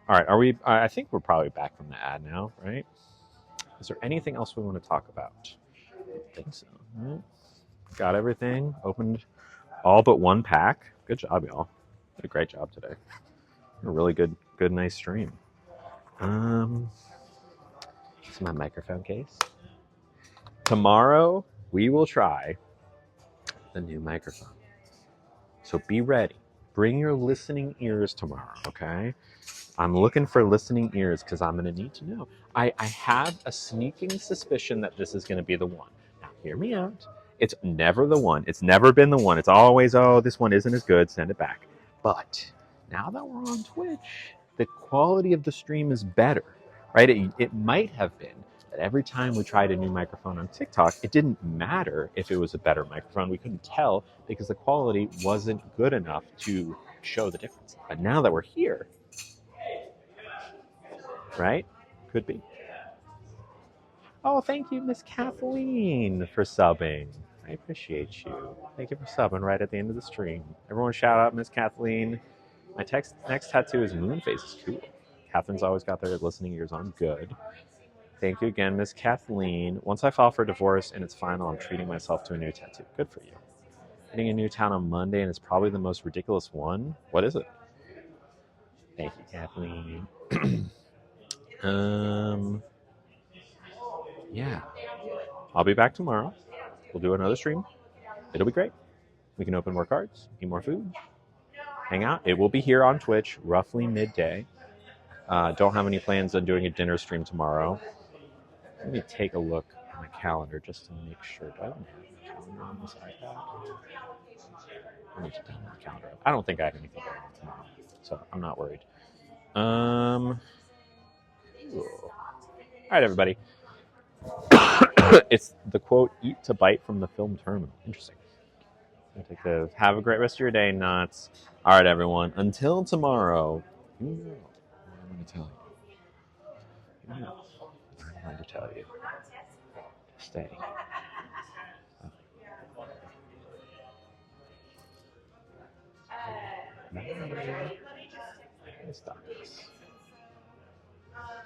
All right, I think we're probably back from the ad now, right? Is there anything else we want to talk about? I don't think so. Right. Got everything. Opened all but one pack. Good job, y'all. Did a great job today. A really good, nice stream. This is my microphone case. Tomorrow, we will try the new microphone. So be ready. Bring your listening ears tomorrow, okay? I'm looking for listening ears because I'm going to need to know. I have a sneaking suspicion that this is going to be the one. Now, hear me out. It's never the one. It's never been the one. It's always, oh, this one isn't as good. Send it back. But now that we're on Twitch, the quality of the stream is better, right? It might have been that every time we tried a new microphone on TikTok, it didn't matter if it was a better microphone. We couldn't tell because the quality wasn't good enough to show the difference. But now that we're here, right? Could be. Oh, thank you, Miss Kathleen, for subbing. I appreciate you. Thank you for subbing right at the end of the stream. Everyone shout out Miss Kathleen. My next tattoo is moon phases too. Catherine's always got their listening ears on. Good. Thank you again, Miss Kathleen. Once I file for divorce and it's final, I'm treating myself to a new tattoo. Good for you. Hitting a new town on Monday, and it's probably the most ridiculous one. What is it? Thank you, Kathleen. Yeah. I'll be back tomorrow. We'll do another stream. It'll be great. We can open more cards, eat more food, hang out. It will be here on Twitch, roughly midday. Don't have any plans on doing a dinner stream tomorrow. Let me take a look at my calendar just to make sure. Do I even have my calendar on this iPad? I need to download the calendar. I don't think I have anything going on tomorrow, so I'm not worried. All right, everybody. It's the quote, "Eat to bite" from the film Terminal. Interesting. Have a great rest of your day, Knots. All right, everyone. Until tomorrow. You know what I'm going to tell you. You know what I'm going to tell you. Stay. Stop this.